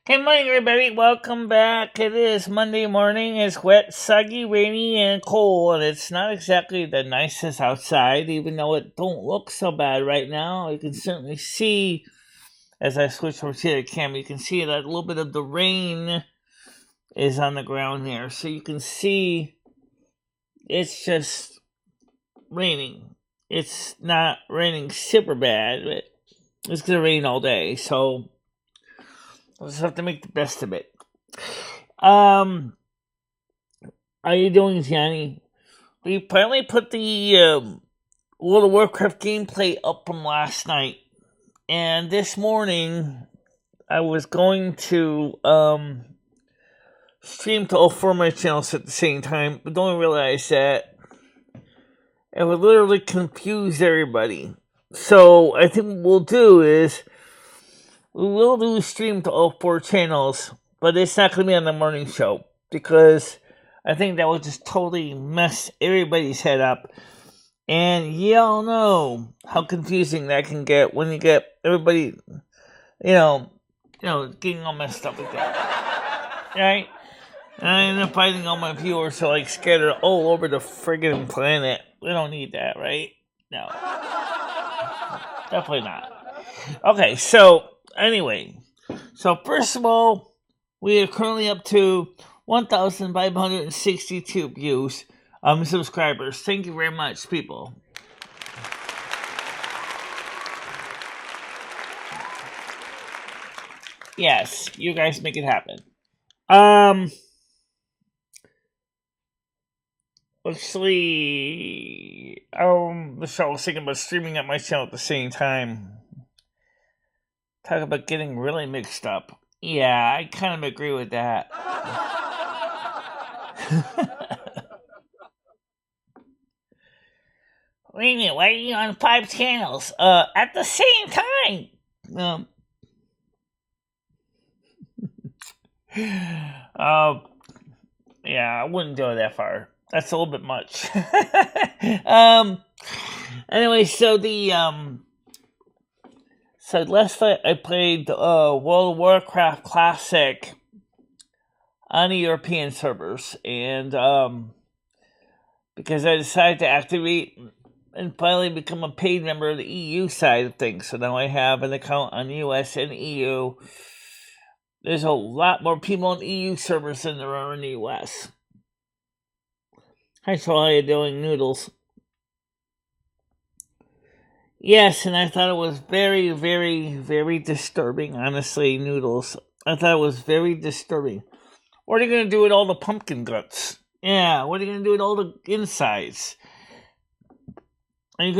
Good morning, everybody. Welcome back. It is Monday morning. It's wet, soggy, rainy, and cold. It's not exactly the nicest outside, even though it don't look so bad right now. You can certainly see, as I switch over to the camera, you can see that a little bit of the rain is on the ground here. So you can see it's just raining. It's not raining super bad, but it's going to rain all day. So we'll just have to make the best of it. How you doing, Johnny? We finally put the World of Warcraft gameplay up from last night, and this morning I was going to stream to all four of my channels at the same time, but don't realize that it would literally confuse everybody. So I think what we'll do is we will do a stream to all four channels, but it's not going to be on the morning show because I think that would just totally mess everybody's head up. And y'all know how confusing that can get when you get everybody, getting all messed up with that. Right? And I end up finding all my viewers are like scattered all over the friggin' planet. We don't need that, right? No. Definitely not. Okay, so anyway. So first of all, we are currently up to 1,562 views, subscribers. Thank you very much, people. Yes, you guys make it happen. Actually, Michelle was thinking about streaming at my channel at the same time. Talk about getting really mixed up. Yeah, I kind of agree with that. Wait a minute, why are you on 5 channels? At the same time! Yeah, I wouldn't go that far. That's a little bit much. Anyway, so so last night I played World of Warcraft Classic on the European servers, and because I decided to activate and finally become a paid member of the EU side of things, so now I have an account on the US and EU. There's a lot more people on EU servers than there are in the US. Hi, so how you doing, Noodles? Yes, and I thought it was very, very, very disturbing, honestly, Noodles. I thought it was very disturbing. What are you going to do with all the pumpkin guts? Yeah, what are you going to do with all the insides? Are you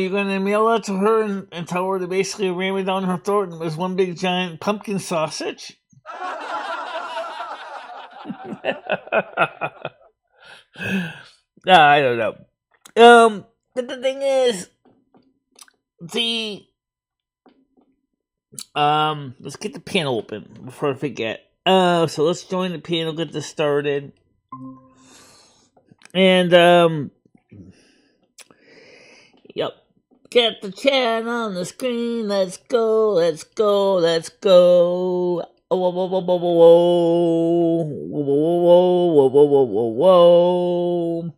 gonna mail that to her and tell her to basically ram it down her throat and it was one big giant pumpkin sausage? Nah, I don't know. But the thing is, let's get the panel open before I forget. So let's join the panel, get this started. And, yep. Get the chat on the screen. Let's go, let's go, let's go. Whoa, whoa, whoa, whoa, whoa, whoa. Whoa, whoa, whoa, whoa, whoa, whoa.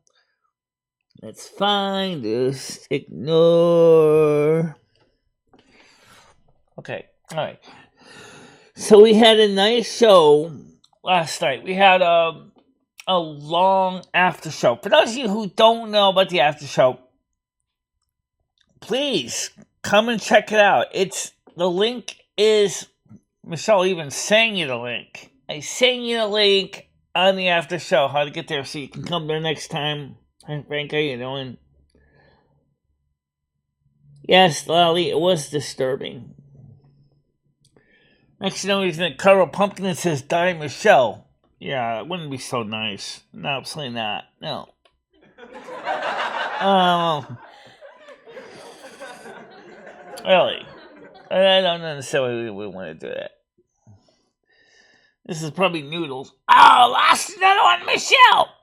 Let's find this. Ignore. Okay, alright. So we had a nice show last night. We had a long after show. For those of you who don't know about the after show, please come and check it out. The link is, Michelle even sang you the link. I sang you the link on the after show, how to get there so you can come there next time. Hi Frank, how you doing? Yes, Lolly, it was disturbing. Next, you know, he's gonna cover a pumpkin that says "Die Michelle." Yeah, it wouldn't be so nice. No, absolutely not. No. Really, I don't understand why we want to do that. This is probably Noodles. Oh, lost another one, Michelle.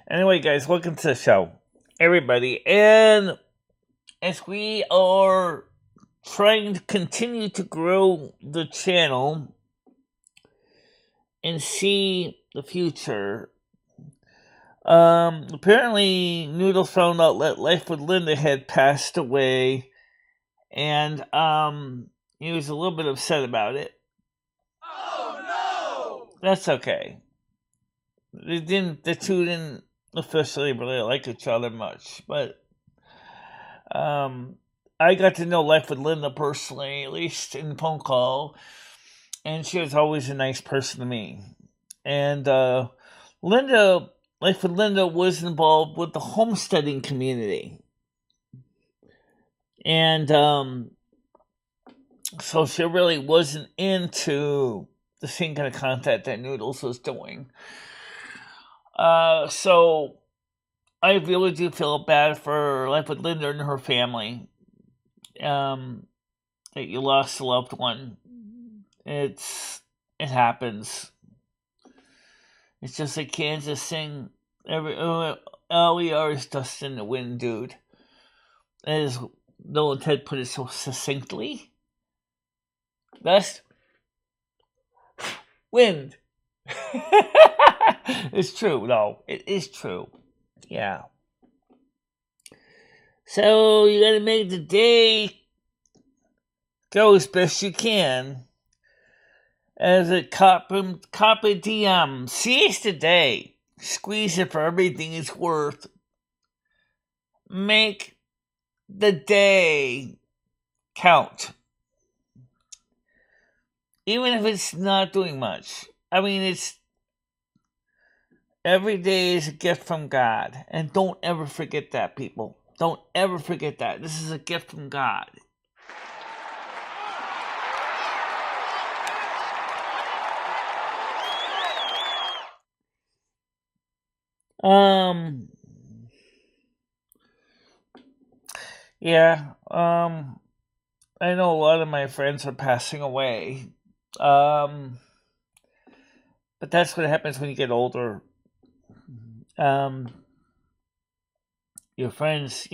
Anyway, guys, welcome to the show, everybody, and as we are trying to continue to grow the channel and see the future. Apparently Noodle found out that Life with Linda had passed away, and he was a little bit upset about it. Oh no! That's okay. The two didn't officially really like each other much, but I got to know Life with Linda personally, at least in the phone call, and she was always a nice person to me. And Life with Linda was involved with the homesteading community. And so she really wasn't into the same kind of content that Noodles was doing. So I really do feel bad for Life with Linda and her family. That you lost a loved one. It happens. It's just like Kansas sing. All we are is dust in the wind, dude. As Nolan Ted put it so succinctly. Dust. Wind. It's true, no. It is true. Yeah. So you gotta make the day go as best you can. As a carpe diem. Seize the day. Squeeze it for everything it's worth. Make the day count. Even if it's not doing much. I mean, it's every day is a gift from God. And don't ever forget that, people. Don't ever forget that. This is a gift from God. Yeah, I know a lot of my friends are passing away. But that's what happens when you get older. Your friends,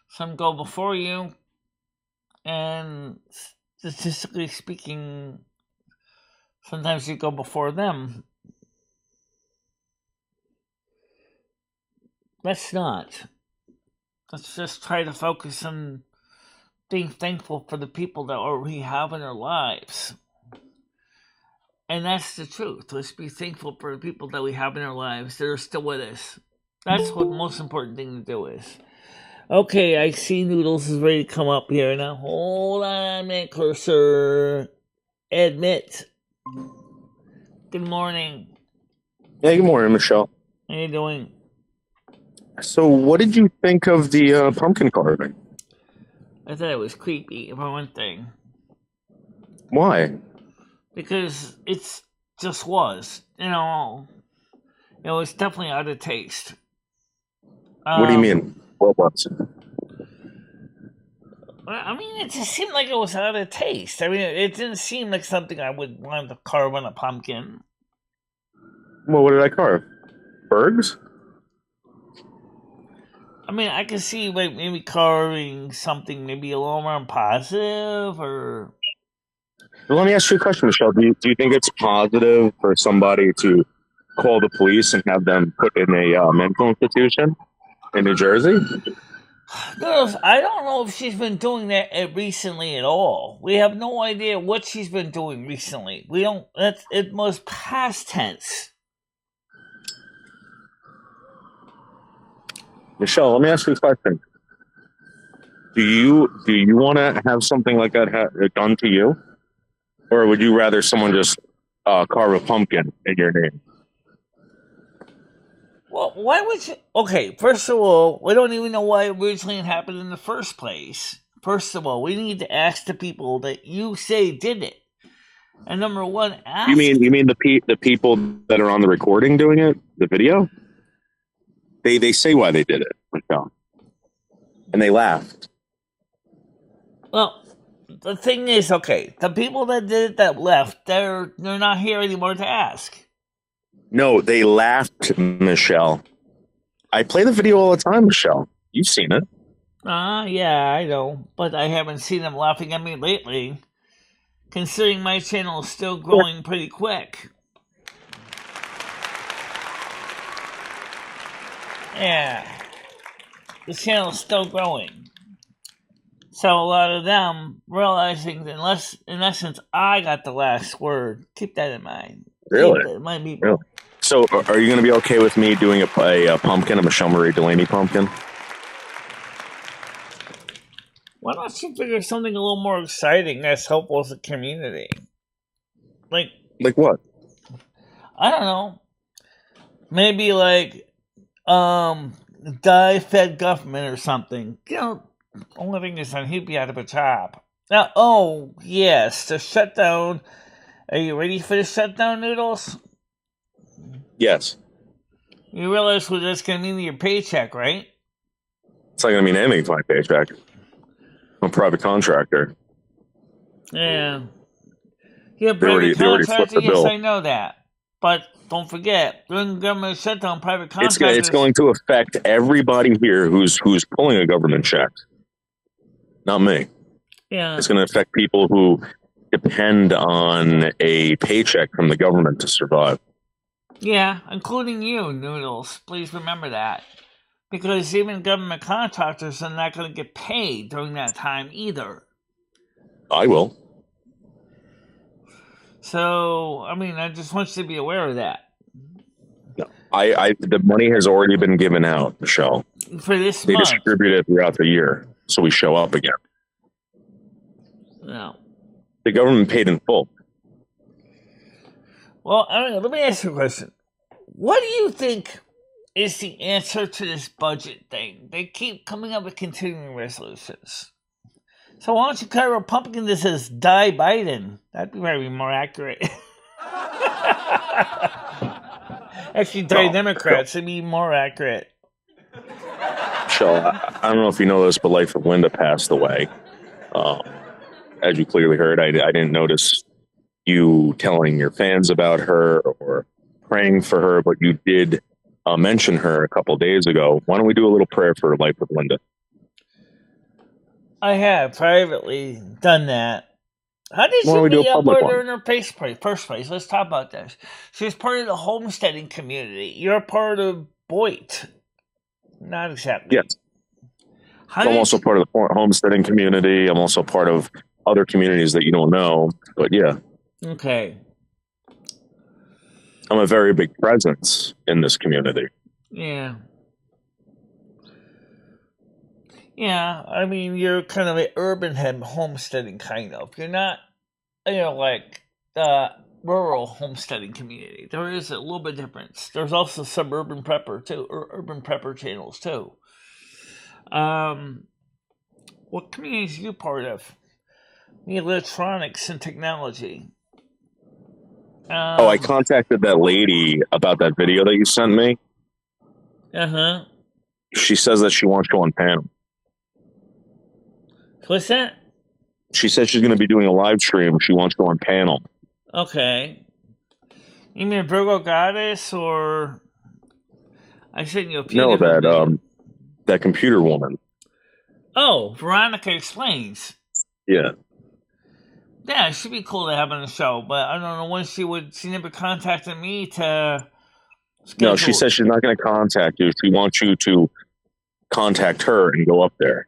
some go before you, and statistically speaking, sometimes you go before them. Let's not. Let's just try to focus on being thankful for the people that we have in our lives. And that's the truth. Let's be thankful for the people that we have in our lives that are still with us. That's what the most important thing to do is. Okay, I see Noodles is ready to come up here. Now, hold on a minute, cursor. Admit. Good morning. Hey, good morning, Michelle. How you doing? So, what did you think of the pumpkin carving? I thought it was creepy, for one thing. Why? Because it just was. It was definitely out of taste. What do you mean? What was it? I mean, it just seemed like it was out of taste. I mean, it didn't seem like something I would want to carve on a pumpkin. Well, what did I carve? Birds? I mean, I could see like maybe carving something maybe a little more positive, or. Well, let me ask you a question, Michelle. Do you think it's positive for somebody to call the police and have them put in a mental institution in New Jersey? No, I don't know if she's been doing that recently at all. We have no idea what she's been doing recently. We don't. It was past tense. Michelle, let me ask you a question. Do you want to have something like that done to you, or would you rather someone just carve a pumpkin in your name? Well, why would you? Okay, first of all, we don't even know why originally it happened in the first place. First of all, we need to ask the people that you say did it. And number one, ask. You mean the people that are on the recording doing it, the video? They say why they did it, Michelle, and they laughed. Well, the thing is, okay, the people that did it that left, they're not here anymore to ask. No, they laughed, Michelle. I play the video all the time, Michelle. You've seen it. Yeah, I know, but I haven't seen them laughing at me lately, considering my channel is still growing pretty quick. Yeah, the channel is still growing. So a lot of them realizing that in essence, I got the last word. Keep that in mind. Really? Keep that in mind, people. Really? So, are you going to be okay with me doing a pumpkin, a MicheleMarieDalene pumpkin? Why don't you figure something a little more exciting that's helpful to the community? Like what? I don't know. Maybe die-fed government or something. Only thing is that he'd be out of a job. Now, oh, yes, the shutdown. Are you ready for the shutdown, Noodles? Yes. You realize what that's going to mean to your paycheck, right? It's not going to mean anything to my paycheck. I'm a private contractor. Yeah. You're a They already private flipped contractor? the Yes, bill. I know that. But don't forget, during the government shutdown, private contractors... It's going to affect everybody here who's pulling a government check. Not me. Yeah. It's going to affect people who depend on a paycheck from the government to survive. Yeah, including you, Noodles. Please remember that. Because even government contractors are not going to get paid during that time either. I will. So, I mean, I just want you to be aware of that. No, the money has already been given out, Michelle. For this they month. distribute it throughout the year, so we show up again. No. The government paid in full. Well, I don't know, let me ask you a question. What do you think is the answer to this budget thing? They keep coming up with continuing resolutions. So why don't you carve a pumpkin that says "Die Biden"? That'd be very more accurate. Actually, Die Democrats would be more accurate. Michelle, I don't know if you know this, but Life of Linda passed away. As you clearly heard, I didn't notice you telling your fans about her or praying for her, but you did mention her a couple days ago. Why don't we do a little prayer for Life of Linda? I have privately done that. How did you meet up with her in her first place? Let's talk about this. She was part of the homesteading community. You're part of Boyd. Not exactly. Yes. I'm also part of the homesteading community. I'm also part of other communities that you don't know. But yeah. Okay. I'm a very big presence in this community. Yeah. Yeah, I mean, you're kind of an urban homesteading kind of. You're not, like the rural homesteading community. There is a little bit difference. There's also suburban prepper too, or urban prepper channels too. What communities are you part of? The electronics and technology. I contacted that lady about that video that you sent me. Uh-huh. She says that she wants to go on panel. What's that? She said she's going to be doing a live stream. She wants to go on panel. Okay. You mean Virgo Goddess, or I sent you a few different that computer woman. Oh, Veronica Explains. Yeah. Yeah, it should be cool to have on the show, but I don't know when she never contacted me to schedule. No, she says she's not going to contact you. She wants you to contact her and go up there.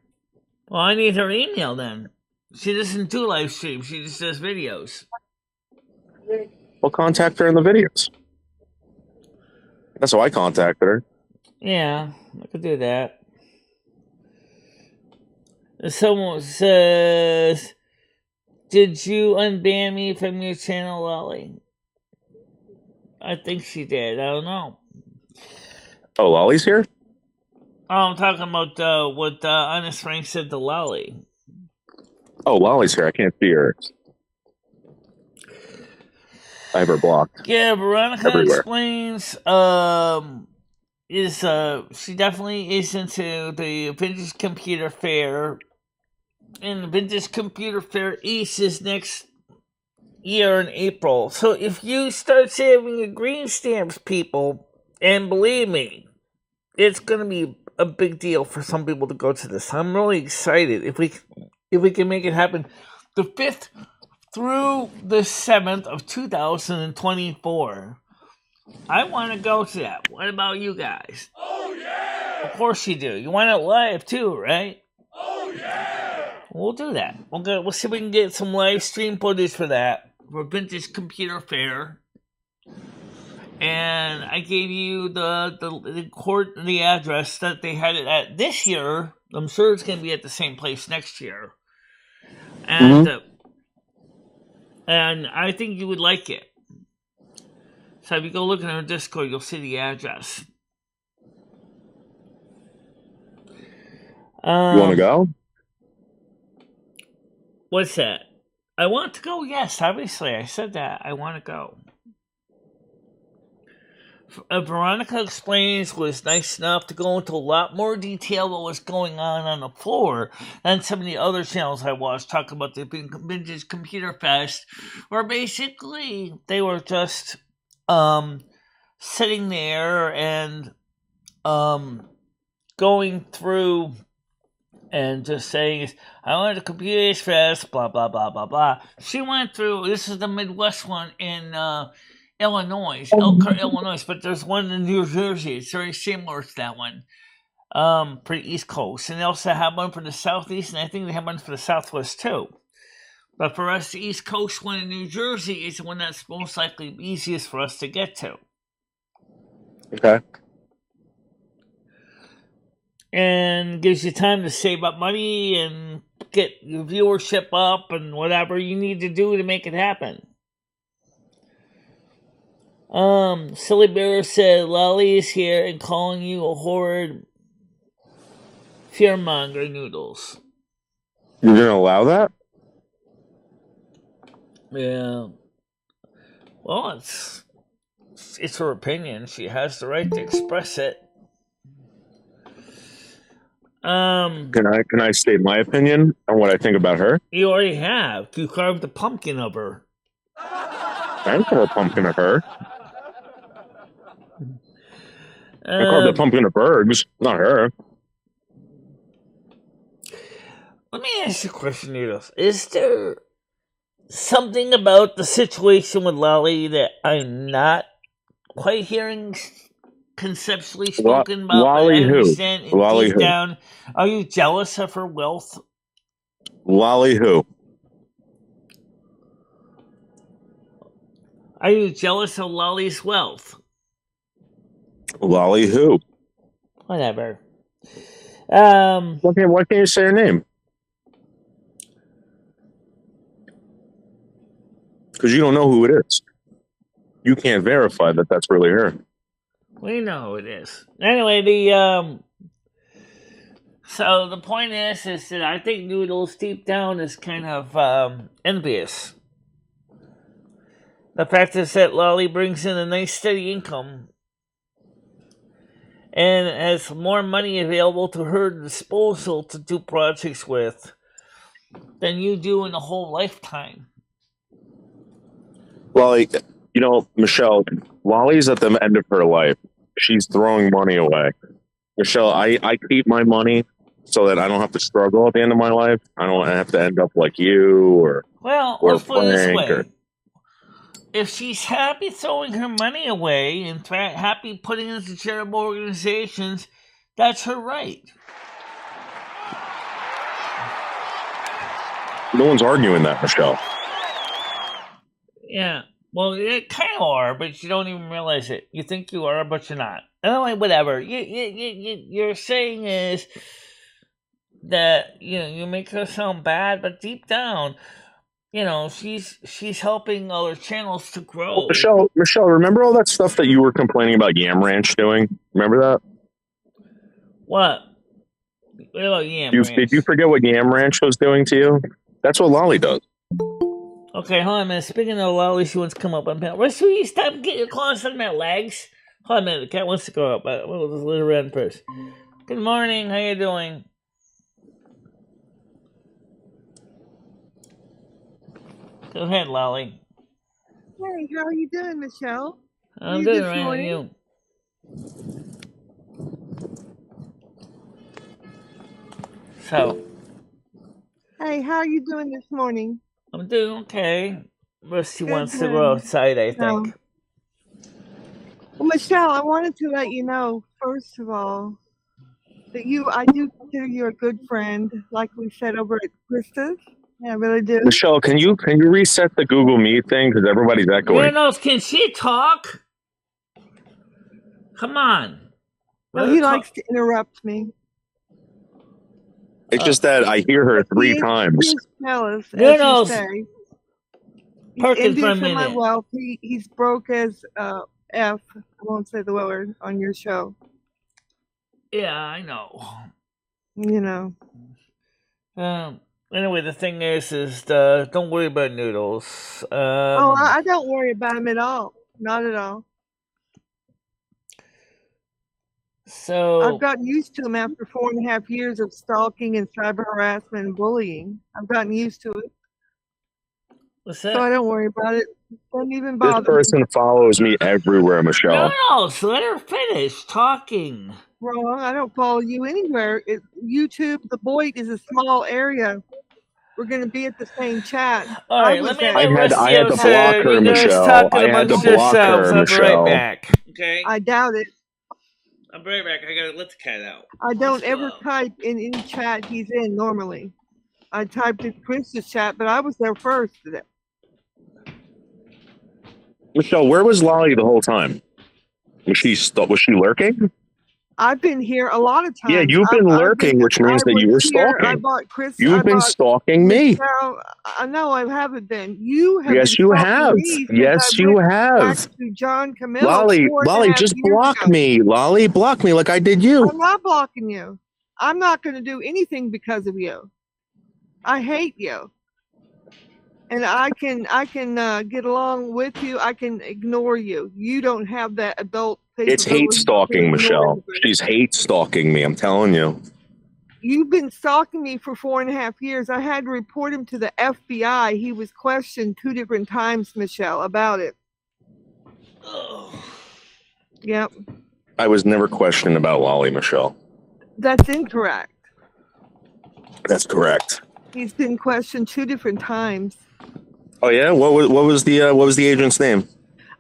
Well, I need her email then. She doesn't do live streams. She just does videos. Well, contact her in the videos. That's how I contacted her. Yeah, I could do that. Someone says, "Did you unban me from your channel, Lolly?" I think she did. I don't know. Oh, Lolly's here? Oh, I'm talking about what Honest Frank said to Lolly. Oh, Lolly's here. I can't see her. I have her blocked. Yeah, Veronica everywhere. Explains. She definitely is into the Vintage Computer Fair, and the Vintage Computer Fair East is next year in April. So if you start saving your green stamps, people, and believe me, it's gonna be a big deal for some people to go to this. I'm really excited if we can make it happen. The 5th through the 7th of 2024. I want to go to that. What about you guys? Oh yeah! Of course you do. You want it live too, right? Oh yeah! We'll do that. We'll see if we can get some live stream footage for that for Vintage Computer Fair. And I gave you the address that they had it at this year. I'm sure it's going to be at the same place next year. And and I think you would like it. So if you go look at our Discord, you'll see the address. You want to go? What's that? I want to go, yes, obviously. I said that. I want to go. Veronica Explains was nice enough to go into a lot more detail what was going on the floor than some of the other channels I watched talking about the Vintage Computer Fest, where basically they were just sitting there and going through and just saying, I went to Computer Fest, blah, blah, blah, blah, blah. She went through, this is the Midwest one in Illinois, Elkhart, Illinois, but there's one in New Jersey. It's very similar to that one for the East Coast. And they also have one for the Southeast, and I think they have one for the Southwest too. But for us, the East Coast one in New Jersey is the one that's most likely easiest for us to get to. Okay. And gives you time to save up money and get your viewership up and whatever you need to do to make it happen. Silly Bear said Lolly is here and calling you a horrid fearmonger noodles. You're gonna allow that? Yeah. Well, it's her opinion. She has the right to express it. Can I state my opinion on what I think about her? You already have. You carved a pumpkin of her. I didn't carve a pumpkin of her. I carved a pumpkin of Bergs, not her. Let me ask you a question, Noodles. Is there something about the situation with Lolly that I'm not quite hearing conceptually spoken about? Lolly who? Lolly deep who? down, are you jealous of her wealth? Lolly who? Are you jealous of Lolly's wealth? Lolly who? Whatever. Why can't you say her name? Because you don't know who it is. You can't verify that that's really her. We know who it is. Anyway, so the point is that I think Noodles deep down is kind of envious. The fact is that Lolly brings in a nice steady income and has more money available to her disposal to do projects with than you do in a whole lifetime. Lolly, Michelle, Lolly's at the end of her life. She's throwing money away. Michelle, I keep my money so that I don't have to struggle at the end of my life. I don't have to end up like you or let's put it this way. Or, if she's happy throwing her money away and happy putting it into charitable organizations, that's her right. No one's arguing that, Michelle. Yeah. Well, you kind of are, but you don't even realize it. You think you are, but you're not. Anyway, whatever. You're saying is that you make her sound bad, but deep down, she's helping other channels to grow. Michelle, remember all that stuff that you were complaining about Yam Ranch doing? Remember that? What? What about Yam Ranch? Did you forget what Yam Ranch was doing to you? That's what Lolly does. Okay, hold on a minute. Speaking of Lolly, she wants to come up on panel. Where's you stop getting your claws on my legs? Hold on a minute. The cat wants to go up, but we'll just let her run first. Good morning. How you doing? Go ahead, Lolly. Hey, how are you doing, Michelle? I'm good, right? How are you? So Hey, how are you doing this morning? I'm doing okay. Rusty Good, wants to go good. outside, I No. think. Well, Michelle, I wanted to let you know, first of all, that I do consider you a good friend, like we said over at Krista's. Yeah, I really do. Michelle, can you reset the Google Meet thing because everybody's echoing? No, can she talk? Come on. No, he likes to interrupt me. It's just that I hear her three He times. is jealous, as No, you say. He's Perkins for a envious of my minute. wealth. He's broke as F. I won't say the word on your show. Yeah, I know. You know. Anyway, the thing is don't worry about Noodles. I don't worry about him at all. Not at all. So I've gotten used to him after 4.5 years of stalking and cyber harassment and bullying. I've gotten used to it. What's that? So I don't worry about it. Don't even bother. This person follows me everywhere, Michelle. No, so let her finish talking. Wrong. I don't follow you anywhere. YouTube, the Boyd is a small area. We're going to be at the same chat. All right, let me I had to block her, you guys Michelle. talking I had to amongst block yourselves. her, I'll be right Michelle. back. Okay. I doubt it. I'll be right back. I gotta let the cat out. I don't ever type in any chat he's in normally. I typed in Chris's chat, but I was there first today. Michelle, where was Lolly the whole time? Was she lurking? I've been here a lot of times. Yeah, you've been lurking, which means that you were stalking. I bought Chris. You've been stalking me. No, I haven't been. You have. Yes, you have. Yes, you have. To John Camillo. Lolly, just block me. Lolly, block me like I did you. I'm not blocking you. I'm not going to do anything because of you. I hate you. And I can get along with you. I can ignore you. You don't have that adult. It's hate stalking, Michelle. She's hate stalking me. I'm telling you. You've been stalking me for 4.5 years. I had to report him to the FBI. He was questioned 2 different times, Michelle, about it. Yep. I was never questioned about Lolly, Michelle. That's incorrect. That's correct. He's been questioned 2 different times. Oh yeah, what was the agent's name?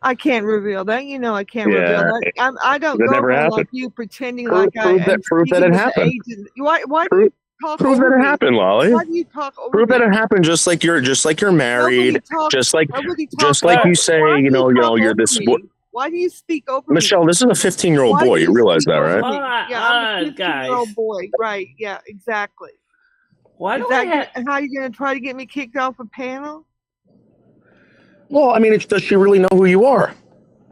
I can't reveal that. You know, I can't reveal that. I don't go around like you pretending prove that it happened. Why do you talk prove that it happened, Lolly? Why do you talk over Prove that it happened, just like you're married, just like you say, you're this. Why do you speak over Michelle, this is a 15-year-old boy. You realize that, right? Yeah, I'm a 15-year-old boy. Right? Yeah, exactly. Why how are you going to try to get me kicked off a panel? Well, I mean, does she really know who you are?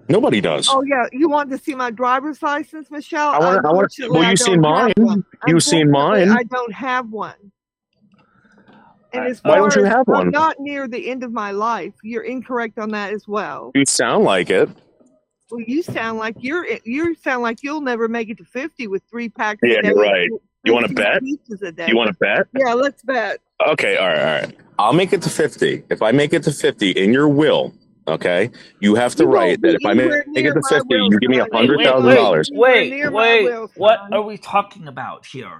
Nobody does. Oh yeah, you want to see my driver's license, Michelle? I want. Well, you've seen mine. You've seen mine. I don't have one. And as why don't you have one? I'm not near the end of my life. You're incorrect on that as well. You sound like it. Well, you sound like you sound like you'll never make it to 50 with 3 packs. Yeah, you're right. You want to bet? You want to bet? Yeah, let's bet. Okay, all right. I'll make it to 50. If I make it to 50 in your will, okay, you have to write that if I make it to 50, you give me $100,000. Wait. What are we talking about here?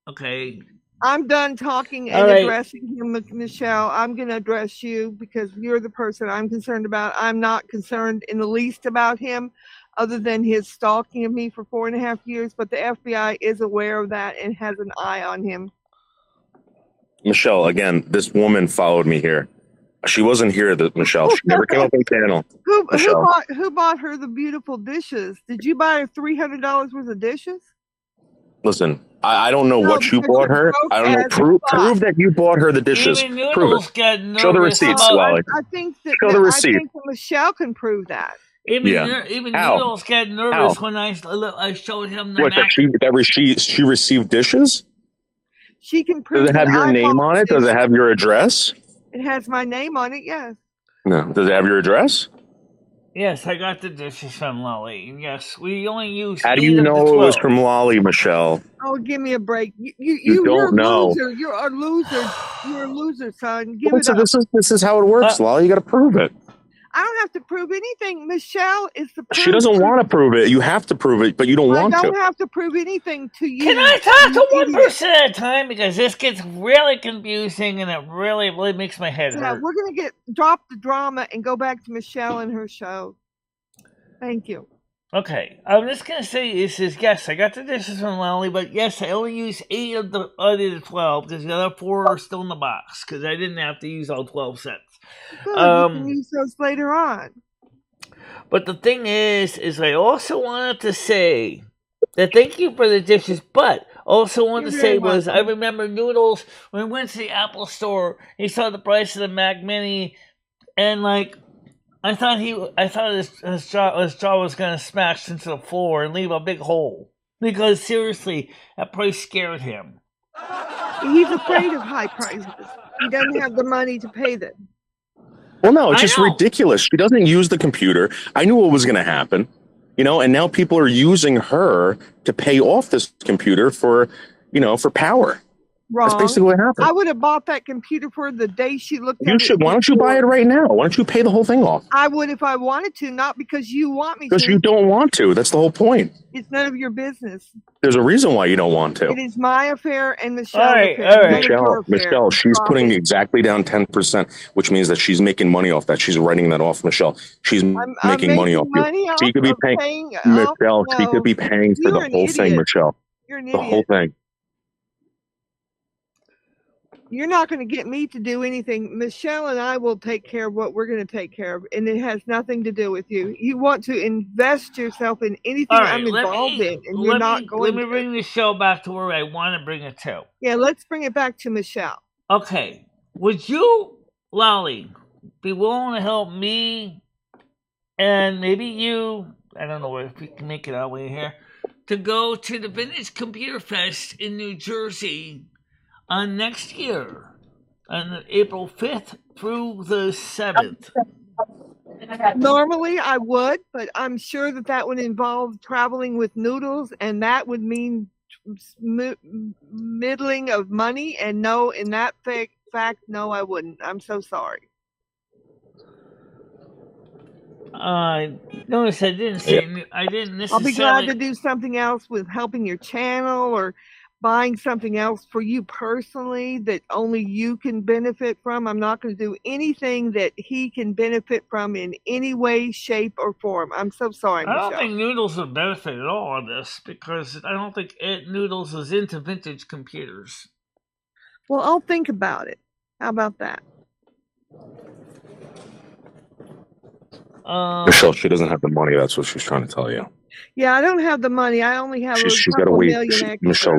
Okay. I'm done talking and addressing him, Michelle. I'm going to address you because you're the person I'm concerned about. I'm not concerned in the least about him other than his stalking of me for 4.5 years, but the FBI is aware of that and has an eye on him. Michelle, again, this woman followed me here. She wasn't here, Michelle. She never came up on the panel. Who bought her the beautiful dishes? Did you buy her $300 worth of dishes? Listen, I don't know what you bought her. I don't know. Prove that you bought her the dishes. Prove it. Show the receipts, Lolly. I think that Michelle can prove that. Even Noodles get nervous when I showed him the that she received dishes? She can prove. Does it have your name on it? Does it have your address? It has my name on it, yes. No. Does it have your address? Yes, I got the dishes from Lolly. Yes, we only use. How do you know it was from Lolly, Michelle? Oh, give me a break. You don't know. Loser. You're a loser. You're a loser, son. This is how it works, Lolly. You got to prove it. I don't have to prove anything. Michelle is the proof. She doesn't want to prove it. You have to prove it, but you don't want to. I don't have to prove anything to you. Can I talk to one person at a time? Because this gets really confusing and it really, really makes my head hurt. We're going to drop the drama and go back to Michelle and her show. Thank you. Okay, I'm just going to say this is, yes, I got the dishes from Lally, but yes, I only used 8 of the 12 because the other 4 are still in the box because I didn't have to use all 12 sets. Good, you can use those later on. But the thing is I also wanted to say that thank you for the dishes, but also wanted to say was I remember Noodles when we went to the Apple store, he saw the price of the Mac Mini, and like I thought his jaw was gonna smash into the floor and leave a big hole because seriously, that price scared him. He's afraid of high prices. He doesn't have the money to pay them. Well, no, it's just ridiculous. She doesn't use the computer. I knew what was going to happen, and now people are using her to pay off this computer for power. Wrong. That's basically what happened. I would have bought that computer for the day she looked at it. Why don't you buy it right now? Why don't you pay the whole thing off? I would if I wanted to, not because you want me to. Because you don't want to. That's the whole point. It's none of your business. There's a reason why you don't want to. It is my affair and Michelle's affair. All right. Michelle, she's putting exactly down 10%, which means that she's making money off that. She's writing that off, Michelle. She's making money off you. She could be paying, Michelle, she could be paying for the whole thing, Michelle. You're an idiot. The whole thing. You're not going to get me to do anything. Michelle and I will take care of what we're going to take care of, and it has nothing to do with you. You want to invest yourself in anything I'm involved in, and you're not going to. Let me bring the show back to where I want to bring it to. Yeah, let's bring it back to Michelle. Okay. Would you, Lolly, be willing to help me and maybe you, I don't know if we can make it our way here, to go to the Vintage Computer Fest in New Jersey next year, on April 5th through the 7th. Normally I would, but I'm sure that would involve traveling with Noodles, and that would mean middling of money, and no, in that fact, no, I wouldn't. I'm so sorry. Notice I didn't say, I didn't necessarily. I'll be glad to do something else with helping your channel or buying something else for you personally that only you can benefit from. I'm not going to do anything that he can benefit from in any way, shape, or form. I'm so sorry, Michelle. I don't think Noodles would benefit at all on this because I don't think Noodles is into vintage computers. Well, I'll think about it. How about that? Michelle, she doesn't have the money. That's what she's trying to tell you. Yeah, I don't have the money. I only have she's got to wait. Michelle,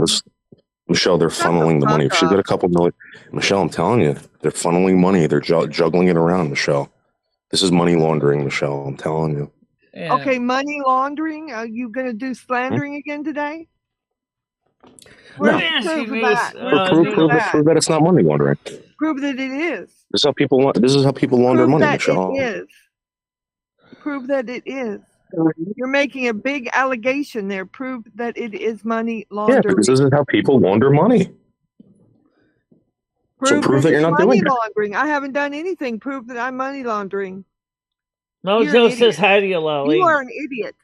they're funneling the money. If she's got a couple million, Michelle, I'm telling you, they're funneling money. They're juggling it around, Michelle. This is money laundering, Michelle. I'm telling you. Yeah. Okay, money laundering. Are you going to do slandering again today? No. Prove that it's not money laundering. Prove that it is. This is how people launder money, Michelle. It is. Prove that it is. You're making a big allegation there. Prove that it is money laundering. Yeah, because this is how people launder money. Prove that you're not doing laundering. I haven't done anything. Prove that I'm money laundering. Mojo says hi to you, Lolly. You are an idiot.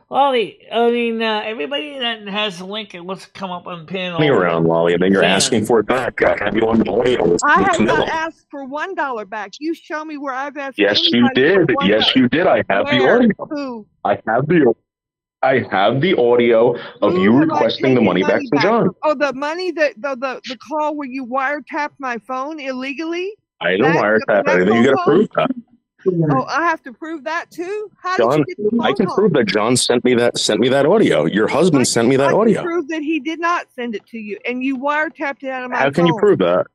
Lolly, I mean, everybody that has a link and wants to come up on the panel. Me around, Lolly, and then you're asking for it back. I have you on the audio. I have not asked for $1 back. You show me where I've asked. Yes, you did. Yes, you did. I have the audio. Who? I have the audio of you requesting the money back from John. Oh, the money that the call where you wiretapped my phone illegally? I didn't wiretap anything. You got to prove that. Oh, I have to prove that too? How did you get the phone I can prove that John sent me that audio. Your husband sent me that audio. I can prove that he did not send it to you, and you wiretapped it out of my phone. How can you prove that?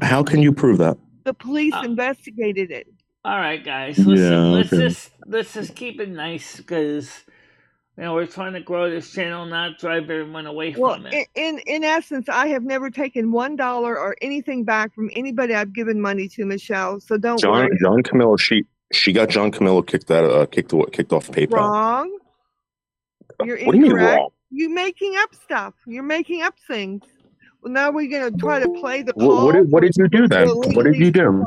How can you prove that? The police investigated it. All right, guys. Listen, let's just keep it nice because we're trying to grow this channel, not drive everyone away from it. In essence, I have never taken $1 or anything back from anybody I've given money to, Michelle. So don't worry. John Camillo, she got John Camillo kicked off PayPal. Wrong. You're incorrect. What do you mean wrong? You're making up stuff. You're making up things. Well, now we're going to try to play the call. What did you do then? What did you do?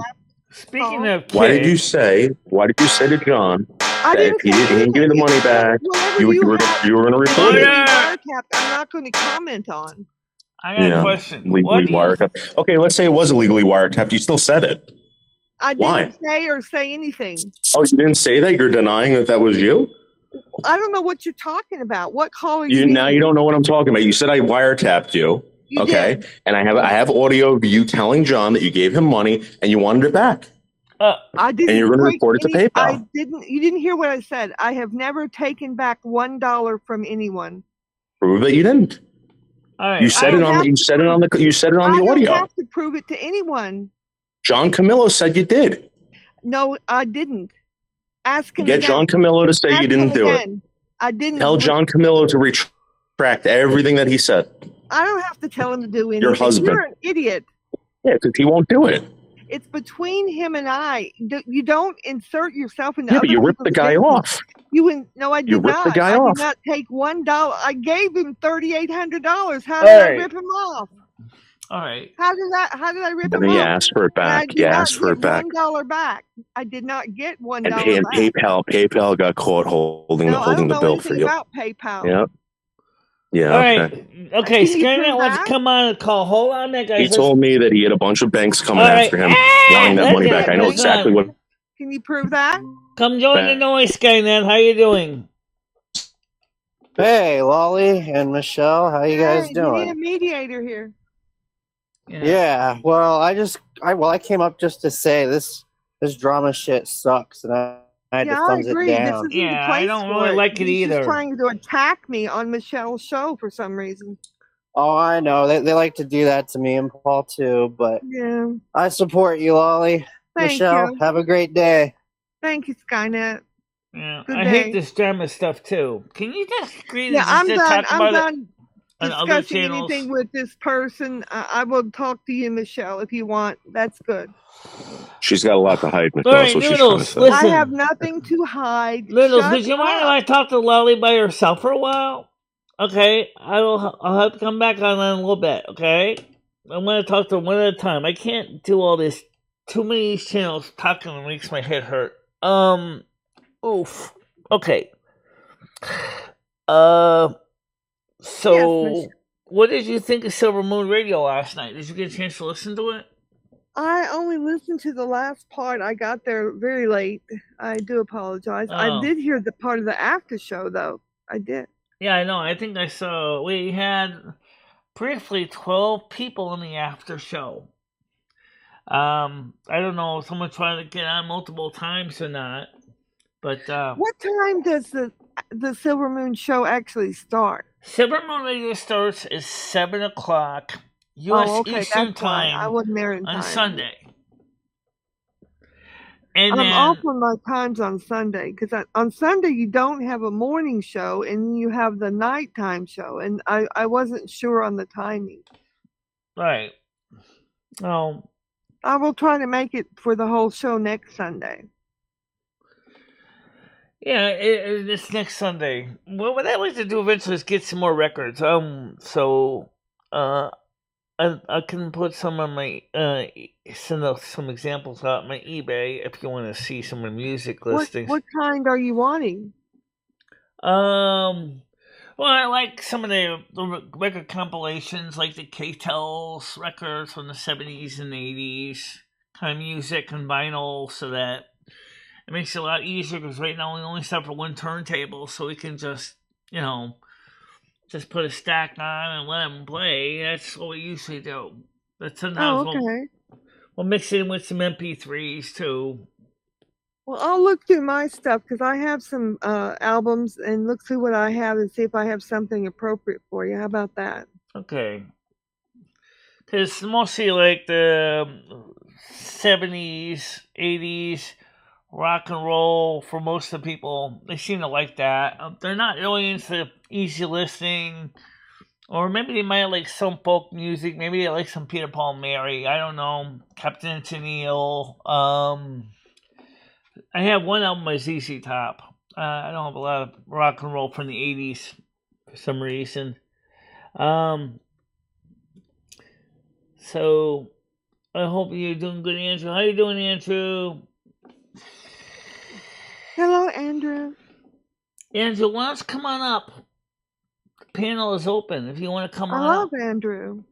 Speaking of kids, why did you say to John that if he didn't give you the money back, you were going to report it? I'm not going to comment on. I got a question. Legally wiretapped. Okay, let's say it was illegally wiretapped. You still said it. I didn't say anything. Oh, you didn't say that? You're denying that was you? I don't know what you're talking about. What call are you? Now you don't know what I'm talking about. You said I wiretapped you. You did. And I have audio of you telling John that you gave him money and you wanted it back. I didn't. And you're going to report it to PayPal. You didn't hear what I said. I have never taken back $1 from anyone. Prove that you didn't. All right. You said it on the audio. I don't have to prove it to anyone. John Camillo said you did. No, I didn't. Ask him. Get again. John Camillo to say you didn't do it. I didn't. Tell John Camillo to retract everything that he said. I don't have to tell him to do anything. Your husband. You're an idiot. Yeah, because he won't do it. It's between him and I. You don't insert yourself into. Yeah, but you ripped the guy off. No, I did not. You ripped the guy off. I did not take $1. I gave him $3,800. How did I rip him off? All right. How did I rip him off? And he asked for it back. He asked for it back. $1 back. I did not get $1 back. And PayPal got caught holding the bill for you. About PayPal. Yep. Yeah. All right. Okay. Skynet wants to come on and call. Hold on, that guy. He told me that he had a bunch of banks coming after him, wanting that money back. I know exactly what. Can you prove that? Come join the noise, Skynet. How you doing? Hey, Lolly and Michelle. How you guys doing? We need a mediator here. Yeah. Well, I came up just to say this drama shit sucks, and I had to thumbs it down. I don't really like it either. He's trying to attack me on Michelle's show for some reason. Oh, I know. They like to do that to me and Paul too, but I support you, Lolly. Michelle, have a great day. Thank you, Skynet. Yeah, I hate this drama stuff too. Can you just agree to I'm done discussing anything with this person. I will talk to you, Michelle, if you want. That's good. She's got a lot to hide, Michelle. Right, Noodles, listen. I have nothing to hide. Noodles, would you mind if I talk to Lolly by herself for a while? Okay, I'll have to come back on in a little bit. Okay, I'm going to talk to them one at a time. I can't do all this. Too many channels talking makes my head hurt. Oof. Okay. So, what did you think of Silvermoon Radio last night? Did you get a chance to listen to it? I only listened to the last part. I got there very late. I do apologize. I did hear the part of the after show, though. I did. Yeah, I know. I think I saw. We had briefly 12 people in the after show. I don't know if someone tried to get on multiple times or not. But what time does the Silvermoon show actually start? Silvermoon Radio starts at 7 o'clock U.S. Eastern Time. I wasn't there in time. On Sunday. And I'm off on my times on Sunday because on Sunday you don't have a morning show and you have the nighttime show, and I wasn't sure on the timing. Right. Oh. I will try to make it for the whole show next Sunday. Yeah, it's next Sunday. Well, what I'd like to do eventually is get some more records. So I can put some on my send out some examples out on my eBay if you want to see some of the music listings. What kind are you wanting? Well, I like some of the record compilations, like the K-Tel's records from the 70s and 80s, kind of music and vinyl, so that it makes it a lot easier, because right now we only set for one turntable, so we can just, just put a stack on and let them play. That's what we usually do. But sometimes we'll mix it in with some MP3s, too. Well, I'll look through my stuff, because I have some albums, and look through what I have and see if I have something appropriate for you. How about that? Okay. Because mostly like the 70s, 80s, rock and roll, for most of the people, they seem to like that. They're not really into easy listening, or maybe they might like some folk music. Maybe they like some Peter, Paul, Mary. I don't know. Captain Tennille. I have one album by ZZ Top. I don't have a lot of rock and roll from the 80s for some reason. So I hope you're doing good, Andrew. How you doing, Andrew? Hello, Andrew. Andrew, why don't you come on up? The panel is open if you want to come on up. I love Andrew.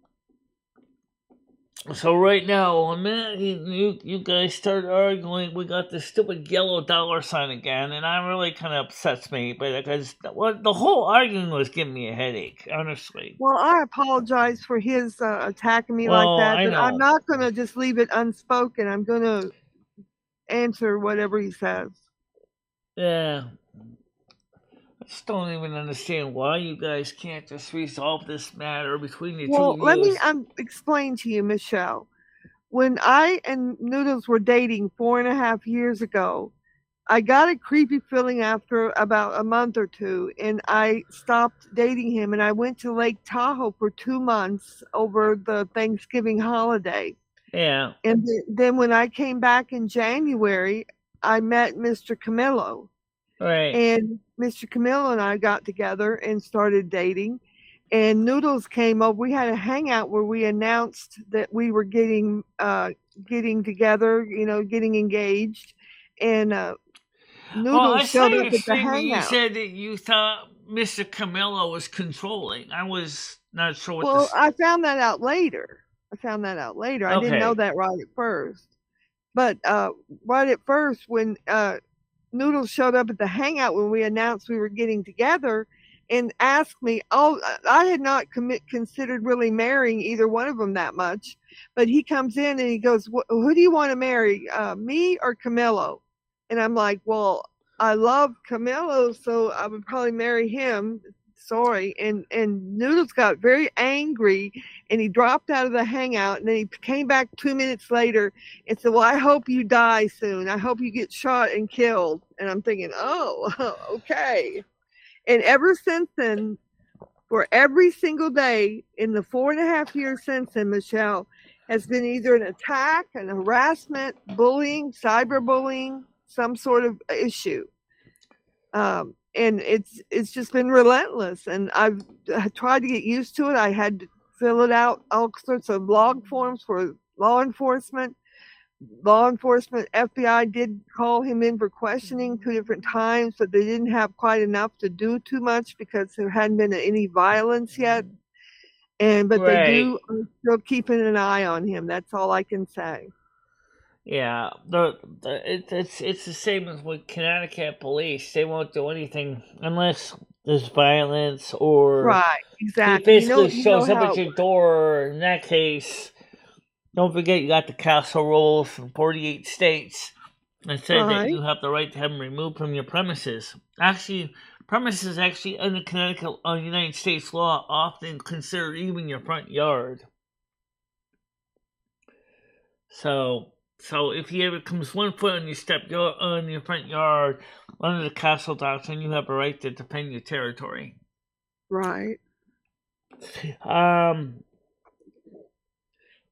So right now, the minute you guys start arguing, we got this stupid yellow dollar sign again, and that really kind of upsets me. But because the whole arguing was giving me a headache, honestly. Well, I apologize for his attacking me like that, but I'm not going to just leave it unspoken. I'm going to answer whatever he says. Yeah. I just don't even understand why you guys can't just resolve this matter between the two of you. Well, let me explain to you, Michelle. When I and Noodles were dating 4.5 years ago, I got a creepy feeling after about a month or two, and I stopped dating him, and I went to Lake Tahoe for 2 months over the Thanksgiving holiday. Yeah. And then when I came back in January, I met Mr. Camillo. Right. And Mr. Camillo and I got together and started dating. And Noodles came over. We had a hangout where we announced that we were getting together, getting engaged. And Noodles showed up at the hangout. You said that you thought Mr. Camillo was controlling. I was not sure what. Well, I found that out later. I didn't know that right at first. But right at first, when Noodles showed up at the hangout when we announced we were getting together and asked me, I had not considered really marrying either one of them that much, but he comes in and he goes, who do you want to marry, me or Camillo? And I'm like, well, I love Camillo, so I would probably marry him. Sorry. And Noodles got very angry and he dropped out of the hangout, and then he came back 2 minutes later and said, well, I hope you die soon. I hope you get shot and killed. And I'm thinking, oh, okay. And ever since then, for every single day in the 4.5 years since then, Michelle, has been either an attack, an harassment, bullying, cyberbullying, some sort of issue. And it's just been relentless. And I've tried to get used to it. I had to fill it out, all sorts of log forms for law enforcement. FBI did call him in for questioning 2 different times, but they didn't have quite enough to do too much because there hadn't been any violence yet. But they do still keeping an eye on him. That's all I can say. Yeah, it's the same as with Connecticut police. They won't do anything unless there's violence or exactly. He basically shows up at your door. In that case, don't forget you got the castle rules from 48 states that say that you have the right to have them removed from your premises. Actually, premises under Connecticut United States law often considered even your front yard. So if he ever comes 1 foot on your front yard under the castle doctrine, you have a right to defend your territory. Right.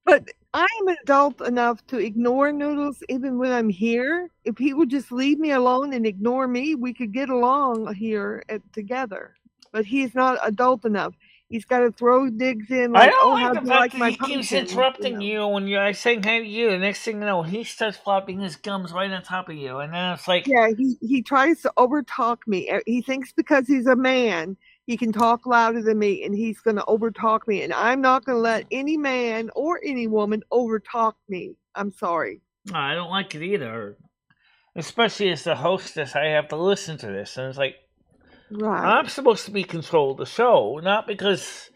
But I am adult enough to ignore Noodles even when I'm here. If he would just leave me alone and ignore me, we could get along here together. But he's not adult enough. He's got to throw digs in like, how do you like my pumpkin? He keeps interrupting you when you're saying hey to you. The next thing you know, he starts flopping his gums right on top of you. And then it's like... Yeah, he tries to overtalk me. He thinks because he's a man, he can talk louder than me, and he's going to overtalk me. And I'm not going to let any man or any woman overtalk me. I'm sorry. I don't like it either. Especially as the hostess, I have to listen to this. And it's like... Right. I'm supposed to be control of the show, not because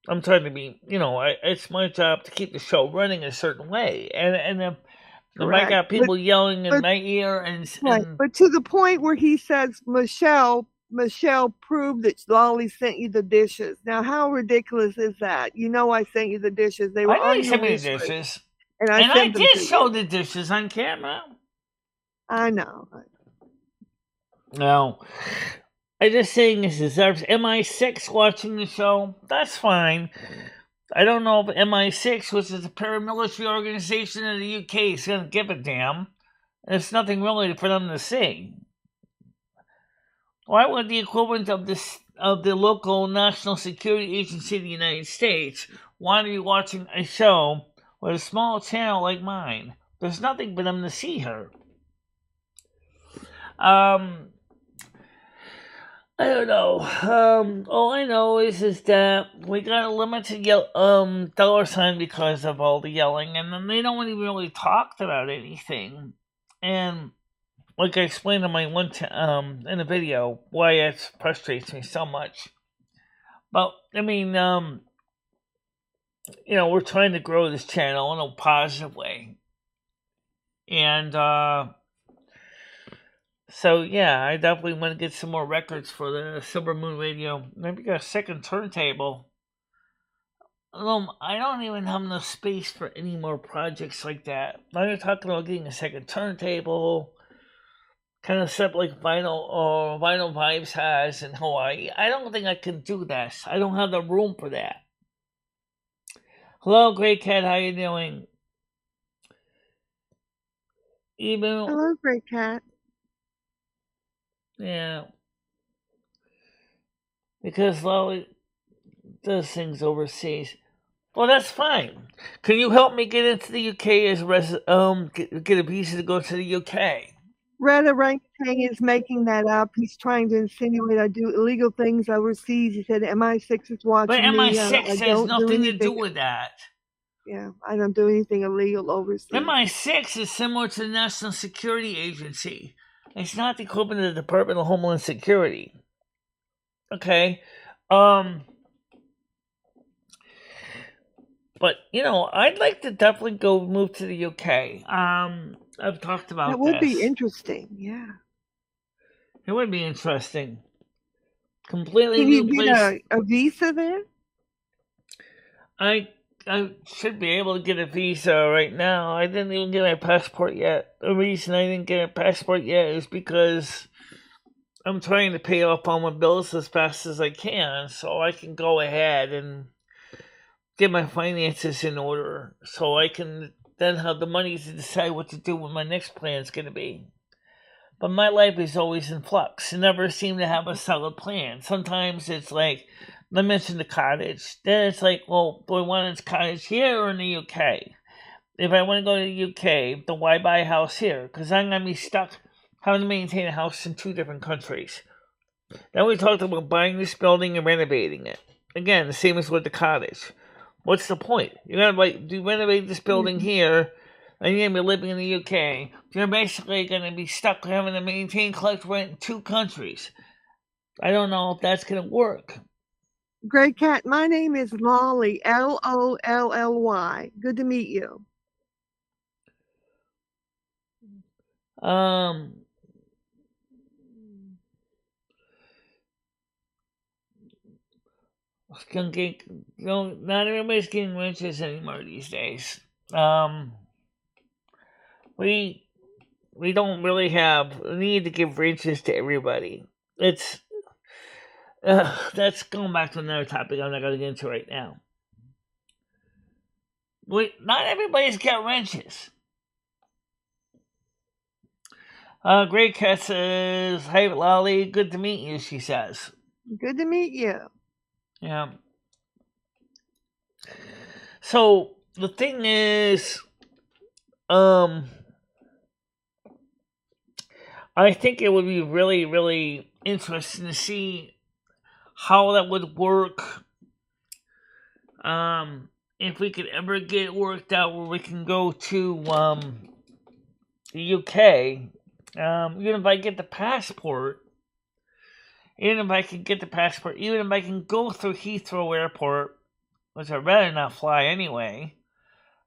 I'm trying to be, it's my job to keep the show running a certain way. And if I got people yelling in my ear and... But to the point where he says, Michelle proved that Lolly sent you the dishes. Now, how ridiculous is that? I sent you the dishes. They were on your sent me the dishes. And I did show the dishes on camera. I know. No. I'm just saying this deserves MI6 watching the show. That's fine. I don't know if MI6, which is a paramilitary organization in the UK, is going to give a damn. There's nothing really for them to see. Why would the equivalent of the local national security agency of the United States want to be watching a show With a small channel like mine, there's nothing for them to see her. I don't know. All I know is that we got a limited dollar sign because of all the yelling, and then they don't even really talk about anything. And like I explained in my in the video, why it frustrates me so much. But I mean, we're trying to grow this channel in a positive way, and so yeah, I definitely want to get some more records for the Silvermoon radio. Maybe get a second turntable. I don't even have enough space for any more projects like that. Now you're talking about getting a second turntable, kind of set like Vinyl Vibes has in Hawaii. I don't think I can do this. I don't have the room for that. Hello, Great Cat. How you doing? Hello, Great Cat. Yeah. Because Lolly does things overseas. Well, that's fine. Can you help me get into the UK as get a visa to go to the UK? Red Orangutan is making that up. He's trying to insinuate I do illegal things overseas. He said MI6 is watching me. But MI6 has nothing to do with that. Yeah, I don't do anything illegal overseas. MI6 is similar to the National Security Agency. It's not the equivalent of the Department of Homeland Security. Okay. But, I'd like to definitely go move to the UK. I've talked about that would be interesting, yeah. It would be interesting. Completely Can new you place. Get a visa there? I should be able to get a visa right now. I didn't even get my passport yet. The reason I didn't get a passport yet is because I'm trying to pay off all my bills as fast as I can so I can go ahead and get my finances in order so I can then have the money to decide what to do when my next plan is going to be. But my life is always in flux. I never seem to have a solid plan. Sometimes it's like, I mentioned the cottage. Then it's like, well, do I want a cottage here or in the UK? If I want to go to the UK, then why buy a house here? Because I'm going to be stuck having to maintain a house in 2 different countries. Then we talked about buying this building and renovating it. Again, the same as with the cottage. What's the point? You're going to renovate this building here, and you're going to be living in the UK. You're basically going to be stuck having to maintain collect rent in 2 countries. I don't know if that's going to work. Great Cat, my name is Lolly, Lolly. Good to meet you. Not everybody's getting wrenches anymore these days. We don't really have a need to give wrenches to everybody. That's going back to another topic I'm not going to get into right now. Not everybody's got wrenches. Great Cat says, "Hey, Lolly, good to meet you," she says. Good to meet you. Yeah. So, the thing is, I think it would be really, really interesting to see how that would work. If we could ever get it worked out where we can go to the UK, even if I get the passport, even if I can go through Heathrow Airport, which I'd rather not fly anyway,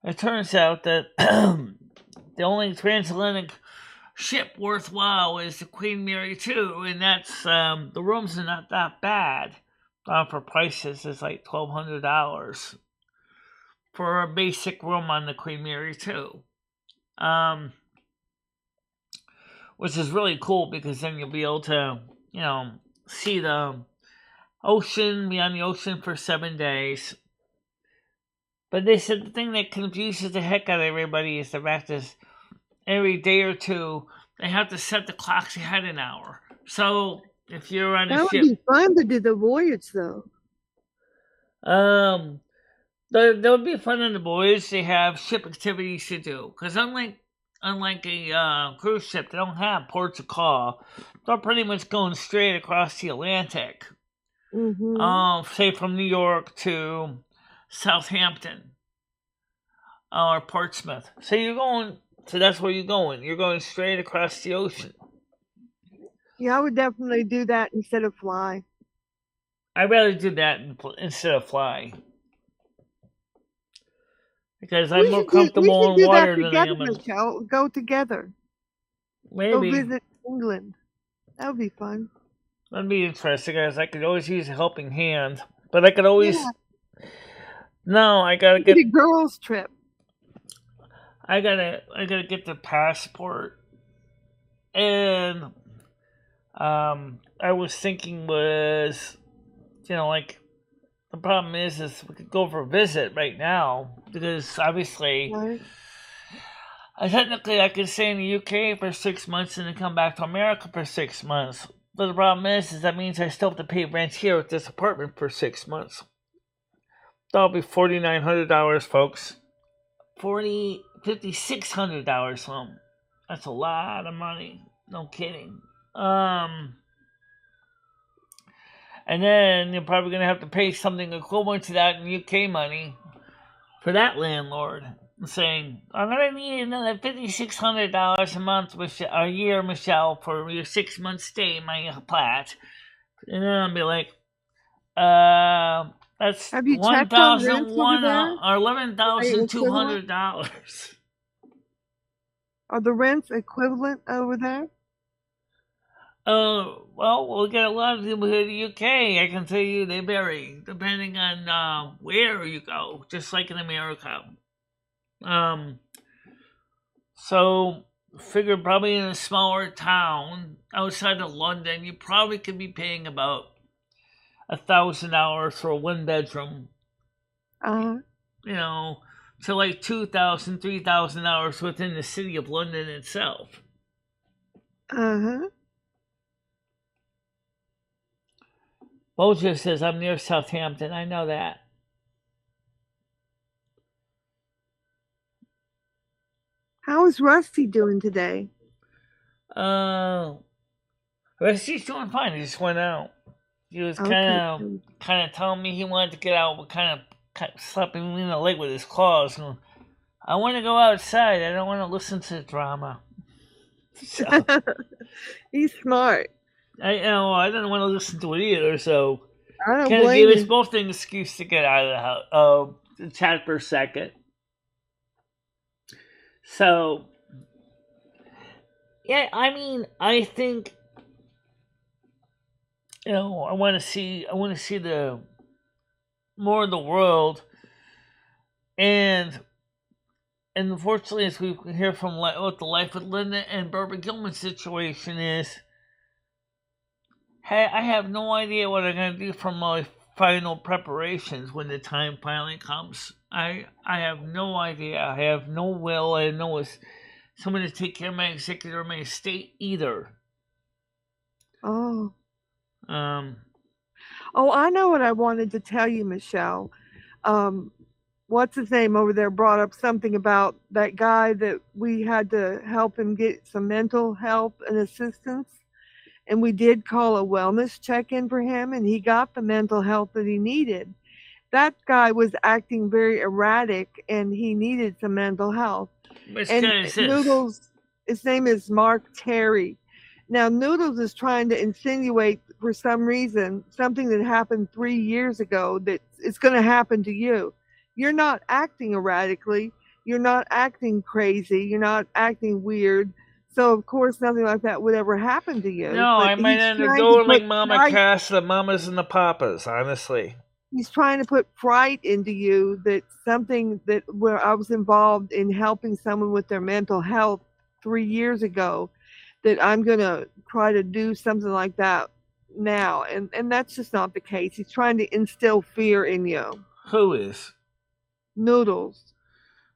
it turns out that the only transatlantic ship worthwhile is the Queen Mary 2, and that's the rooms are not that bad. For prices, it's like $1,200 for a basic room on the Queen Mary 2. Which is really cool because then you'll be able to, see the ocean, be on the ocean for 7 days. But they said the thing that confuses the heck out of everybody is the fact is every day or two they have to set the clocks ahead an hour. So if you're on a ship, that would be fun to do the voyage though. There'll be fun on the boys. They have ship activities to do. Because unlike a cruise ship, they don't have ports of call. They're pretty much going straight across the Atlantic. Say from New York to Southampton or Portsmouth. So that's where you're going. You're going straight across the ocean. Yeah, I would definitely do that instead of fly. I'd rather do that instead of fly. Because I'm more comfortable in water than I am in... Michelle. Go together. Maybe. Go visit England. That would be fun. That'd be interesting, guys. I could always use a helping hand. But I could always... Yeah. No, I gotta get... a girls' trip. I gotta get the passport. And... I was thinking was... the problem is we could go for a visit right now because obviously, technically I could stay in the UK for 6 months and then come back to America for 6 months. But the problem is that means I still have to pay rent here at this apartment for 6 months. That'll be $4,900, folks. $5,600. That's a lot of money. No kidding. And then you're probably going to have to pay something equivalent to that in UK money for that landlord. Saying, I'm going to need another $5,600 a month, a year, Michelle, for your 6 month stay in my flat. And then I'll be like, that's $1,001 or $11,200. Are the rents equivalent over there? Well, we'll get a lot of people here to the UK. I can tell you they vary depending on where you go, just like in America. So figure probably in a smaller town outside of London, you probably could be paying about $1,000 for a 1-bedroom. To like $2,000, $3,000 within the city of London itself. Bojo says, I'm near Southampton. I know that. How is Rusty doing today? Rusty's doing fine. He just went out. He was kind of telling me he wanted to get out, but kind of slapping me in the leg with his claws. And I want to go outside. I don't want to listen to the drama. So, he's smart. I didn't want to listen to it either, so I don't kind of blame gave us both an excuse to get out of the house, the chat for a second. So, yeah, I mean, I think, I want to see the more of the world, and unfortunately, as we can hear from what the Life with Linda and Barbara Gilman's situation is. Hey, I have no idea what I'm going to do for my final preparations when the time finally comes. I have no idea. I have no will. I have no someone to take care of my executor or my estate either. Oh, I know what I wanted to tell you, Michelle. What's his name over there brought up something about that guy that we had to help him get some mental help and assistance. And we did call a wellness check-in for him, and he got the mental help that he needed. That guy was acting very erratic, and he needed some mental health. Noodles, his name is Mark Terry. Now, Noodles is trying to insinuate, for some reason, something that happened 3 years ago that it's going to happen to you. You're not acting erratically. You're not acting crazy. You're not acting weird. So, of course, nothing like that would ever happen to you. No, I might end up going like Mama Cass, the mamas and the papas, honestly. He's trying to put fright into you that something that where I was involved in helping someone with their mental health 3 years ago, that I'm going to try to do something like that now. And that's just not the case. He's trying to instill fear in you. Who is? Noodles.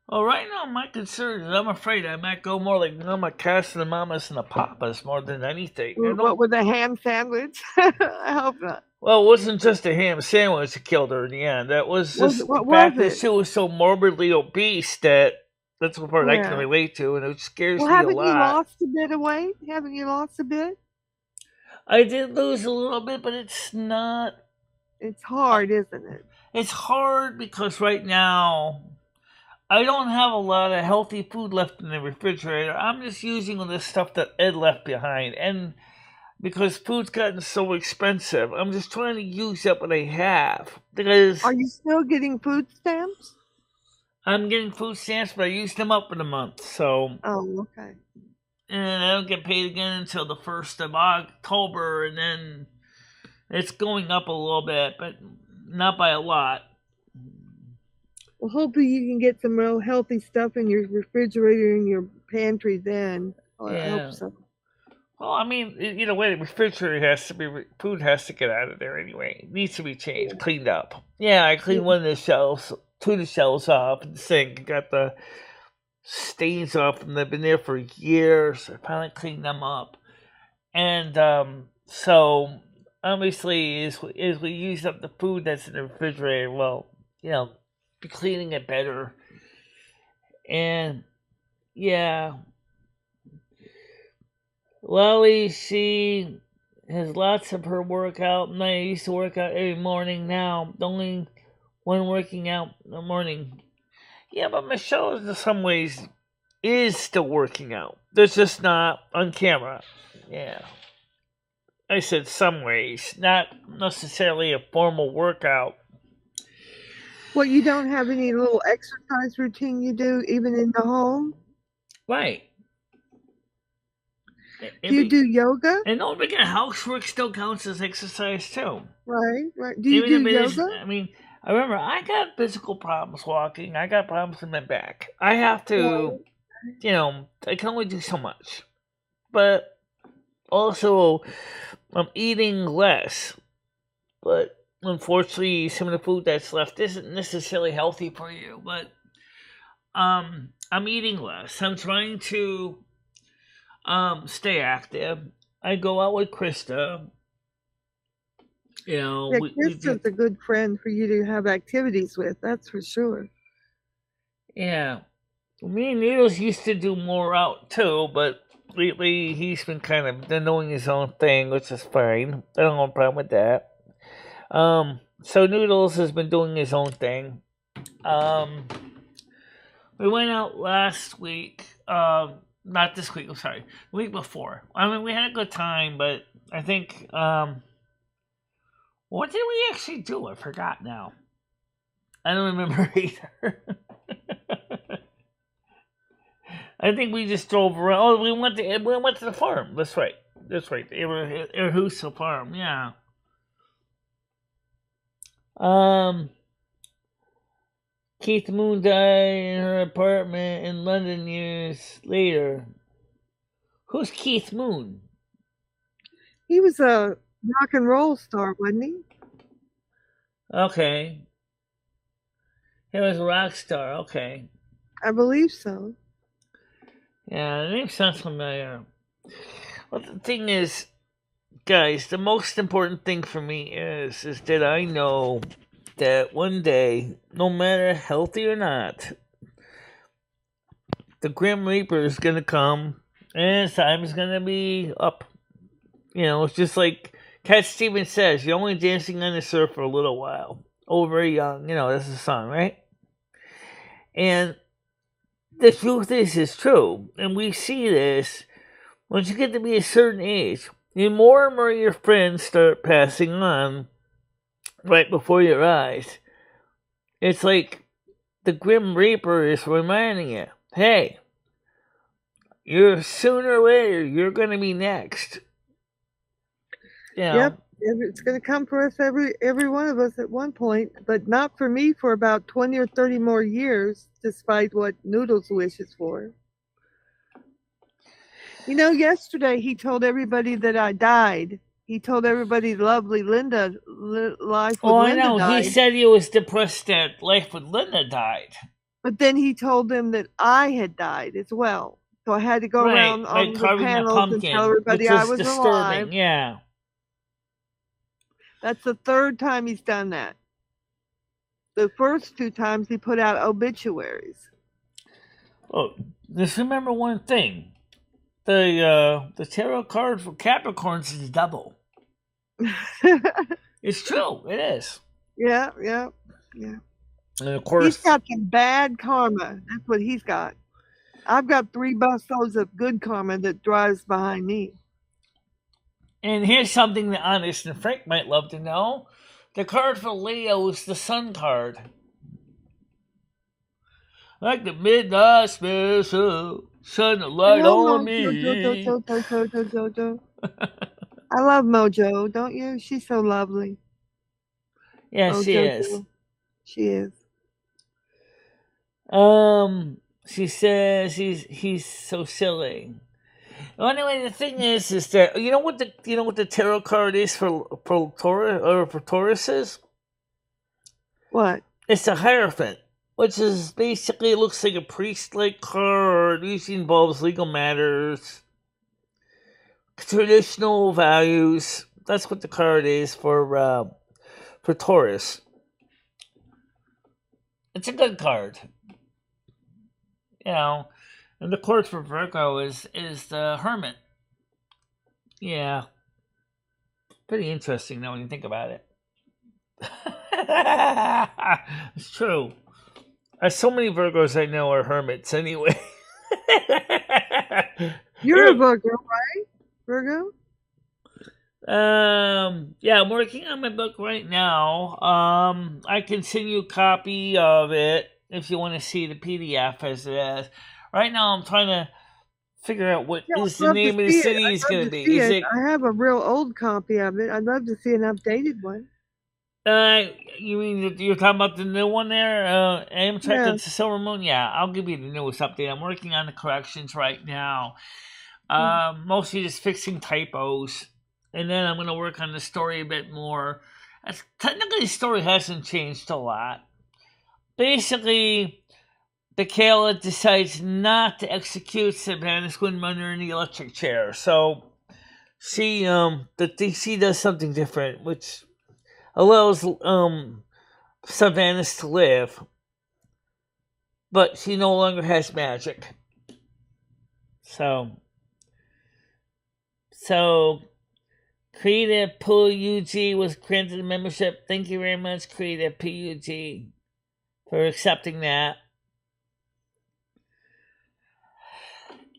Well, right now, my concern is I'm afraid I might go more like Mama Cass and the mamas and the papas more than anything. What with a ham sandwich? I hope not. Well, it wasn't just a ham sandwich that killed her in the end. That was just the fact that she was so morbidly obese that's the part I can relate to, and it scares me a lot. Haven't you lost a bit of weight? Haven't you lost a bit? I did lose a little bit, but it's not... It's hard, isn't it? It's hard because right now I don't have a lot of healthy food left in the refrigerator. I'm just using all the stuff that Ed left behind, and because food's gotten so expensive, I'm just trying to use up what I have. Because are you still getting food stamps? I'm getting food stamps, but I used them up for the month, so... Oh, okay. And I don't get paid again until the 1st of October, and then it's going up a little bit, but not by a lot. Well, hopefully you can get some real healthy stuff in your refrigerator and your pantry then. I hope so. Well, I mean, either way, the refrigerator food has to get out of there anyway. It needs to be changed, cleaned up. Yeah, I cleaned one of the shelves, 2 of the shelves off in the sink. Got the stains off them. They've been there for years. I finally cleaned them up. And so, obviously, as we use up the food that's in the refrigerator, well, be cleaning it better. And, yeah... Lily, she has lots of her workout. And I used to work out every morning. Now, the only one working out in the morning. Yeah, but Michelle, in some ways, is still working out. There's just not on camera. Yeah. I said some ways. Not necessarily a formal workout. Well, you don't have any little exercise routine you do, even in the home? Right. Do you do yoga? And don't forget, housework still counts as exercise too. Right. Do you do yoga? I mean, I remember I got physical problems walking. I got problems in my back. I have to, I can only do so much. But also, I'm eating less. But unfortunately, some of the food that's left isn't necessarily healthy for you. But I'm eating less. I'm trying to stay active. I go out with Krista. Krista's a good friend for you to have activities with, that's for sure. Yeah. Me and Needles used to do more out too, but lately he's been kind of doing his own thing, which is fine. I don't have a problem with that. So Noodles has been doing his own thing. We went out last week, not this week, I'm sorry, the week before. I mean, we had a good time, but I think, what did we actually do? I forgot now. I don't remember either. I think we just drove around. Oh, we went to the farm. That's right. Erhusa farm, yeah. Keith Moon died in her apartment in London years later. Who's Keith Moon? He was a rock and roll star, wasn't he? Okay. He was a rock star, okay. I believe so. Yeah, the name sounds familiar. Well, the thing is, guys, the most important thing for me is that I know that one day, no matter healthy or not, the Grim Reaper is going to come and his time is going to be up. It's just like Cat Stevens says, you're only dancing on the surf for a little while. Oh, very young. That's the song, right? And the truth is true. And we see this once you get to be a certain age. And more of your friends start passing on right before your eyes. It's like the Grim Reaper is reminding you, hey, sooner or later, you're going to be next. Yep, it's going to come for us, every one of us at one point, but not for me for about 20 or 30 more years, despite what Noodles wishes for. Yesterday he told everybody that I died. He told everybody lovely Linda, Life with Linda died. Oh, I know. He said he was depressed that Life with Linda died. But then he told them that I had died as well. So I had to go around on the panels and tell everybody I was disturbing. Alive. Yeah. That's the third time he's done that. The first 2 times he put out obituaries. Oh, just remember one thing. The tarot card for Capricorns is double. It's true. It is. Yeah. And of course, he's got some bad karma. That's what he's got. I've got 3 busloads of good karma that drives behind me. And here's something that Honest and Frank might love to know. The card for Leo is the Sun card. Like the midnight special, shine a light on me. I love Mojo, don't you? She's so lovely. Yeah, Mojo, she is. Too. She is. She says he's so silly. Well, anyway, the thing is that you know what the tarot card is for Taurus is? What? It's a Hierophant, which is basically, it looks like a priest-like card. Usually involves legal matters, traditional values. That's what the card is for Taurus. It's a good card. You know, and the card for Virgo is the Hermit. Yeah. Pretty interesting now when you think about it. It's true. So many Virgos I know are hermits anyway. You're a Virgo, right? Virgo? Yeah, I'm working on my book right now. I can send you a copy of it if you want to see the PDF as it is. Right now I'm trying to figure out what is the name of the city is going to be. I have a real old copy of it. I'd love to see an updated one. You mean you're talking about the new one there? Amtrak, it's the Silvermoon? Yeah, I'll give you the newest update. I'm working on the corrections right now. Mostly just fixing typos. And then I'm going to work on the story a bit more. Technically, the story hasn't changed a lot. Basically, the Kayla decides not to execute Savannah Swindler in the electric chair. So, she does something different, which allows Savannah to live, but she no longer has magic. So Creative PUG was granted a membership. Thank you very much, Creative PUG, for accepting that.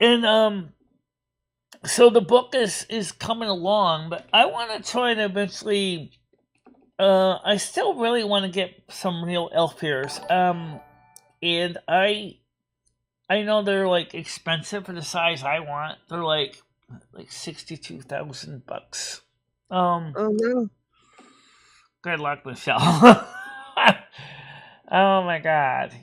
And so the book is coming along, but I want to try to eventually. I still really want to get some real elf ears. And I know they're like expensive for the size I want. They're like $62,000. Oh no! Good luck, Michelle. Oh my God!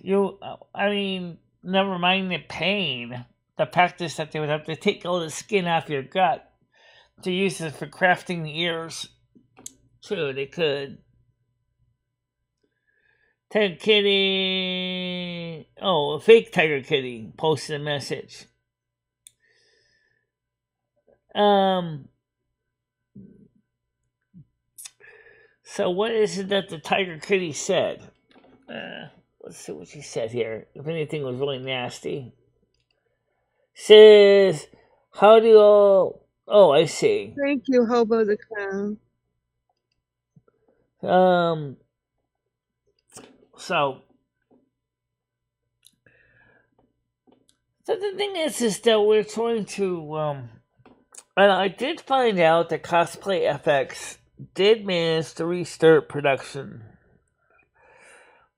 I mean, never mind the pain. The practice that they would have to take all the skin off your gut to use it for crafting the ears. True, they could. Tiger Kitty. Oh, a fake Tiger Kitty posted a message. So what is it that the Tiger Kitty said? Let's see what she said here. If anything was really nasty. Says, how do you all... Oh, I see. Thank you, Hobo the Clown. So the thing is that we're trying to, and I did find out that Cosplay FX did manage to restart production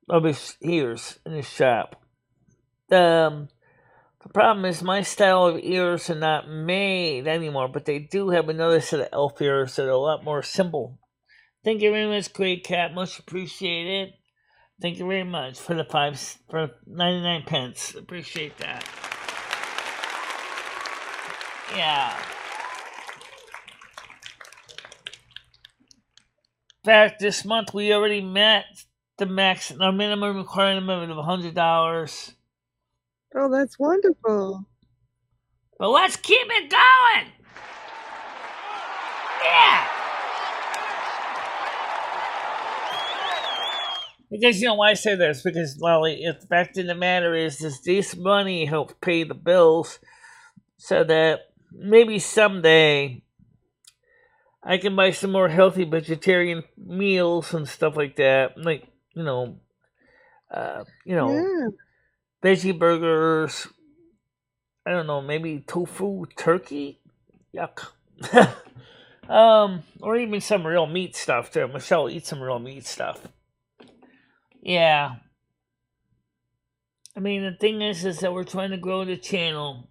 of his ears in his shop. The problem is my style of ears are not made anymore, but they do have another set of elf ears that are a lot more simple. Thank you very much, Great Cat. Much appreciated. Thank you very much for 99 pence. Appreciate that. Yeah. In fact, this month we already met our minimum requirement of $100. Oh, that's wonderful. But let's keep it going. Yeah. Because, why I say this? Because, Lolly, the fact of the matter is this money helps pay the bills so that maybe someday I can buy some more healthy vegetarian meals and stuff like that. Like, veggie burgers. I don't know, maybe tofu, turkey? Yuck. Or even some real meat stuff too. Michelle eats some real meat stuff. Yeah. I mean, the thing is that we're trying to grow the channel.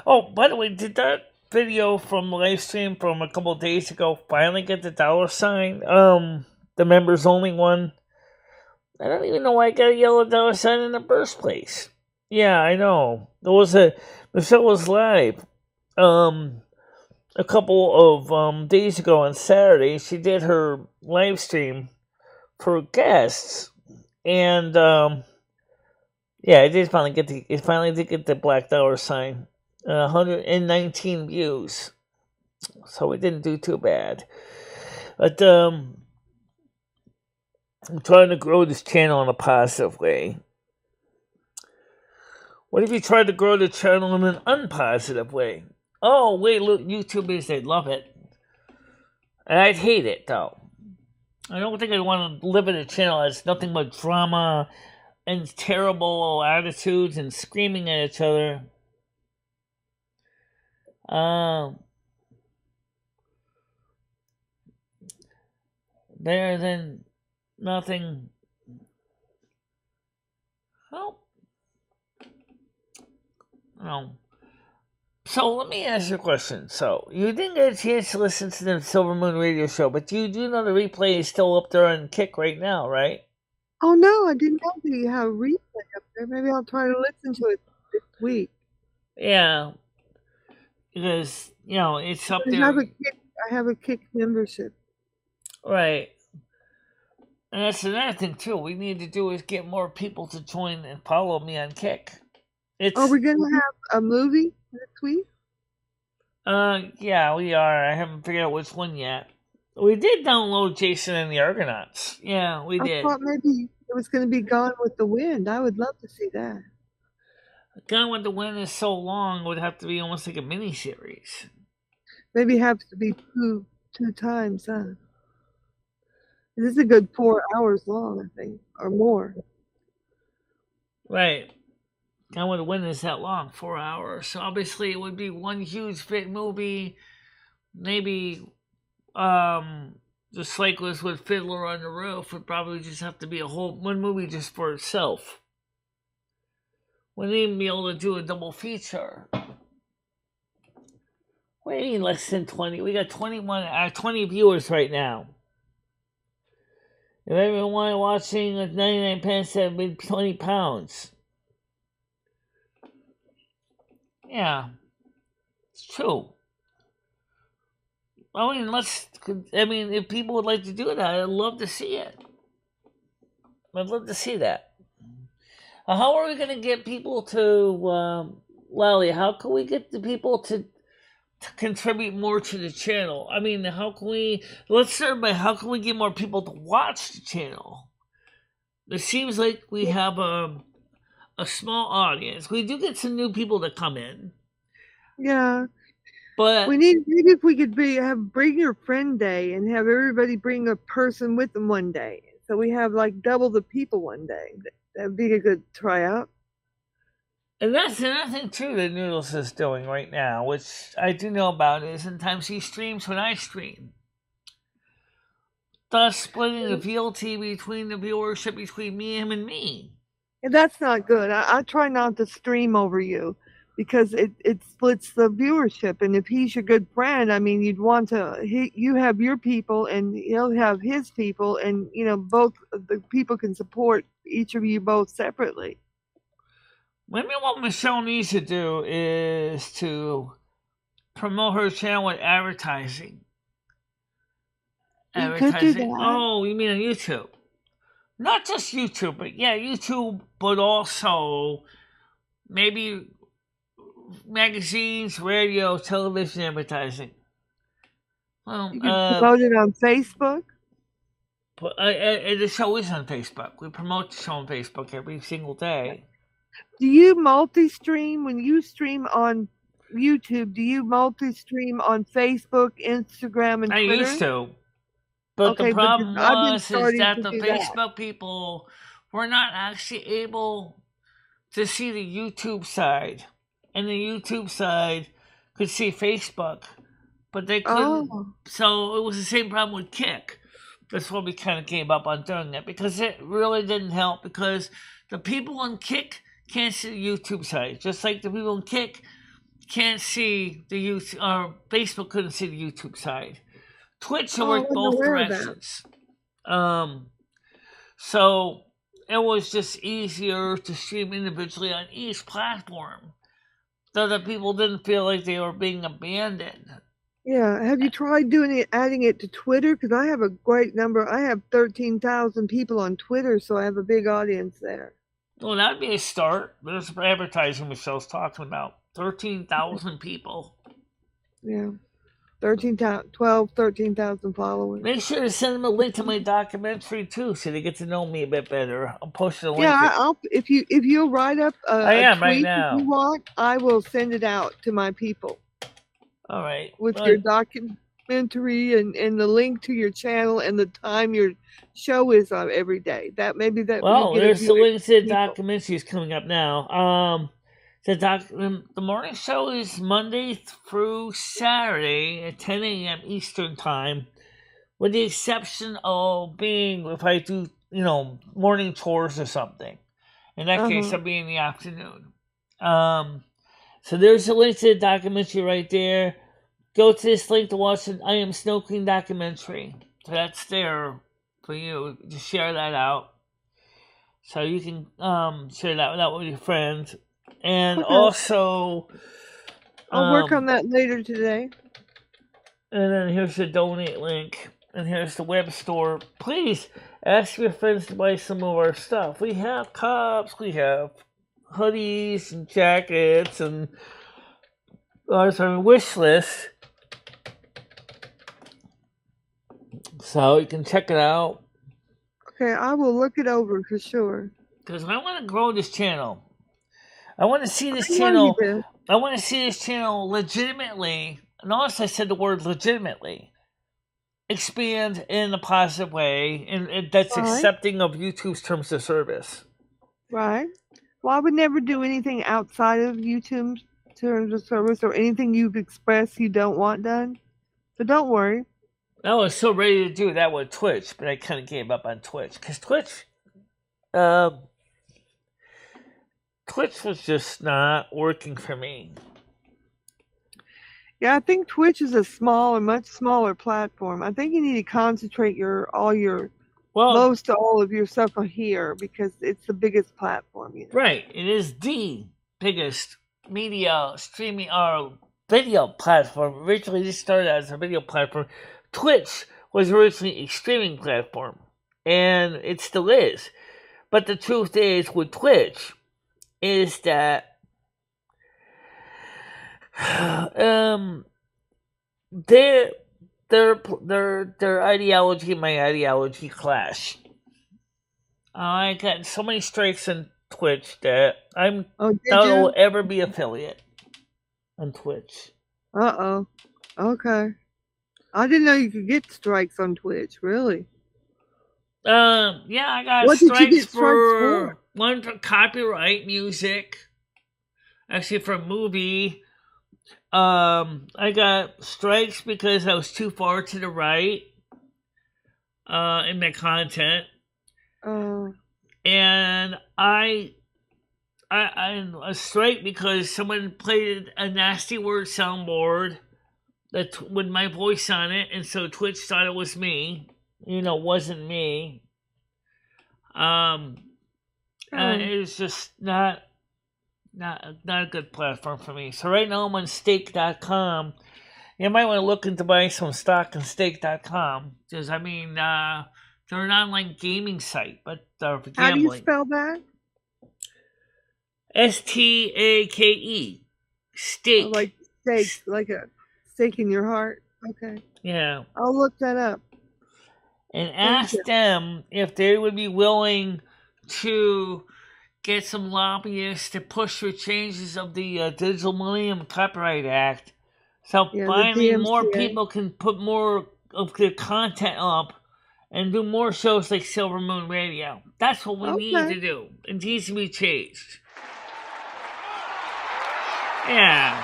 Oh, by the way, did that video from the live stream from a couple of days ago finally get the $sign? The members only one. I don't even know why I got a yellow $sign in the first place. Yeah, I know. Michelle was live. A couple of days ago on Saturday, she did her live stream for guests, and yeah, it finally did get the black $sign. 119 views, so it didn't do too bad. But I'm trying to grow this channel in a positive way. What if you tried to grow the channel in an unpositive way? Oh, wait, look, YouTubers, they'd love it. And I'd hate it, though. I don't think I'd want to live in a channel that's nothing but drama and terrible attitudes and screaming at each other. Better than nothing. Well, no. So let me ask you a question. So you didn't get a chance to listen to the Silvermoon radio show, but you do know the replay is still up there on Kick right now, right? Oh no, I didn't know that you have a replay up there. Maybe I'll try to listen to it this week. Yeah, because it's up there. I have a Kick membership. Right. And that's another thing too. We need to do is get more people to join and follow me on Kick. Are we gonna have a movie next week? Yeah, we are. I haven't figured out which one yet. We did download Jason and the Argonauts. Yeah, we did. I thought maybe it was going to be Gone with the Wind. I would love to see that. Gone with the Wind is so long; it would have to be almost like a mini series. Maybe it has to be two times, huh? This is a good 4 hours long, I think, or more. Right. Gone with the Wind is that long, 4 hours. So obviously, it would be one huge big movie. Maybe the cyclist with Fiddler on the Roof would probably just have to be one movie just for itself. Wouldn't even be able to do a double feature. What do you mean less than 20? We got 20 viewers right now. If everyone watching with 99 pence, that would be 20 pounds. Yeah, it's true. I mean, if people would like to do that, I'd love to see it. I'd love to see that. How are we going to get people to, Lally, how can we get the people to contribute more to the channel? I mean, let's start by how can we get more people to watch the channel? It seems like we have a small audience. We do get some new people that come in. Yeah. But maybe if we could bring your friend day and have everybody bring a person with them one day. So we have like double the people one day. That'd be a good tryout. And that's another thing too that Noodles is doing right now, which I do know about, is sometimes he streams when I stream. Thus splitting the VLT between the viewership between me, him, and me. And that's not good. I try not to stream over you because it splits the viewership. And if he's your good friend, I mean, you'd want you have your people and he'll have his people, and both the people can support each of you both separately. Maybe what Michelle needs to do is to promote her channel with advertising. Could do that. Oh, you mean on YouTube? Not just YouTube, but yeah, YouTube, but also maybe magazines, radio, television advertising. Well, you can promote it on Facebook. And the show is on Facebook. We promote the show on Facebook every single day. Do you multi-stream when you stream on YouTube? Do you multi-stream on Facebook, Instagram, and Twitter? I used to, but the problem is that the Facebook people were not actually able to see the YouTube side, and the YouTube side could see Facebook, but they couldn't. So it was the same problem with Kick. That's why we kind of gave up on doing it, because it really didn't help, because the people on Kick can't see the YouTube side, just like the people on Kick can't see the YouTube, or Facebook couldn't see the YouTube side. Twitch worked both directions. So it was just easier to stream individually on each platform, so that people didn't feel like they were being abandoned. Yeah, have you tried adding it to Twitter? Because I have a great number. I have 13,000 people on Twitter, so I have a big audience there. Well, that'd be a start. There's advertising Michelle's talking about. 13,000 people. Yeah. 13,000 followers. Make sure to send them a link to my documentary too, so they get to know me a bit better. I'll post the link. Yeah, if you'll write up I am tweet right now. if you want, I will send it out to my people. All right. With your documentary and the link to your channel and the time your show is on every day. Well, there's the link to the documentary is coming up now. The morning show is Monday through Saturday at 10 a.m. Eastern time, with the exception of being if I do, morning chores or something. In that case, I'll be in the afternoon. So there's a link to the documentary right there. Go to this link to watch the I Am Snow Queen documentary. So that's there for you to share that out. So you can share that out with your friends. And also... I'll work on that later today. And then here's the donate link. And here's the web store. Please ask your friends to buy some of our stuff. We have cups, we have hoodies and jackets, and there's our wish list. So you can check it out. Okay, I will look it over for sure. Because I want to grow this channel. I want to see this channel. I want to see this channel legitimately. Notice I said the word legitimately. Expand in a positive way, and that's accepting of YouTube's terms of service. Right. Well, I would never do anything outside of YouTube's terms of service or anything you've expressed you don't want done. So don't worry. I was so ready to do that with Twitch, but I kind of gave up on Twitch. Because Twitch was just not working for me. Yeah, I think Twitch is a much smaller platform. I think you need to concentrate most all of your stuff on here because it's the biggest platform. Right. It is the biggest media streaming or video platform. Originally, this started as a video platform. Twitch was originally a streaming platform, and it still is. But the truth is, with Twitch, is that their ideology and my ideology clash. I got so many strikes on Twitch that I will ever be affiliate on Twitch. Okay. I didn't know you could get strikes on Twitch. Really? Yeah, I got strikes for one for copyright music. Actually, for a movie. I got strikes because I was too far to the right in my content. And I a strike because someone played a nasty word soundboard with my voice on it, and so Twitch thought it was me. Wasn't me. And it was just not a good platform for me. So right now I'm on stake.com. You might want to look into buying some stock on stake.com. Because, they're an online gaming site, but for gambling. How do you spell that? STAKE. Stake. Like stake, like a stake in your heart? Okay. Yeah. I'll look that up. and ask them if they would be willing to get some lobbyists to push for changes of the Digital Millennium Copyright Act. So finally more people can put more of their content up and do more shows like Silvermoon Radio. That's what we need to do. It needs to be changed. Yeah.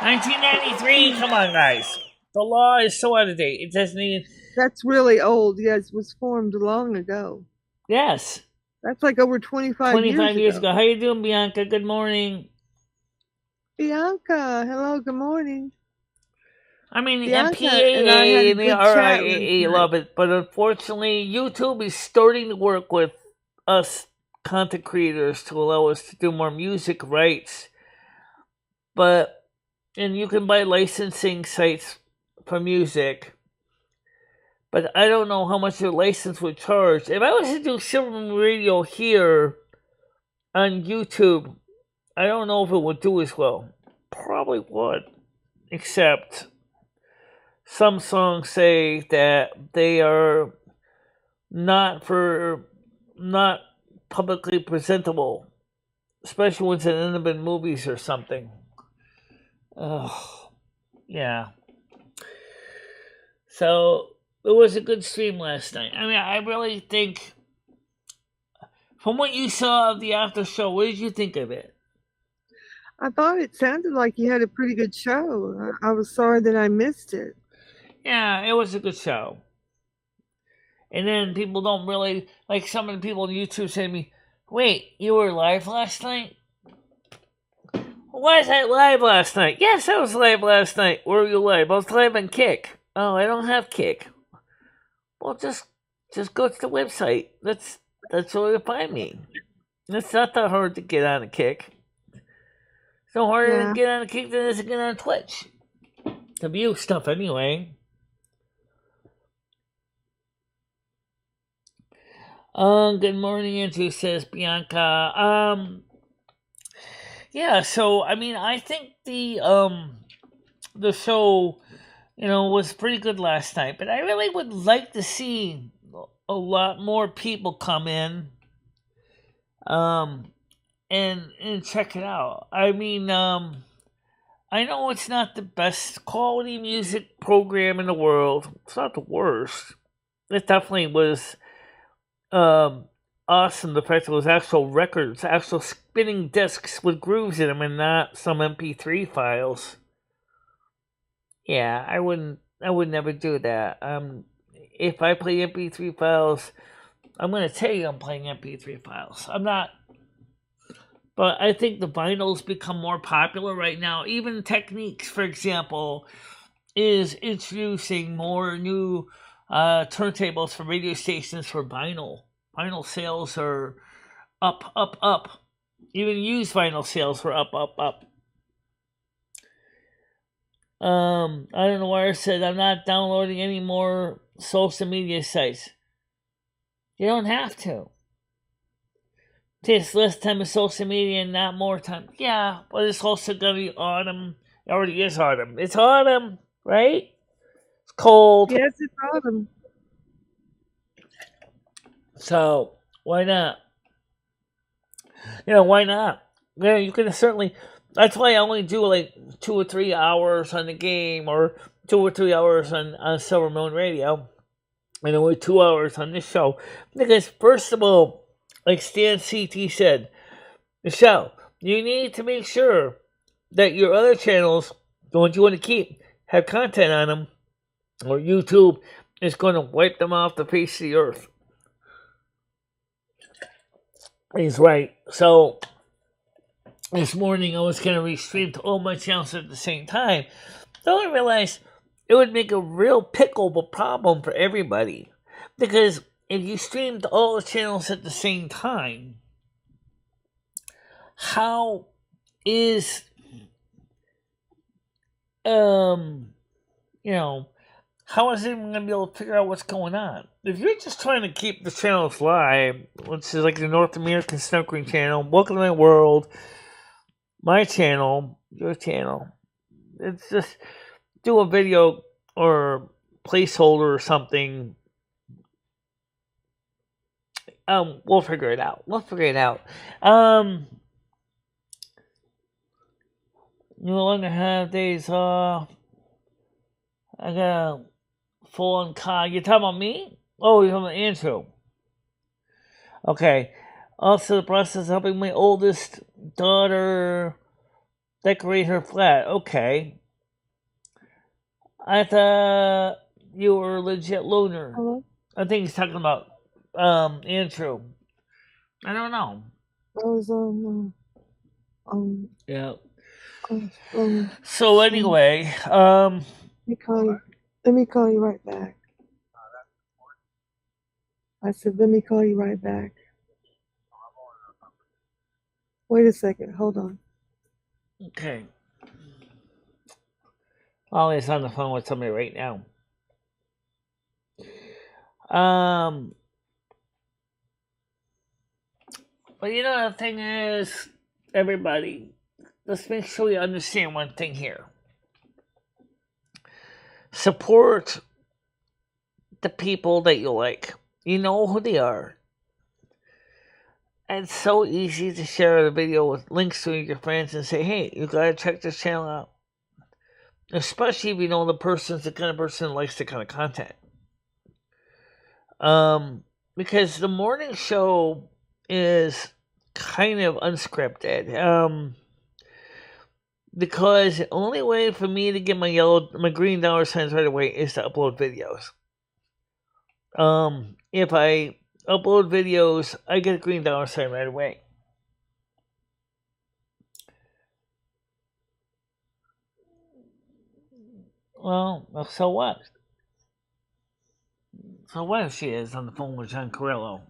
1993, come on, guys. The law is so out of date. It doesn't even... That's really old. Yes, it was formed long ago. Yes. That's like over 25 years ago. How you doing, Bianca? Good morning. Bianca, hello, good morning. I mean, the MPAA and the RIAA love it, but unfortunately, YouTube is starting to work with us content creators to allow us to do more music rights. And you can buy licensing sites for music, but I don't know how much your license would charge. If I was to do Silvermoon Radio here on YouTube, I don't know if it would do as well. Probably would, except some songs say that they are not publicly presentable, especially ones that end up in movies or something. Oh, yeah. So it was a good stream last night. I mean, I really think, from what you saw of the after show, what did you think of it? I thought it sounded like you had a pretty good show. I was sorry that I missed it. Yeah, it was a good show. And then people don't really, like some of the people on YouTube say to me, wait, you were live last night? Why is I live last night? Yes, I was live last night. Where were you live? I was live on Kick. Oh, I don't have Kick. Well, just go to the website. That's where you'll find me. It's not that hard to get on a Kick. It's no harder to get on a Kick than it is to get on Twitch. To view stuff anyway. Good morning, Andrew, says Bianca. Yeah, so I mean, I think the show, was pretty good last night, but I really would like to see a lot more people come in, and check it out. I mean, I know it's not the best quality music program in the world. It's not the worst. It definitely was awesome. The fact it was actual records, actual spinning discs with grooves in them, and not some MP3 files. Yeah, I would never do that. If I play MP3 files, I'm going to tell you I'm playing MP3 files. I'm not. But I think the vinyls become more popular right now. Even Techniques, for example, is introducing more new turntables for radio stations for vinyl. Vinyl sales are up. Even used vinyl sales were up. I don't know why I said I'm not downloading any more social media sites. You don't have to. Takes less time of social media and not more time. Yeah, but it's also going to be autumn. It already is autumn. It's autumn, right? It's cold. Yes, it's autumn. So, why not? Why not? Yeah, you can certainly... That's why I only do like 2 or 3 hours on the game, or 2 or 3 hours on Silvermoon Radio, and only 2 hours on this show. Because, first of all, like Stan CT said, Michelle, you need to make sure that your other channels, the ones you want to keep, have content on them, or YouTube is going to wipe them off the face of the earth. He's right. So, this morning I was going to restream to all my channels at the same time. Then I realized it would make a real pickle of a problem for everybody. Because if you streamed all the channels at the same time, how is, how is anyone going to be able to figure out what's going on? If you're just trying to keep the channels live, which is like the North American Snuckering channel, Welcome to My World, my channel, your channel, it's just do a video or placeholder or something We'll figure it out. You no longer have days off. I got a full-on car. You're talking about me? Oh, you're talking about Andrew. Okay. Also, the process of helping my oldest daughter decorate her flat. Okay. I thought you were a legit loner. Hello? I think he's talking about Andrew. I don't know. I was on. Yeah. So anyway, Let me call you right back. I said, let me call you right back. Wait a second. Hold on. Okay. Ollie's on the phone with somebody right now. But you know, the thing is, everybody, let's make sure you understand one thing here. Support the people that you like. You know who they are. And it's so easy to share the video with links to your friends and say, hey, you gotta check this channel out. Especially if you know the person's the kind of person who likes the kind of content. Because the morning show is kind of unscripted. Because the only way for me to get my green dollar signs right away is to upload videos. If I upload videos, I get a green dollar sign right away. Well, so what? So what if she is on the phone with John Carrillo?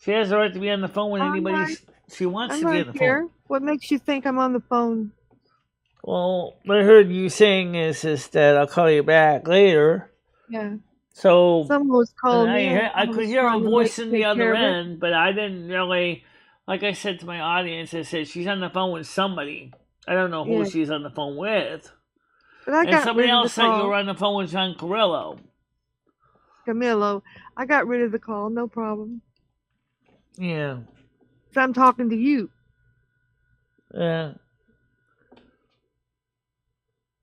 She has the right to be on the phone with anybody she wants to be on the phone. What makes you think I'm on the phone? Well, what I heard you saying is that I'll call you back later. Yeah. So someone was calling me. I could hear a voice in the other end, but I didn't really, like I said to my audience, I said she's on the phone with somebody. I don't know who she's on the phone with. But I got somebody else said you were on the phone with John Carrillo. Camilo, I got rid of the call, no problem. Yeah. So I'm talking to you. Yeah.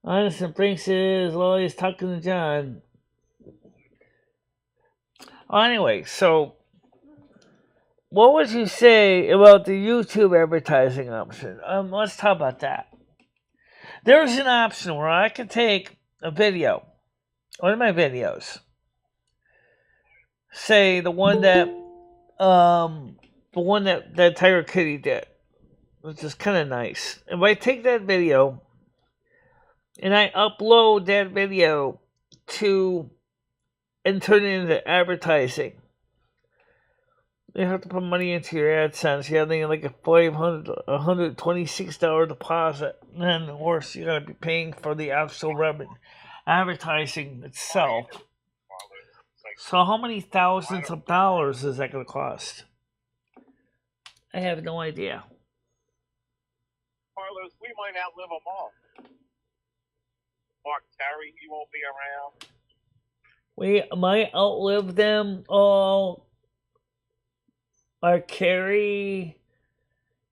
Honest Brinks is always talking to John. Well, anyway, so what would you say about the YouTube advertising option? Let's talk about that. There's an option where I can take a video, one of my videos, say the one that Tiger Kitty did, which is kind of nice. If I take that video and I upload that video and turn it into advertising, you have to put money into your AdSense. You have to like a $126 deposit, and of course you gotta be paying for the actual advertising itself. So how many thousands of dollars is that gonna cost? I have no idea. Carlos, we might outlive them all. Mark Terry, he won't be around. We might outlive them all. Or Carrie,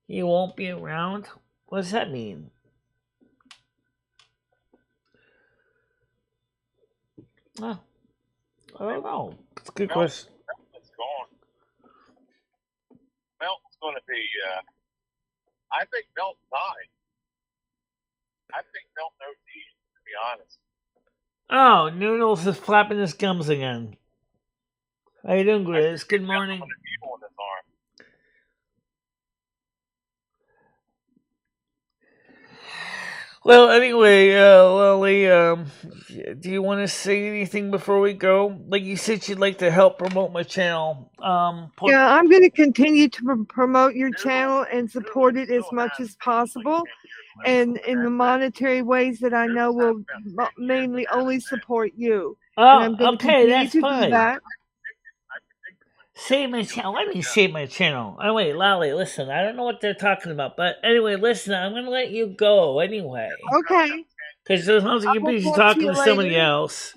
he won't be around? What does that mean? Oh, I don't know. It's a good question. Melton's gone. Melton's going to be, I think Melton died. I think Melton OD'd, to be honest. Oh, Noodles is flapping his gums again. How you doing, Grizz? Good morning. Well, anyway, Lily, do you want to say anything before we go? Like you said, you'd like to help promote my channel. Yeah, I'm going to continue to promote your channel and support it as much as possible, and in the monetary ways that I know will mainly only support you. Oh, okay, that's fine. Save my channel. Let me save my channel. Oh, wait, Lolly, listen. I don't know what they're talking about. But anyway, listen, I'm going to let you go anyway. Okay. Because it sounds like you're busy talking to somebody else.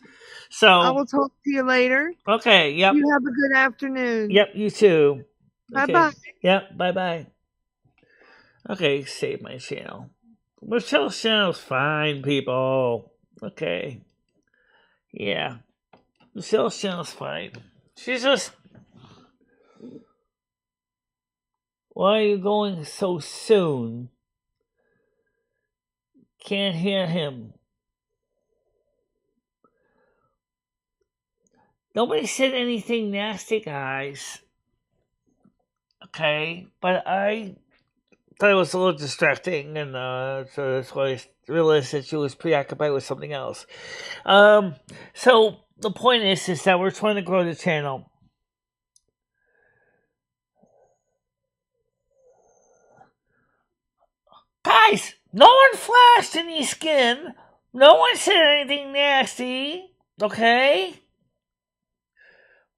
So I will talk to you later. Okay. Yep. You have a good afternoon. Yep. You too. Bye bye. Yep. Bye bye. Okay. Save my channel. Michelle's channel's fine, people. Okay. Yeah. Michelle's channel's fine. She's just. Why are you going so soon? Can't hear him. Nobody said anything nasty, guys. Okay, but I thought it was a little distracting, and so that's why I realized that she was preoccupied with something else. So the point is that we're trying to grow the channel. Guys, no one flashed any skin. No one said anything nasty. Okay?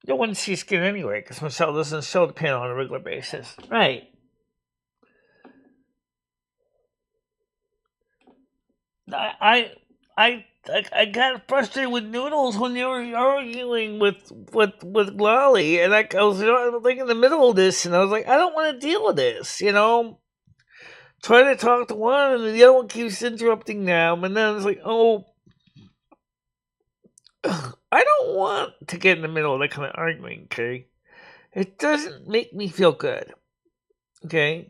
No one sees skin anyway, because Michelle doesn't show the panel on a regular basis. Right. I got frustrated with Noodles when they were arguing with Lolly, and I was like in the middle of this, and I was like, I don't want to deal with this, Trying to talk to one, and the other one keeps interrupting them, and then it's like, oh, I don't want to get in the middle of that kind of arguing, okay? It doesn't make me feel good, okay?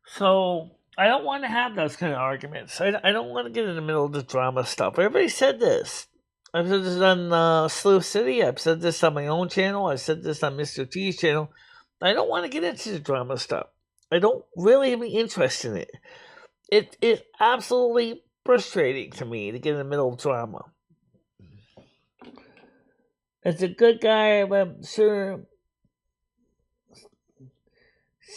So I don't want to have those kind of arguments. I don't want to get in the middle of the drama stuff. Everybody said this. I've said this on Slow City. I've said this on my own channel. I've said this on Mr. T's channel. I don't want to get into the drama stuff. I don't really have any interest in it. It is absolutely frustrating to me to get in the middle of drama. As a good guy, I'm sure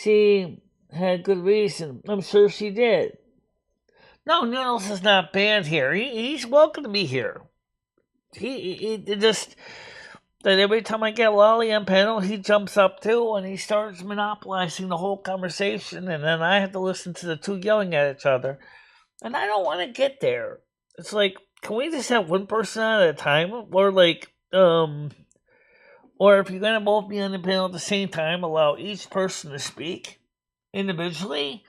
she had good reason. I'm sure she did. No, Noodles is not banned here. He's welcome to be here. He just that every time I get Lolly on panel, he jumps up too and he starts monopolizing the whole conversation, and then I have to listen to the two yelling at each other. And I don't want to get there. It's like, can we just have one person at a time? Or like, or if you're gonna both be on the panel at the same time, allow each person to speak individually.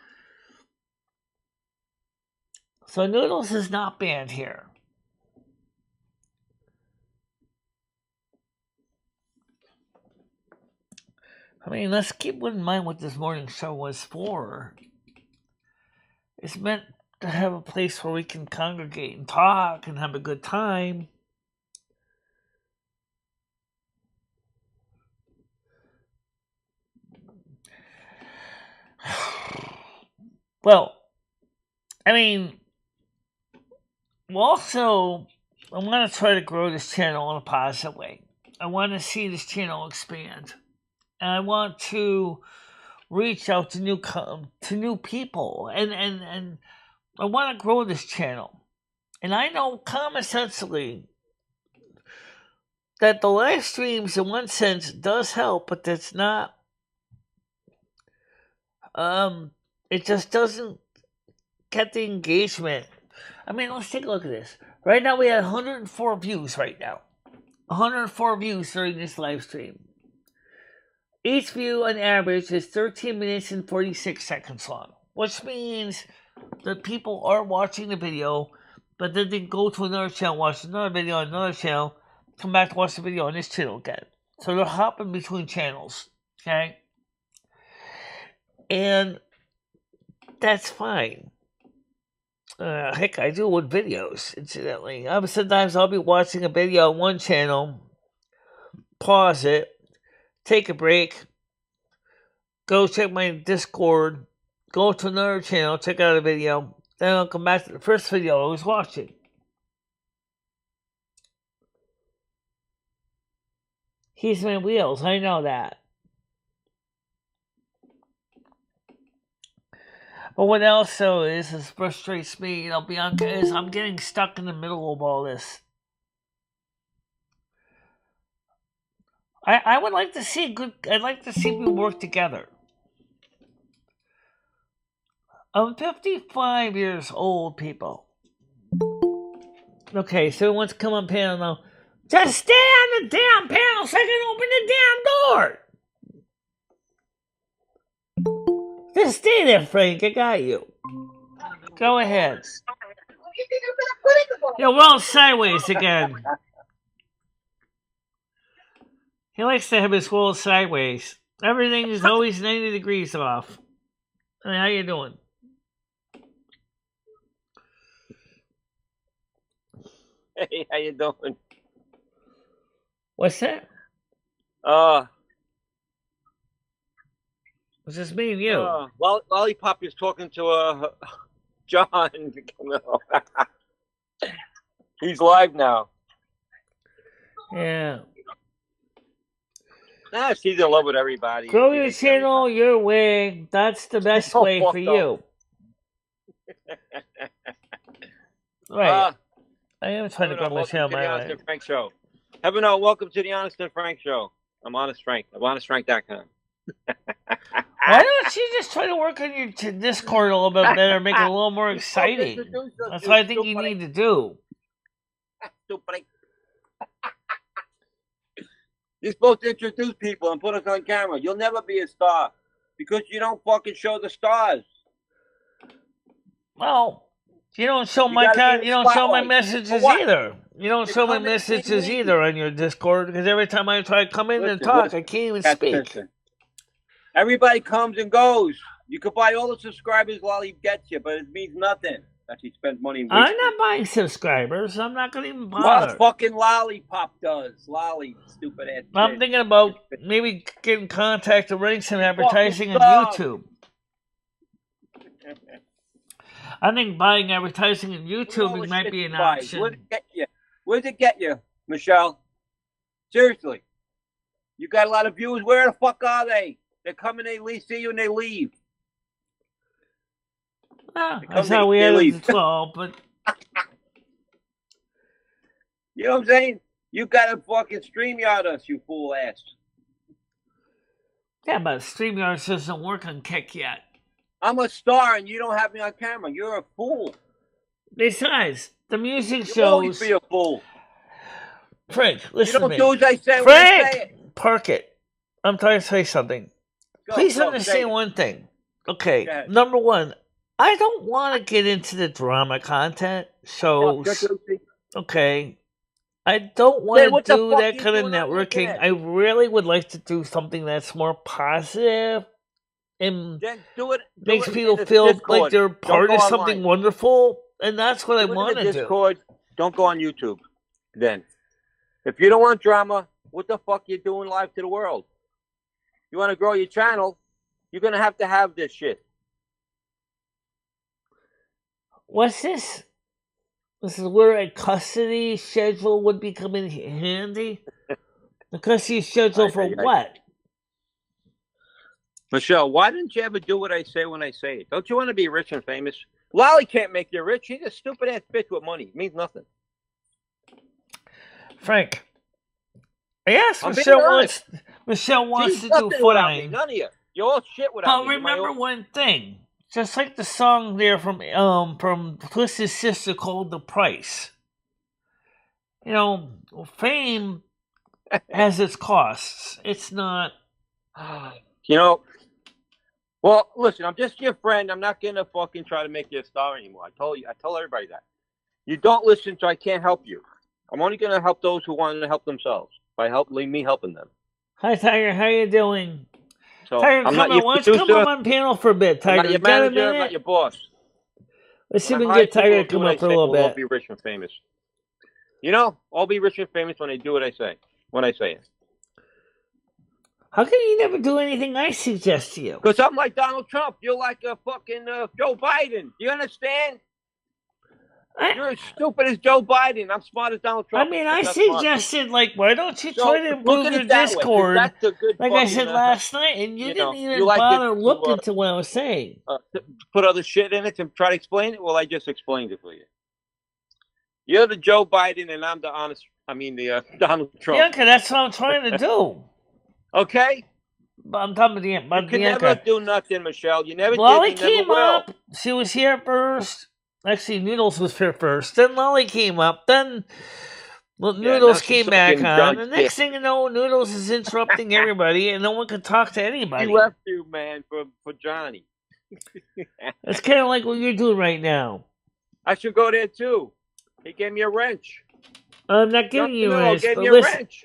So Noodles is not banned here. I mean, let's keep in mind what this morning show was for. It's meant to have a place where we can congregate and talk and have a good time. Well, I mean, also, I want to try to grow this channel in a positive way. I want to see this channel expand. And I want to reach out to new people, and I want to grow this channel. And I know common sensely that the live streams, in one sense, does help, but that's not. It just doesn't get the engagement. I mean, let's take a look at this. Right now, we had 104 views. Right now, 104 views during this live stream. Each view, on average, is 13 minutes and 46 seconds long, which means that people are watching the video, but then they go to another channel, watch another video on another channel, come back to watch the video on this channel again. So they're hopping between channels, okay? And that's fine. Heck, I do with videos, incidentally. Sometimes I'll be watching a video on one channel, pause it, take a break, go check my Discord, go to another channel, check out a video, then I'll come back to the first video I was watching. He's my wheels, I know that. But what also is frustrates me, Bianca, is I'm getting stuck in the middle of all this. I would like to see I'd like to see we work together. I'm 55 years old, people. Okay, so who wants to come on panel now? Just stay on the damn panel so I can open the damn door. Just stay there, Frank. I got you. Go ahead. You're well sideways again. He likes to have his roll sideways. Everything is always 90 degrees off. Hey, how you doing? Hey, how you doing? What's that? It's just me and you. Lollipop is talking to John. He's live now. Yeah. Nah, she's in love with everybody. Grow your channel your way. That's the best way for you. Right. I am trying to grow my channel my way. Honest and Frank Show. Heaven, welcome to the Honest and Frank Show. I'm Honest Frank. I'm HonestFrank.com. Why don't you just try to work on your Discord a little bit better, make it a little more exciting? That's what I think you need to do. You're supposed to introduce people and put us on camera. You'll never be a star because you don't fucking show the stars. Well, you don't show my you don't show my messages either. You don't show my messages either on your Discord because every time I try to come in and talk, I can't even speak. Everybody comes and goes. You could buy all the subscribers Lolly gets you, but it means nothing. That she spends money. I'm not buying subscribers. I'm not going to even bother. Well, fucking Lollipop does. Lolly, stupid ass. I'm thinking about maybe getting in contact and running some advertising on YouTube. I think buying advertising on YouTube might be an option. Where'd it get you? Where'd it get you, Michelle? Seriously. You got a lot of viewers. Where the fuck are they? They come and they see you and they leave. That's how we had it 12, but... You know what I'm saying? You got to fucking StreamYard us, you fool ass. Yeah, but StreamYard doesn't work on Kick yet. I'm a star and you don't have me on camera. You're a fool. Besides, the music shows... You'll always be a fool. Frank, listen to me. You don't do as I say Frank, when I say it. Park it. I'm trying to say something. Please understand one thing. Okay, number one, I don't want to get into the drama content shows. Okay. I don't want to do that kind of networking. I really would like to do something that's more positive and makes people feel like they're part of something wonderful. And that's what I want to do. Don't go on YouTube then. If you don't want drama, what the fuck you doing live to the world? You want to grow your channel, you're going to have this shit. What's this? This is where a custody schedule would be coming handy? The custody schedule for what? Michelle, why didn't you ever do what I say when I say it? Don't you want to be rich and famous? Lolly can't make you rich. He's a stupid-ass bitch with money. It means nothing. Frank, yes, Michelle wants to do footing. None of you. You're all shit without me. But remember one thing. Just like the song there from Twisted Sister called The Price. You know, fame has its costs. It's not... You know, well, listen, I'm just your friend. I'm not going to fucking try to make you a star anymore. I tell everybody that. You don't listen, so I can't help you. I'm only going to help those who want to help themselves by me helping them. Hi, Tiger. How you doing? So, Tiger, come on. Why don't you come on panel for a bit, Tiger? I'm not your manager, I'm not your boss. Let's see if we can get Tiger to come up for a little bit. I'll be rich and famous. You know, I'll be rich and famous when I do what I say. When I say it. How come you never do anything I suggest to you? Because I'm like Donald Trump. You're like a fucking Joe Biden. Do you understand? You're as stupid as Joe Biden. I'm smart as Donald Trump. I mean, I suggested, why don't you try to improve your Discord, like I said last night, and you didn't even bother looking to what I was saying. Put other shit in it and try to explain it? Well, I just explained it for you. You're the Joe Biden, and I'm the Donald Trump. Yeah, okay, that's what I'm trying to do. Okay? I'm talking about You can Bianca. never do nothing, Michelle. You never Lolly did. You never came will. up. She was here first. Actually, Noodles was here first. Then Lolly came up. Then Noodles came back on. The next thing you know, Noodles is interrupting everybody, and no one can talk to anybody. He left you, man, for Johnny. It's kind of like what you're doing right now. I should go there too. He gave me a wrench. I'm not giving you a wrench. Gave me a listen, wrench.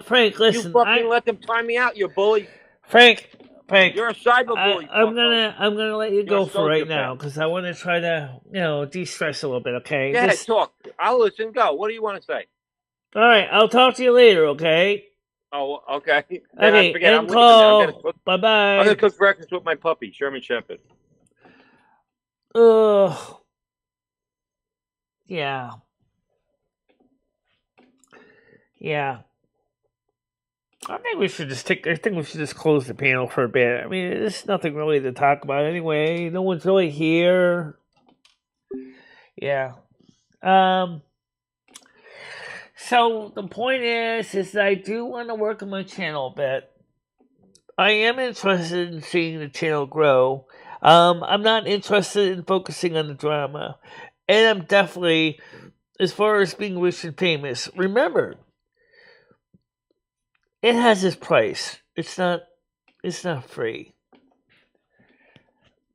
Frank, listen. You fucking let them tie me out, you bully. Frank, you're a cyber bully. I'm gonna let you go for right now because I want to try to de-stress a little bit. Okay. Yeah, talk. I'll listen. Go. What do you want to say? All right, I'll talk to you later. Okay. Oh, okay. Okay. End call. Bye bye. I'm gonna cook breakfast with my puppy, Sherman Shepherd. Yeah. Yeah. I think we should just close the panel for a bit. I mean, there's nothing really to talk about anyway. No one's really here. Yeah. So the point is that I do want to work on my channel a bit. I am interested in seeing the channel grow. I'm not interested in focusing on the drama. And I'm definitely, as far as being rich and famous, remember, it has its price. It's not free.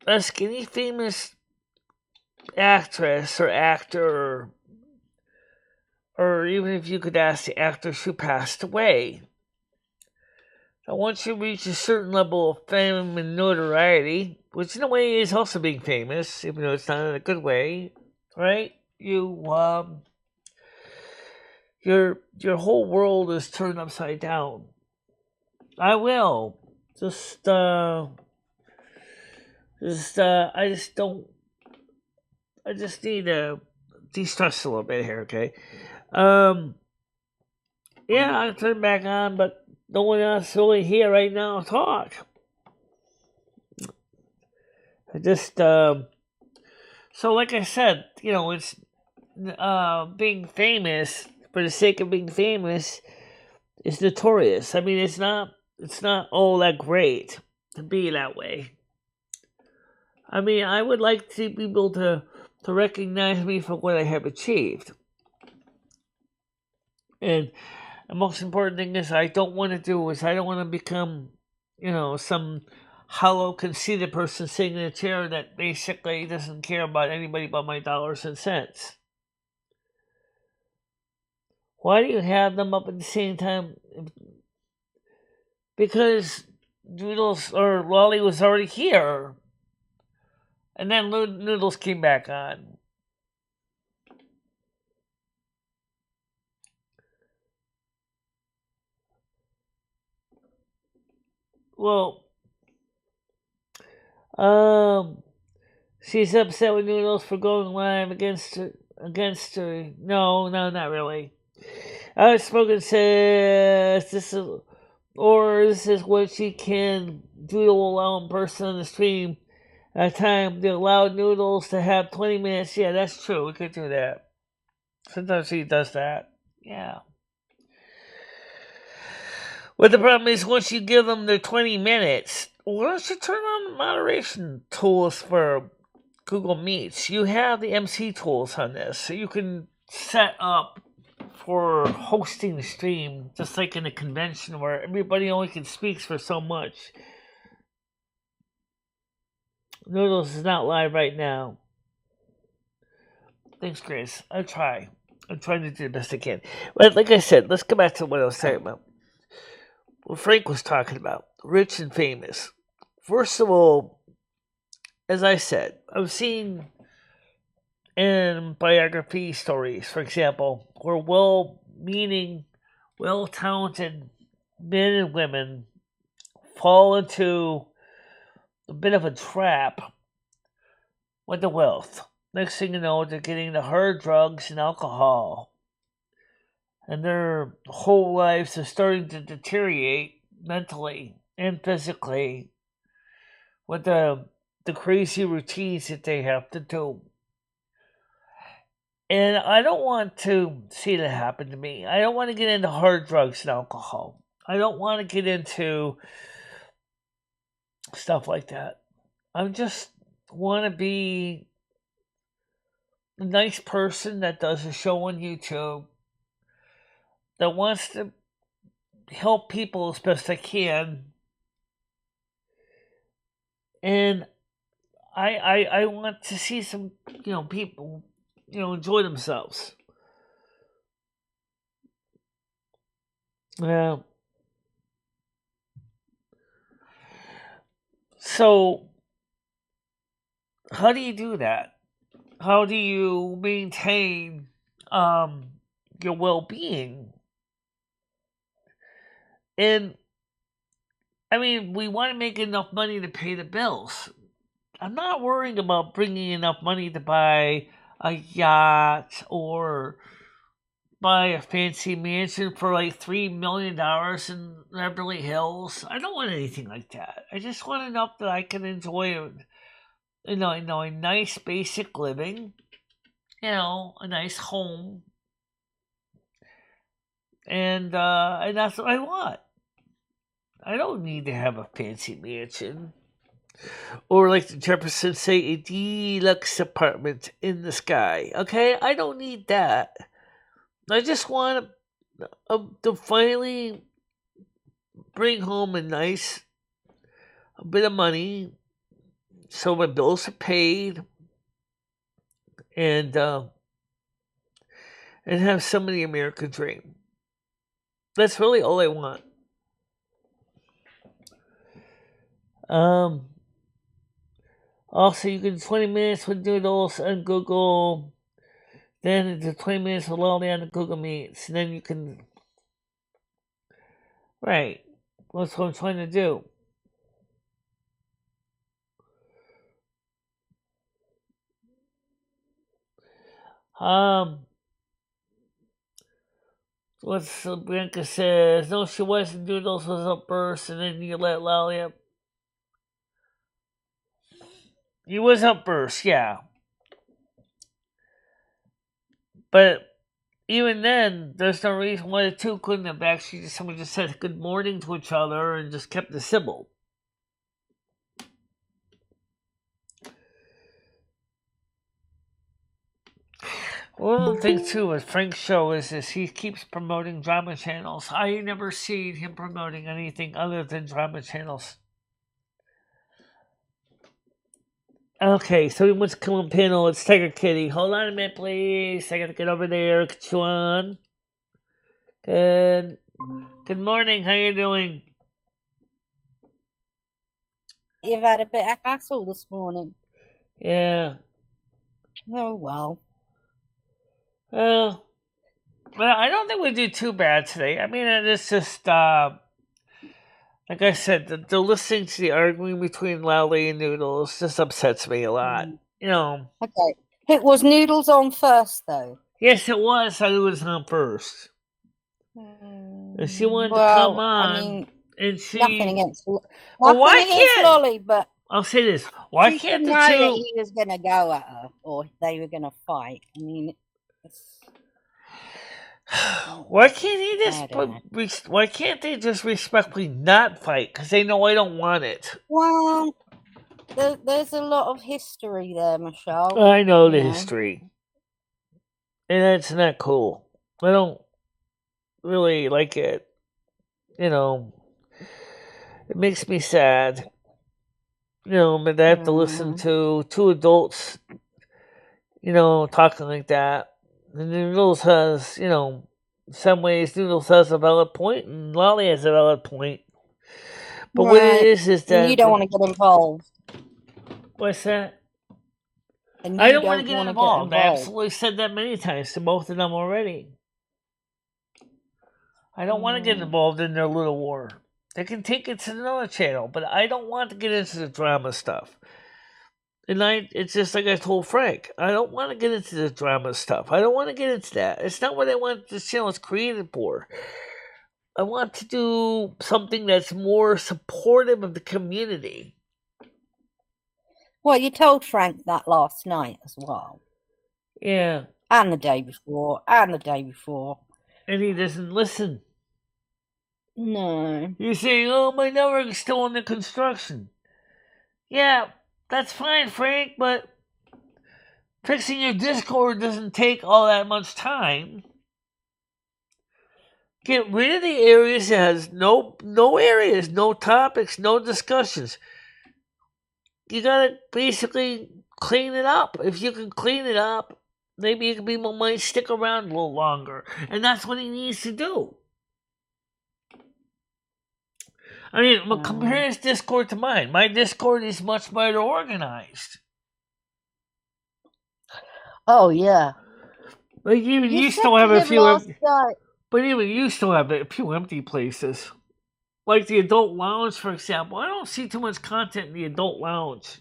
Ask any famous actress or actor, or even if you could ask the actress who passed away. Now, once you reach a certain level of fame and notoriety, which in a way is also being famous, even though it's not in a good way, right? Your whole world is turned upside down. I will. I just need to de-stress a little bit here, okay? Yeah, I turn back on, but no one else really here right now to talk. So like I said, it's being famous for the sake of being famous is notorious. I mean, it's not all that great to be that way. I mean, I would like to be able to recognize me for what I have achieved. And the most important thing is I don't want to become, some hollow, conceited person sitting in a chair that basically doesn't care about anybody but my dollars and cents. Why do you have them up at the same time? Because Noodles or Lolly was already here. And then Noodles came back on. Well, she's upset with Noodles for going live against her. No, not really. Outspoken says this is what she can do to allow in person on the stream at a time to allow Noodles to have 20 minutes. Yeah, that's true. We could do that. Sometimes he does that. Yeah. But the problem is once you give them their 20 minutes, why don't you turn on the moderation tools for Google Meets? You have the MC tools on this, so you can set up for hosting the stream, just like in a convention where everybody only can speak for so much. Noodles is not live right now. Thanks, Chris. I'm trying to do the best I can. But like I said, let's go back to what I was talking about. What Frank was talking about, rich and famous. First of all, as I said, I've seen in biography stories, for example, where well-meaning, well-talented men and women fall into a bit of a trap with the wealth. Next thing you know, they're getting the hard drugs and alcohol. And their whole lives are starting to deteriorate mentally and physically with the crazy routines that they have to do. And I don't want to see that happen to me. I don't want to get into hard drugs and alcohol. I don't want to get into stuff like that. I just want to be a nice person that does a show on YouTube that wants to help people as best I can. And I want to see some, people, enjoy themselves. Yeah. So, how do you do that? How do you maintain your well-being? And I mean, we want to make enough money to pay the bills. I'm not worrying about bringing enough money to buy a yacht or buy a fancy mansion for like $3 million in Beverly Hills. I don't want anything like that. I just want enough that I can enjoy, a nice basic living, a nice home, and that's what I want. I don't need to have a fancy mansion. Or like the Jeffersons say, a deluxe apartment in the sky. Okay? I don't need that. I just want to finally bring home a bit of money so my bills are paid and have some of the American dream. That's really all I want. Also, you can do 20 minutes with Doodles on Google. Then it's 20 minutes with Lolly on the Google Meets. And then you can... Right. That's what I'm trying to do. What's Bianca says? No, she wasn't. Doodles was up first, and then you let Lolly up. He was up first, yeah. But even then, there's no reason why the two couldn't have actually someone just said good morning to each other and just kept the civil. One of the things too with Frank's show is he keeps promoting drama channels. I never seen him promoting anything other than drama channels. Okay, so we went to come on panel. It's Tiger Kitty. Hold on a minute, please. I gotta get over there. Get you on. Good morning. How you doing? You've had a bit of hassle this morning. Yeah. Oh, well. Well, I don't think we did too bad today. I mean, it's just, like I said, the listening to the arguing between Lolly and Noodles just upsets me a lot. Okay. It was Noodles on first, though. Yes, it was. I was on first. And she wanted to come on. And she... Nothing against Lolly, but... I'll say this. Why can't the two... that he was going to go at her, or they were going to fight. I mean... Why can't they just respectfully not fight? Because they know I don't want it. Well, there's a lot of history there, Michelle. I know the history. And that's not cool. I don't really like it. It makes me sad. But I have to listen to two adults, talking like that. And Noodles has, in some ways, Noodles has a valid point, and Lolly has a valid point. But what it is that... you don't want to get involved. What's that? I don't want to get involved. I absolutely said that many times to both of them already. I don't want to get involved in their little war. They can take it to another channel, but I don't want to get into the drama stuff. And it's just like I told Frank, I don't want to get into the drama stuff. I don't want to get into that. It's not what I want this channel is created for. I want to do something that's more supportive of the community. Well, you told Frank that last night as well. Yeah. And the day before, and the day before. And he doesn't listen. No. You're saying, oh, my network is still under construction. Yeah, that's fine, Frank, but fixing your Discord doesn't take all that much time. Get rid of the areas that has no areas, no topics, no discussions. You gotta basically clean it up. If you can clean it up, maybe people might stick around a little longer. And that's what he needs to do. I mean, compare his Discord to mine. My Discord is much better organized. Oh, yeah. Like even you still have a few but even you still have a few empty places. Like the adult lounge, for example. I don't see too much content in the adult lounge.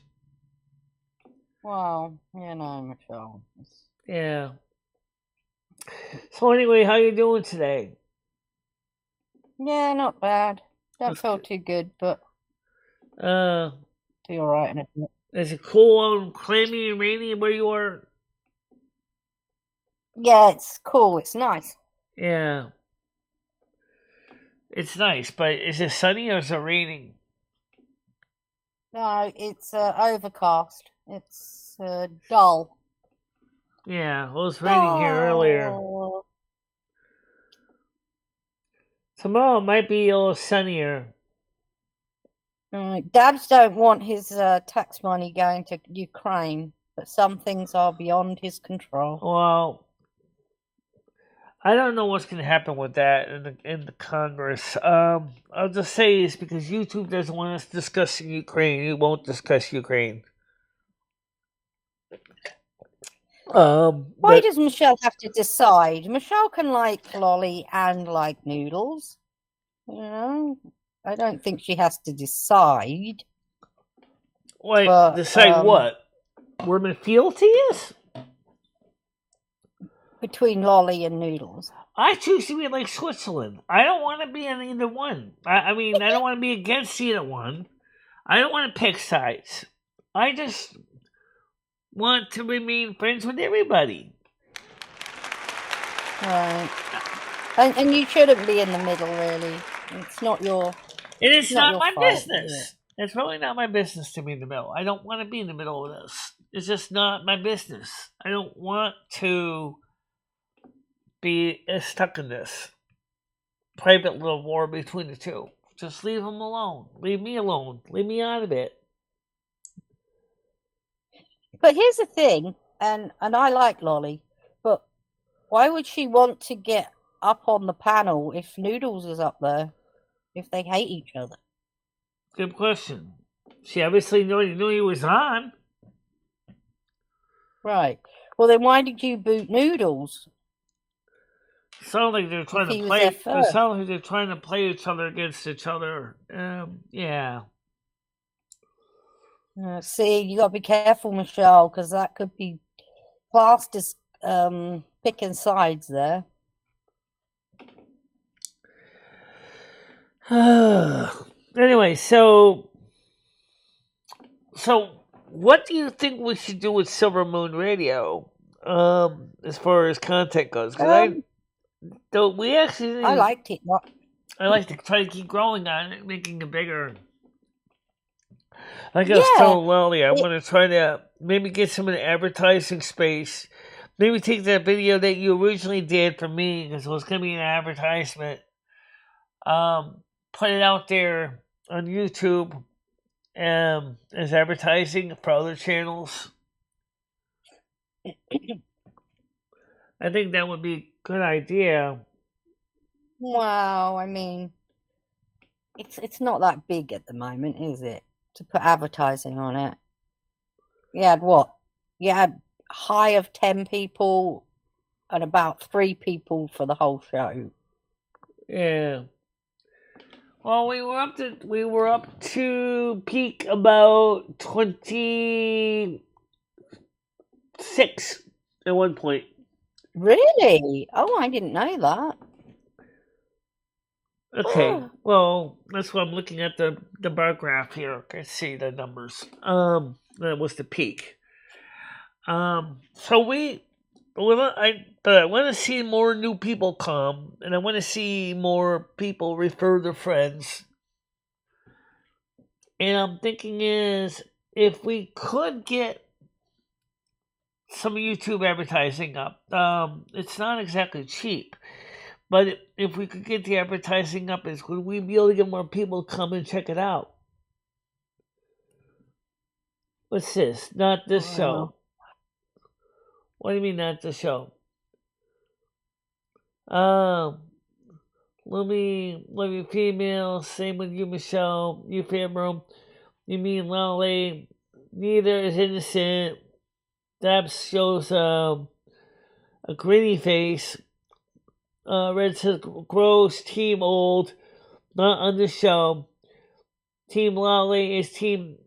Well, Michelle. Yeah. So anyway, how you doing today? Yeah, not bad. Don't feel too good, but feel alright in a bit. Is it cool and clammy and rainy where you are? Yeah, it's cool. It's nice. Yeah. It's nice, but is it sunny or is it raining? No, it's overcast. It's dull. Yeah, it was raining here earlier. Tomorrow might be a little sunnier. Dabs don't want his tax money going to Ukraine, but some things are beyond his control. Well, I don't know what's going to happen with that in the Congress. I'll just say it's because YouTube doesn't want us discussing Ukraine. It won't discuss Ukraine. Why does Michelle have to decide? Michelle can like lolly and like noodles. I don't think she has to decide. Wait, decide what? Where my fealty is? Between lolly and noodles. I choose to be like Switzerland. I don't want to be in either one. I mean, I don't want to be against either one. I don't want to pick sides. I just want to remain friends with everybody. Right. And you shouldn't be in the middle, really. It's not your... It is not my business. It's really not my business to be in the middle. I don't want to be in the middle of this. It's just not my business. I don't want to be stuck in this private little war between the two. Just leave them alone. Leave me alone. Leave me out of it. But here's the thing, and I like Lolly, but why would she want to get up on the panel if Noodles is up there, if they hate each other? Good question. She obviously knew he was on. Right. Well, then why did you boot Noodles? Sounds like they're trying to play. It sounds like they're trying to play each other against each other. Yeah. See, you got to be careful, Michelle, because that could be classed as picking sides there. Anyway, so what do you think we should do with Silvermoon Radio as far as content goes? Because I liked it. I like to try to keep growing on it, making it bigger. Like I was telling Lolly, I want to try to maybe get some of the advertising space. Maybe take that video that you originally did for me, because it was going to be an advertisement. Put it out there on YouTube as advertising for other channels. I think that would be a good idea. Wow, I mean, it's not that big at the moment, is it? To put advertising on it. You had what? You had a high of 10 people and about 3 people for the whole show. Yeah. Well, we were up to peak about 26 at one point. Really? Oh, I didn't know that. Okay, well, that's what I'm looking at the bar graph here. I can see the numbers. That was the peak. So I want to see more new people come, and I want to see more people refer their friends. And I'm thinking is if we could get some YouTube advertising up, it's not exactly cheap, but if we could get the advertising up, would we be able to get more people to come and check it out? What's this? Not this show. What do you mean not this show? Let me female, same with you, Michelle, you Fambro, you mean Lolly, neither is innocent. That shows a gritty face. Red says gross, team old, not on the show. Team Lolly is team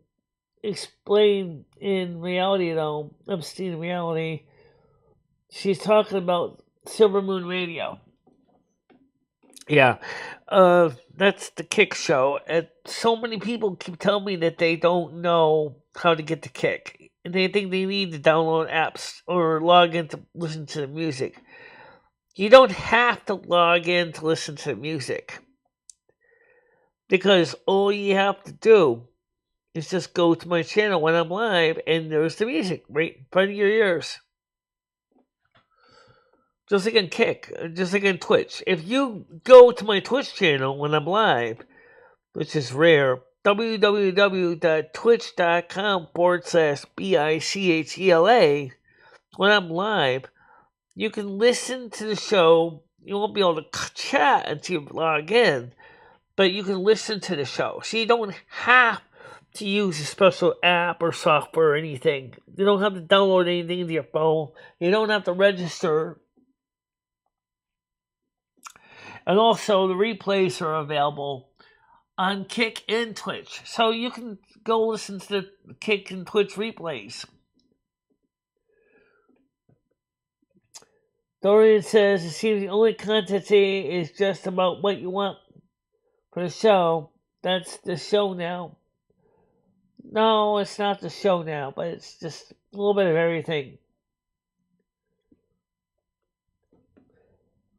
explained in reality though. Epstein reality. She's talking about Silvermoon Radio. Yeah, that's the Kick show, and so many people keep telling me that they don't know how to get the Kick, and they think they need to download apps or log in to listen to the music. You don't have to log in to listen to the music, because all you have to do is just go to my channel when I'm live, and there's the music right in front of your ears. Just like in Kick, just like in Twitch. If you go to my Twitch channel when I'm live, which is rare, www.twitch.com/BICHELA, when I'm live, you can listen to the show. You won't be able to chat until you log in, but you can listen to the show. So you don't have to use a special app or software or anything. You don't have to download anything into your phone. You don't have to register. And also, the replays are available on Kick and Twitch. So you can go listen to the Kick and Twitch replays. Dorian says, it seems the only content today is just about what you want for the show. That's the show now. No, it's not the show now, but it's just a little bit of everything.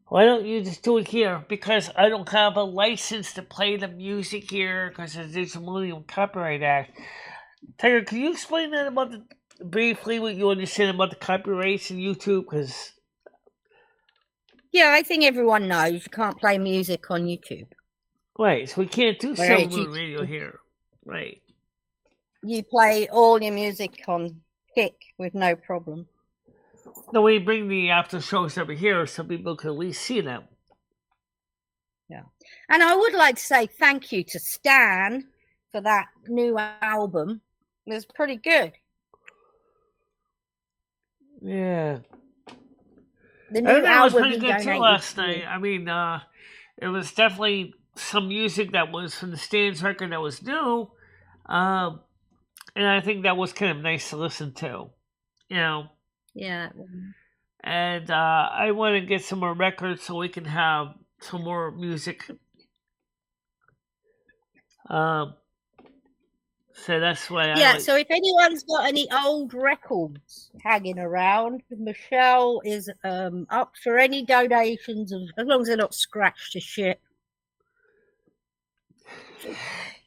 Why don't you just do it here? Because I don't have a license to play the music here because of the Digital Millennium Copyright Act. Tiger, can you explain that about briefly what you understand about the copyrights in YouTube? Because yeah, I think everyone knows you can't play music on YouTube. Right, so we can't do Silvermoon Radio here. Right. You play all your music on Kick with no problem. No, we bring the after shows over here so people can at least see them. Yeah. And I would like to say thank you to Stan for that new album. It was pretty good. Yeah. The new album was pretty good too last night. I mean, it was definitely some music that was from the Stan's record that was new. And I think that was kind of nice to listen to. You know? Yeah. And I want to get some more records so we can have some more music. So that's why so if anyone's got any old records hanging around, Michelle is up for any donations, as long as they're not scratched to shit.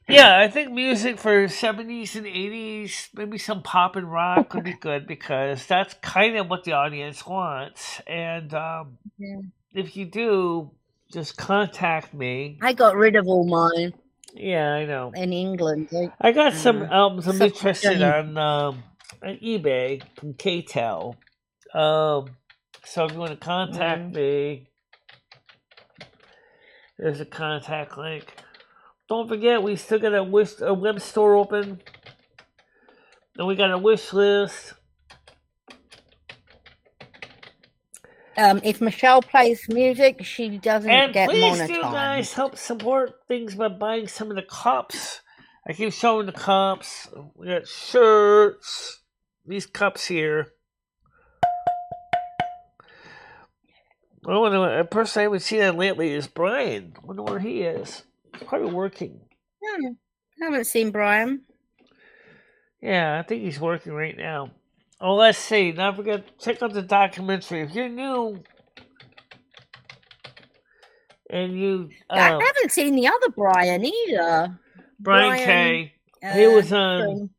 Yeah, I think music for 70s and 80s, maybe some pop and rock could be good because that's kind of what the audience wants. And if you do, just contact me. I got rid of all mine. Yeah, I know. In England. I got some albums I'm interested on eBay from KTEL. So if you want to contact me, there's a contact link. Don't forget, we still got a web store open. And we got a wish list. If Michelle plays music, she doesn't get monetized. And please do, guys, help support things by buying some of the cups. I keep showing the cups. We got shirts. These cups here. I wonder, a person I haven't seen that lately is Brian. I wonder where he is. He's probably working. I haven't seen Brian. Yeah, I think he's working right now. Oh, let's see. Don't forget, check out the documentary. If you're new and you... I haven't seen the other Brian either. Brian K. He was on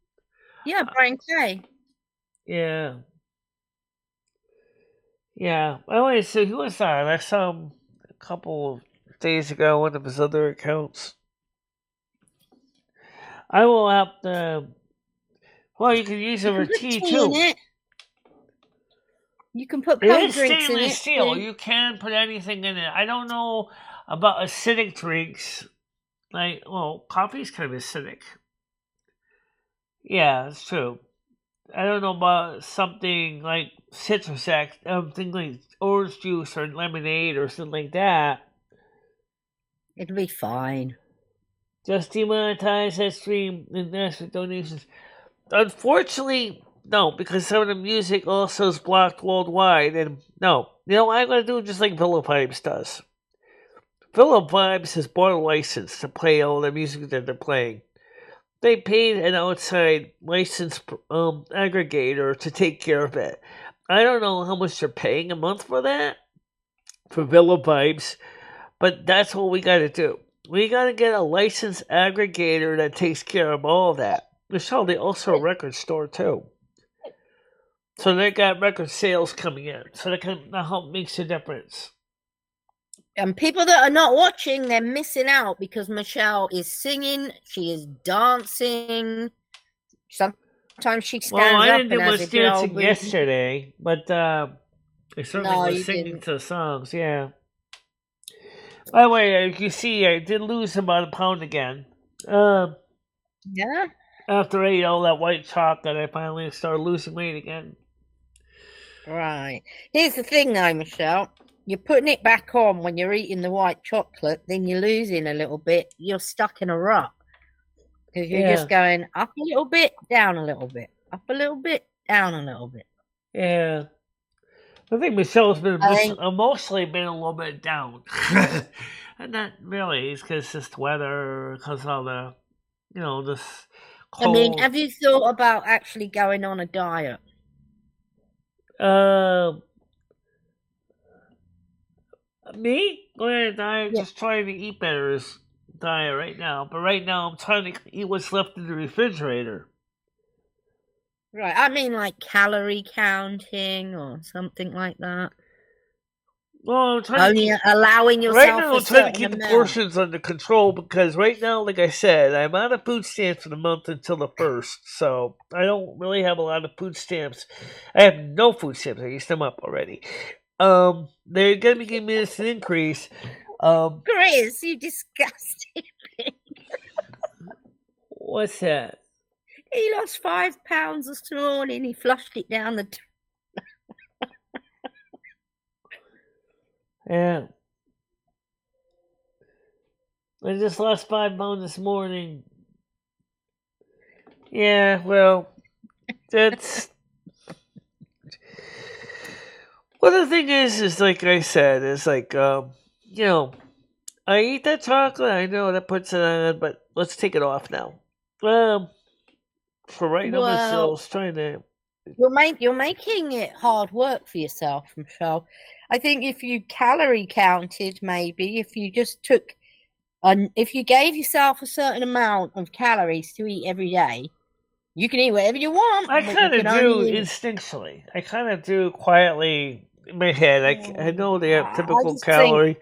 Yeah, Brian Clay. Yeah. Yeah. Anyway, so he was on. I saw him a couple of days ago on one of his other accounts. I will have to. Well, you can use it for tea too. In it. You can put cold drinks in it. Stainless steel. You can put anything in it. I don't know about acidic drinks. Like, well, coffee's kind of acidic. Yeah, it's true. I don't know about something like citrus things like orange juice or lemonade or something like that. It'll be fine. Just demonetize that stream and ask for donations. Unfortunately, no, because some of the music also is blocked worldwide. And no, you know what I'm going to do? Just like Villa Vibes does. Villa Vibes has bought a license to play all the music that they're playing. They paid an outside license aggregator to take care of it. I don't know how much they're paying a month for that, for Villa Vibes, but that's what we got to do. We got to get a licensed aggregator that takes care of all of that. Michelle, they also a record store too. So they got record sales coming in. So that help makes a difference. And people that are not watching, they're missing out because Michelle is singing, she is dancing. Sometimes she stands up. Well, I didn't do much dancing yesterday, but I certainly was singing to the songs, yeah. By the way, you see, I did lose about a pound again. Yeah? After I ate all that white chocolate, I finally started losing weight again. Right. Here's the thing, though, Michelle. You're putting it back on when you're eating the white chocolate, then you're losing a little bit. You're stuck in a rut. Because you're just going up a little bit, down a little bit. Up a little bit, down a little bit. Yeah. I think Michelle's been emotionally been a little bit down. And not really. It's because it's just weather, because all the, this cold. I mean, have you thought about actually going on a diet? Me? Going on a diet, just trying to eat better is diet right now. But right now I'm trying to eat what's left in the refrigerator. Right, I mean like calorie counting or something like that. Well, I'm trying to allowing yourself. Right now, I'm trying to keep the portions under control because right now, like I said, I'm out of food stamps for the month until the 1st, so I don't really have a lot of food stamps. I have no food stamps. I used them up already. They're gonna be giving me an increase. Chris, you disgusting pig. What's that? He lost 5 pounds this morning. He flushed it down the. Yeah. I just lost 5 pounds this morning. Yeah, well, that's. Well, the thing is like I said, is like, I eat that chocolate. I know that puts it on, but let's take it off now. For right now, Michelle's trying to. You're making it hard work for yourself, Michelle. I think if you calorie counted, maybe if you just took, if you gave yourself a certain amount of calories to eat every day, you can eat whatever you want. I kind of do instinctually. I kind of do quietly in my head. I know the typical calorie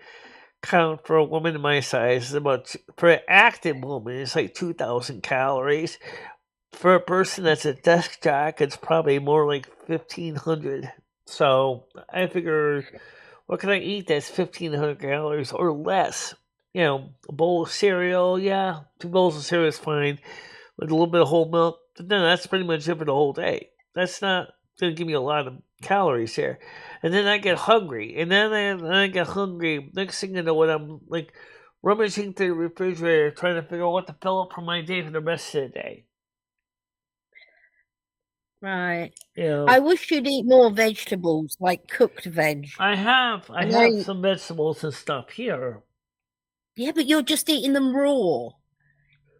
count for a woman my size is about, for an active woman, it's like 2,000 calories. For a person that's a desk jock, it's probably more like 1,500. So I figure, what can I eat that's 1,500 calories or less? A bowl of cereal, 2 bowls of cereal is fine, with a little bit of whole milk. But then that's pretty much it for the whole day. That's not going to give me a lot of calories here. And then I get hungry. And then I get hungry. Next thing you know, when I'm like rummaging through the refrigerator, trying to figure out what to fill up for my day for the rest of the day. Right. I wish you'd eat more vegetables, like cooked veg. I have some vegetables and stuff here. Yeah, but you're just eating them raw.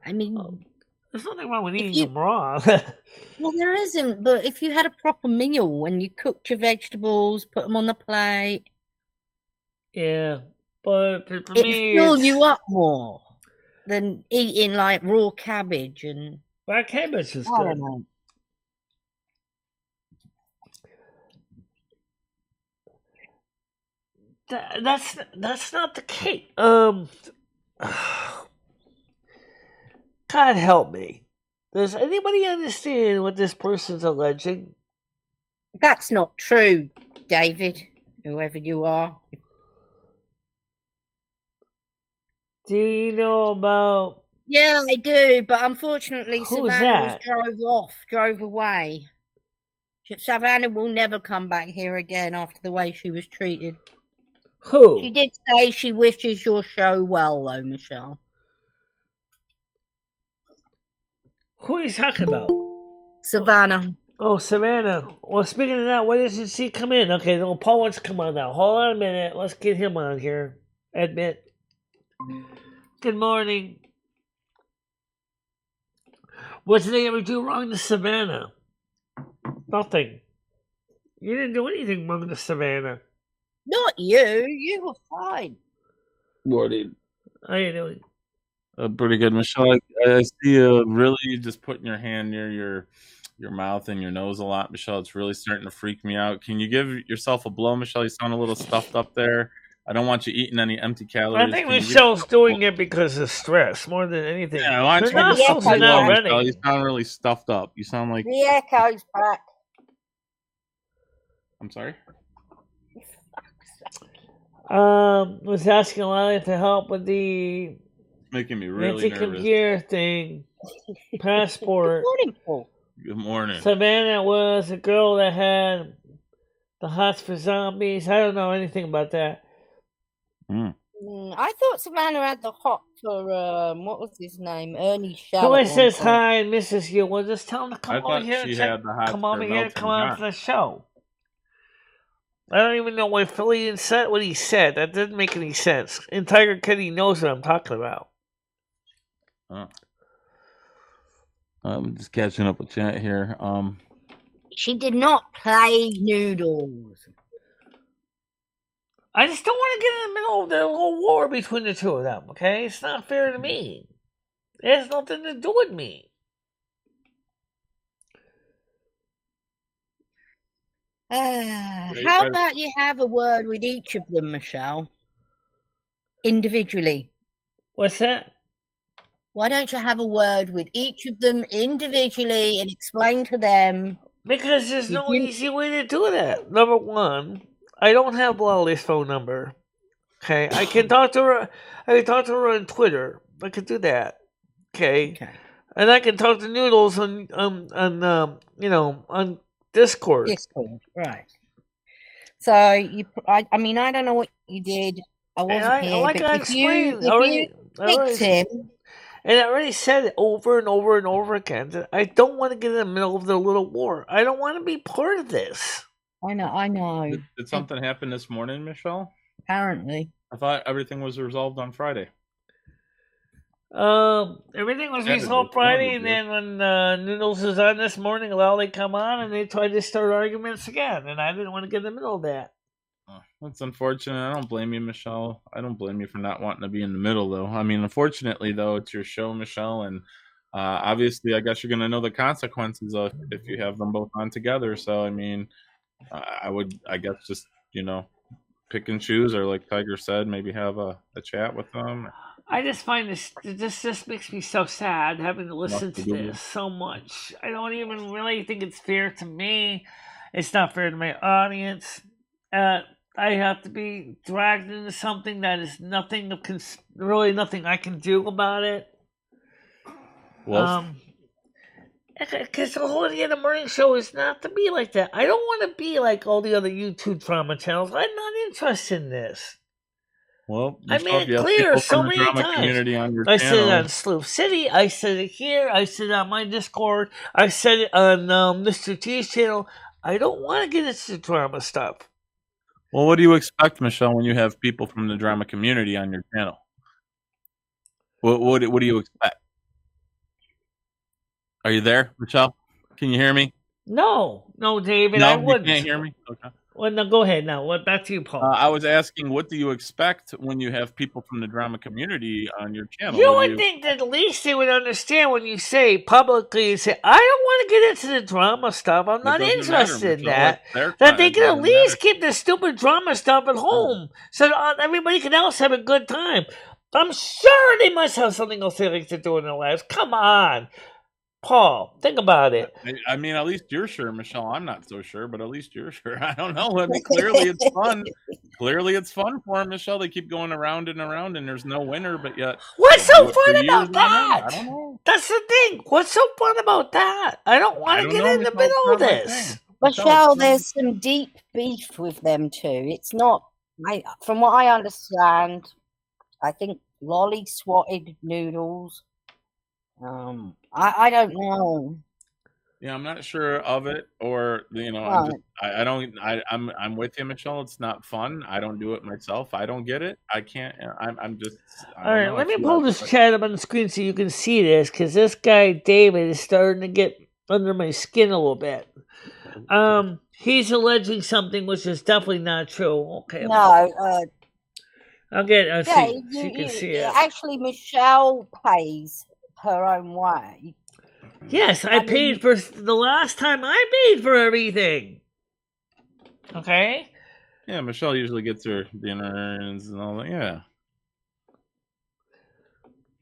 I mean, there's nothing wrong with eating them raw. Well, there isn't. But if you had a proper meal and you cooked your vegetables, put them on the plate. Yeah, but for it me, fill you up more than eating like raw cabbage and. Raw cabbage is good. That's not the case. God help me. Does anybody understand what this person's alleging? That's not true, David, whoever you are. Do you know about... Yeah, I do, but unfortunately Who's Savannah that? drove away. Savannah will never come back here again after the way she was treated. Who? She did say she wishes your show well, though, Michelle. Who are you talking about? Savannah. Oh, Savannah. Well, speaking of that, why doesn't she come in? Okay, well, Paul wants to come on now. Hold on a minute. Let's get him on here. Admit. Good morning. What did they ever do wrong to Savannah? Nothing. You didn't do anything wrong to Savannah. Not you. You were fine. Morning. How you doing? Pretty good, Michelle. I see you really just putting your hand near your mouth and your nose a lot, Michelle. It's really starting to freak me out. Can you give yourself a blow, Michelle? You sound a little stuffed up there. I don't want you eating any empty calories. I think Michelle's doing it because of stress more than anything. Yeah, why don't Her nostrils are not ready. Michelle? You sound really stuffed up. You sound like... The echo's back. I'm sorry? Was asking Lily to help with the making me really nervous. Computer thing, passport. Good morning, Paul. Good morning. Savannah was a girl that had the hots for zombies. I don't know anything about that. I thought Savannah had the hot for what was his name? Ernie Shaw. Who says hi and misses you? Well, just tell him to come over here. Come over here. Come on for the show. I don't even know what Philly said. What he said, that didn't make any sense. And Tiger Kitty knows what I'm talking about. I'm just catching up with chat here. She did not play noodles. I just don't want to get in the middle of the little war between the two of them, okay? It's not fair to me. It has nothing to do with me. How about you have a word with each of them, Michelle? Individually. What's that? Why don't you have a word with each of them individually and explain to them? Because there's no easy way to do that. Number one, I don't have Lolly's phone number. Okay, I can talk to her. I can talk to her on Twitter. I can do that. Okay, and I can talk to Noodles on Discord. Discord, right? So I mean, I don't know what you did. I wasn't here. Like I explained, I already said it over and over and over again that I don't want to get in the middle of the little war. I don't want to be part of this. I know. Did something happen this morning, Michelle? Apparently. I thought everything was resolved on Friday. Everything was resolved Friday, and then when Noodles was on this morning, Lolly come on, and they tried to start arguments again, and I didn't want to get in the middle of that. That's unfortunate. I don't blame you, Michelle. I don't blame you for not wanting to be in the middle, though. I mean, unfortunately, though, it's your show, Michelle, and obviously, I guess you're going to know the consequences of if you have them both on together. So, I mean, I guess, just, pick and choose, or like Tiger said, maybe have a chat with them. I just find this just makes me so sad having to listen to this so much. I don't even really think it's fair to me. It's not fair to my audience. I have to be dragged into something that is really nothing I can do about it. Well, because the whole idea of the morning show is not to be like that. I don't want to be like all the other YouTube drama channels. I'm not interested in this. Well, I made it clear so many times. I said it on Sleuth City. I said it here. I said it on my Discord. I said it on Mr. T's channel. I don't want to get into the drama stuff. Well, what do you expect, Michelle, when you have people from the drama community on your channel? What do you expect? Are you there, Michelle? Can you hear me? No, David, No, I wouldn't. You can't hear me? Okay. Well, no, go ahead now. What back to you, Paul? I was asking, what do you expect when you have people from the drama community on your channel? You would think that at least they would understand when you say publicly, say, I don't want to get into the drama stuff. I'm not interested in that. That they can at least keep the stupid drama stuff at home so that everybody can else have a good time. I'm sure they must have something else they like to do in their lives. Come on. Paul, think about it. I mean, at least you're sure, Michelle. I'm not so sure, but at least you're sure. I don't know. I mean, clearly it's fun. Clearly it's fun for them, Michelle. They keep going around, and there's no winner, but yet. What's so fun about that? I don't know. That's the thing. What's so fun about that? I don't want to get in the middle of this. Michelle, there's some deep beef with them too. It's not, from what I understand, I think Lolly swatted Noodles. I don't know. Yeah, I'm not sure of it, or I'm with you, Michelle. It's not fun. I don't do it myself. I don't get it. I can't. I'm just. All right, let me pull this chat up on the screen so you can see this, because this guy David is starting to get under my skin a little bit. He's alleging something which is definitely not true. Okay. No. I'll see. You can see it. Actually, Michelle pays her own way. Yes, I paid for the last time I paid for everything. Okay? Yeah, Michelle usually gets her dinners and all that. Yeah.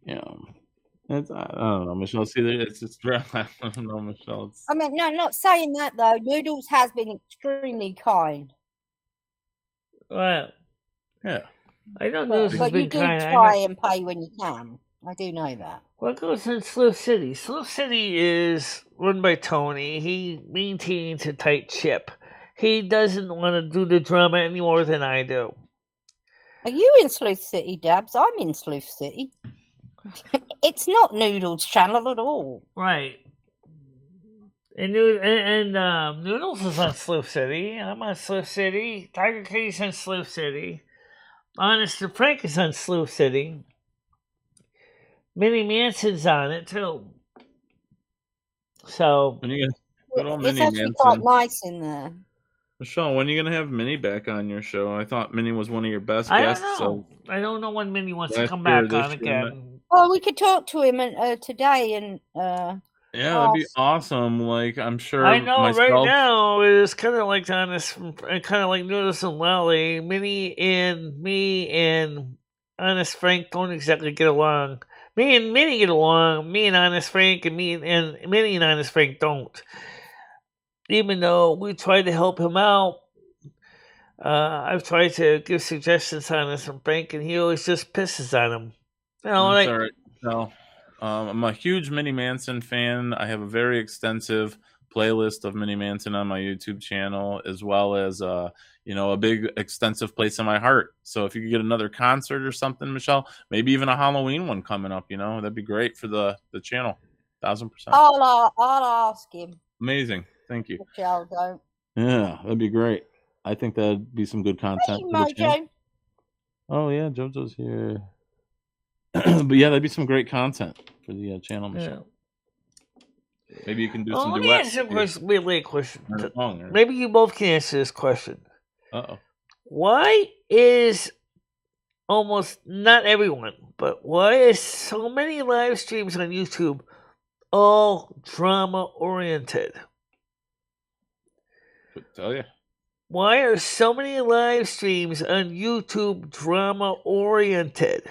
Yeah. I don't know, Michelle. See, it's just, I don't know, Michelle. I mean, no, not saying that, though. Noodles has been extremely kind. Well, yeah. I don't know if but you do try and pay when you can. I do know that. What goes in Sleuth City? Sleuth City is run by Tony. He maintains a tight ship. He doesn't want to do the drama any more than I do. Are you in Sleuth City, Dabs? I'm in Sleuth City. It's not Noodles' channel at all. Right. And Noodles is on Sleuth City. I'm on Sleuth City. Tiger Kitty's on Sleuth City. Honest to Frank is on Sleuth City. Minnie Manson's on it too. So it's actually quite nice in there. Michelle, when are you gonna have Minnie back on your show? I thought Minnie was one of your best guests. I don't know when Minnie wants to come back on again. Well, we could talk to him today and. Yeah, that'd be awesome. Like, I'm sure. I know right now it's kind of like Honest, kind of like Noodles and Lolly. Minnie and me and Honest Frank don't exactly get along. Me and Minnie get along. Me and Honest Frank and Minnie and Honest Frank don't. Even though we try to help him out, I've tried to give suggestions on Honest Frank, and he always just pisses on him. You know, like, all right. No. I'm a huge Minnie Manson fan. I have a very extensive playlist of Minnie Manson on my YouTube channel, as well as a big extensive place in my heart. So if you could get another concert or something, Michelle, maybe even a Halloween one coming up, that'd be great for the channel. 1,000%. I'll ask him. Amazing. Thank you. Michelle, don't. Yeah, that'd be great. I think that'd be some good content. Hey, Mojo. Oh yeah, JoJo's here. But yeah, that'd be some great content for the channel, Michelle. Yeah. Maybe you can do some duets. Let me answer a question. Maybe you both can answer this question. Why is almost not everyone, but why is so many live streams on YouTube all drama oriented? I'll tell you. Why are so many live streams on YouTube drama oriented?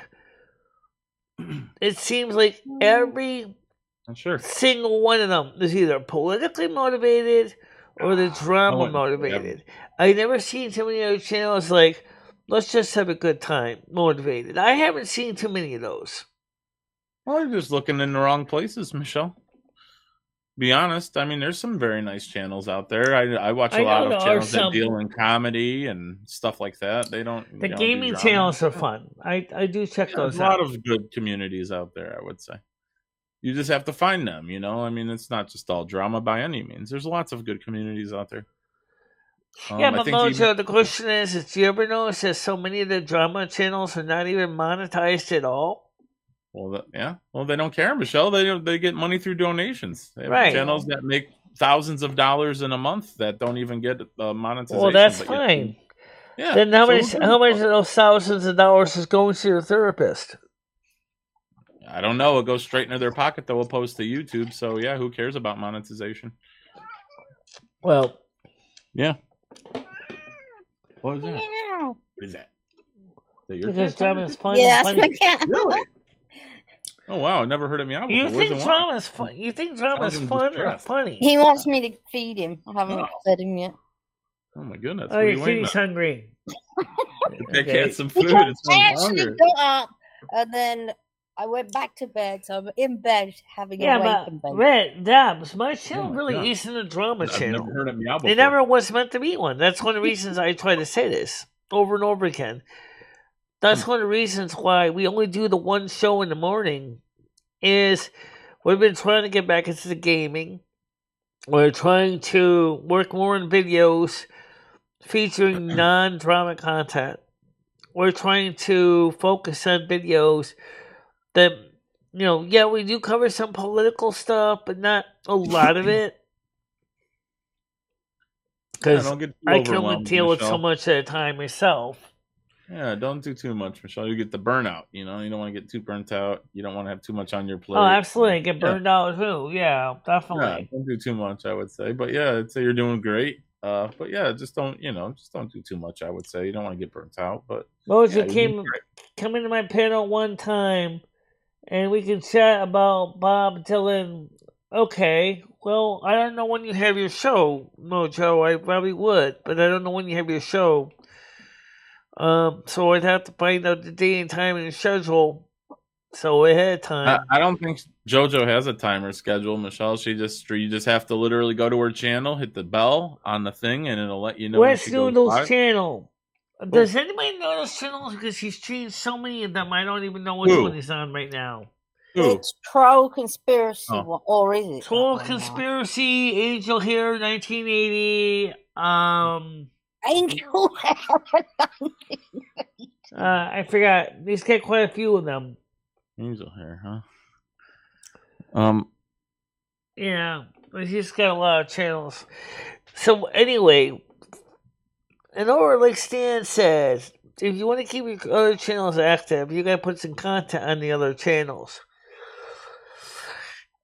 It seems like every single one of them is either politically motivated or the drama motivated. I never seen too many other channels like, let's just have a good time motivated. I haven't seen too many of those. Well, you're just looking in the wrong places, Michelle. Be honest. I mean, there's some very nice channels out there. I watch a lot of channels that deal in comedy and stuff like that. They don't. The gaming channels are fun. I do check those out. There's a lot of good communities out there, I would say. You just have to find them, I mean, it's not just all drama by any means. There's lots of good communities out there. Yeah, but Mojo, the question is, do you ever notice that so many of the drama channels are not even monetized at all? Well, they don't care, Michelle. They get money through donations. They have channels that make thousands of dollars in a month that don't even get monetization. Well, that's fine. Yeah. Then how much of those thousands of dollars is going to your therapist? I don't know. It goes straight into their pocket that will post to YouTube. So yeah, who cares about monetization? Well, yeah. What is that? What is that? Because Drama's funny. Yeah, that's my cat. Really? Oh wow, I never heard of meow before. You think Drama's fun? You think Drama's fun or funny? He wants me to feed him. I haven't fed him yet. Oh my goodness! Oh, your kitty's hungry. That cat's some food. I actually got up and then I went back to bed. So I'm in bed having a wake and bake. Red Dabs, my channel really isn't a drama channel. I've never heard of meow before. It never was meant to be one. That's one of the reasons I try to say this over and over again. That's one of the reasons why we only do the one show in the morning. Is we've been trying to get back into the gaming. We're trying to work more on videos featuring non-drama content. We're trying to focus on videos that, we do cover some political stuff, but not a lot of it. Because I can only deal with so much at a time myself. Yeah, don't do too much, Michelle. You get the burnout. You don't want to get too burnt out. You don't want to have too much on your plate. Oh, absolutely. Get burned out too. Yeah, definitely. Yeah, don't do too much, I would say. But yeah, I'd say you're doing great. But yeah, just don't do too much, I would say. You don't want to get burnt out. But come into my panel one time and we can chat about Bob Dylan. Okay. Well, I don't know when you have your show, Mojo. I probably would, but I don't know when you have your show. So I'd have to find out the day and time and the schedule. So ahead of time. I don't think JoJo has a timer schedule, Michelle. You just have to literally go to her channel, hit the bell on the thing, and it'll let you know. What's Noodle's channel? Does anybody know those channels? Because he's changed so many of them, I don't even know which one he's on right now. It's Troll Conspiracy, or is it? Troll Conspiracy, Angel Hair, 1980. Angel I forgot. He's got quite a few of them. Angel Hair, huh? Yeah, but he's got a lot of channels. So anyway, and over like Stan says, if you want to keep your other channels active, you gotta put some content on the other channels.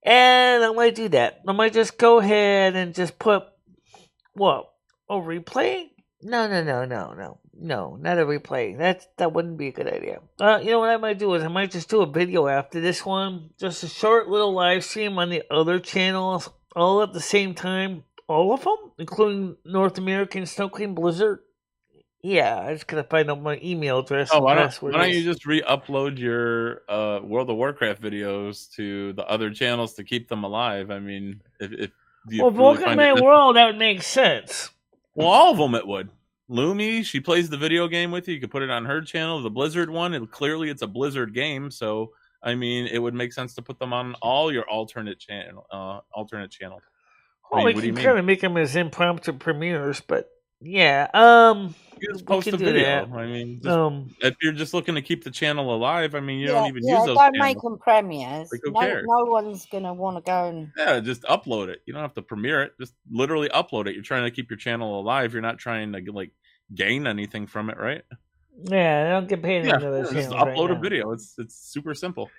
And I might do that. I might just go ahead and just put a replay? No, not a replay. That wouldn't be a good idea. You know what I might do is I might just do a video after this one, just a short little live stream on the other channels, all at the same time, all of them, including North American Snow Queen Blizzard. Yeah, I just gotta find out my email address. Why don't you just re-upload your World of Warcraft videos to the other channels to keep them alive? I mean, if you Welcome to My World, that would make sense. Well, all of them it would. Lumi, she plays the video game with you. You could put it on her channel. The Blizzard one, it's a Blizzard game, so I mean, it would make sense to put them on all your alternate channels. Well, we can kind of make them as impromptu premieres, but yeah, you just post a video. That. I mean, if you're just looking to keep the channel alive, I mean, you don't even use those. Don't make them premieres. Like, who cares? No one's gonna want to go and just upload it. You don't have to premiere it. Just literally upload it. You're trying to keep your channel alive. You're not trying to gain anything from it, right? Yeah, I don't get paid another channel. Just upload a video. It's super simple.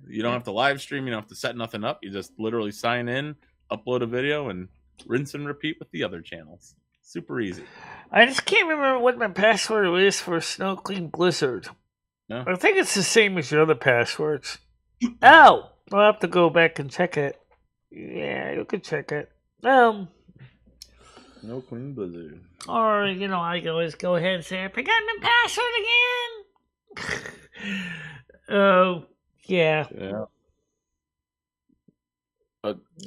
You don't have to live stream. You don't have to set nothing up. You just literally sign in, upload a video, and rinse and repeat with the other channels. Super easy. I just can't remember what my password is for Snow Queen Blizzard. No? I think it's the same as your other passwords. I'll have to go back and check it. Yeah, you can check it. Snow Queen Blizzard. Or, I can always go ahead and say, I forgot my password again. Oh, yeah. Yeah.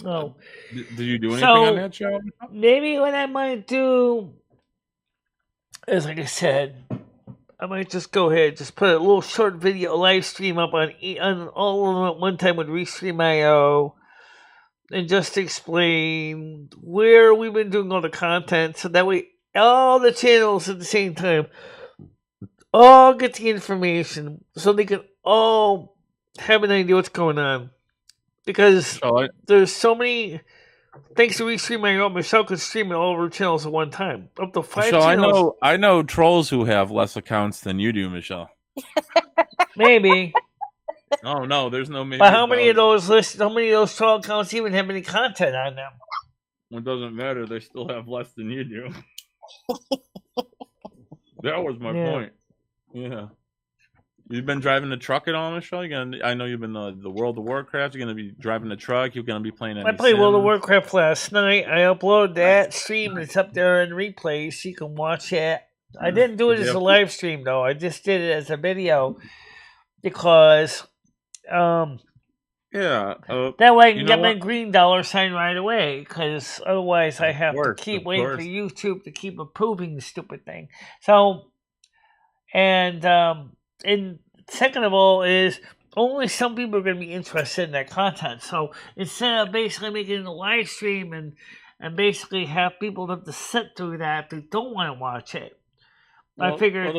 Oh. Did you do anything on that show? Maybe what I might do is, like I said, I might just go ahead, just put a little short video live stream up on all of them at one time with Restream.io and just explain where we've been doing all the content, so that way all the channels at the same time all get the information, so they can all have an idea what's going on. Because there's so many Thanks to restreaming, Michelle could stream it all over channels at one time. Up to 5 Michelle, channels. I know trolls who have less accounts than you do, Michelle. Maybe. Oh no, there's no maybe. But how many of those troll accounts even have any content on them? It doesn't matter. They still have less than you do. That was my point. Yeah. You've been driving the truck at all, Michelle? I know you've been the World of Warcraft. You're gonna be driving the truck. You're gonna be playing. I played World of Warcraft last night. I uploaded that stream. It's up there in replays, so you can watch it. I didn't do it as a live stream though. I just did it as a video because, that way I can get my green dollar sign right away. Because otherwise, I have to keep waiting for YouTube to keep approving the stupid thing. So, and second of all is only some people are going to be interested in that content. So instead of basically making a live stream and basically have people have to sit through that if they don't want to watch it, I figured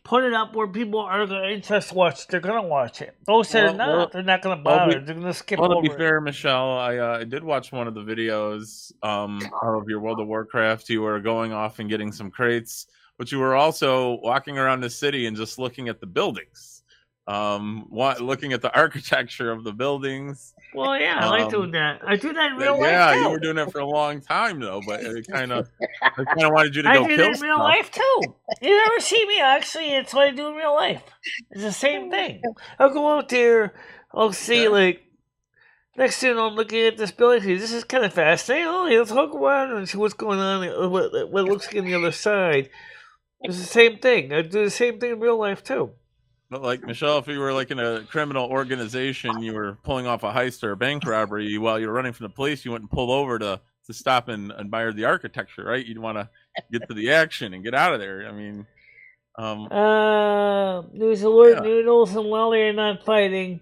put it up where people are interested to watch. They're going to watch it. Those that are not, they're not going to bother. They're going to skip over. To be fair, Michelle, I did watch one of the videos of your World of Warcraft. You were going off and getting some crates, but you were also walking around the city and just looking at the buildings, looking at the architecture of the buildings. Well, yeah, I like doing that. I do that in real life, too. Yeah, you were doing it for a long time, though, but I kind of wanted you to go kill stuff. I do that in real life, too. You never see me, actually. It's what I do in real life. It's the same thing. I'll go out there. I'll see, next thing I'm looking at this building. This is kind of fascinating. Oh, let's look around and see what's going on, what it looks like on the other side. It's the same thing. I do the same thing in real life, too. But Michelle, if you were in a criminal organization, you were pulling off a heist or a bank robbery while you were running from the police, you wouldn't pull over to stop and admire the architecture, right? You'd want to get to the action and get out of there. I mean, there's a word noodles, and while they're not fighting,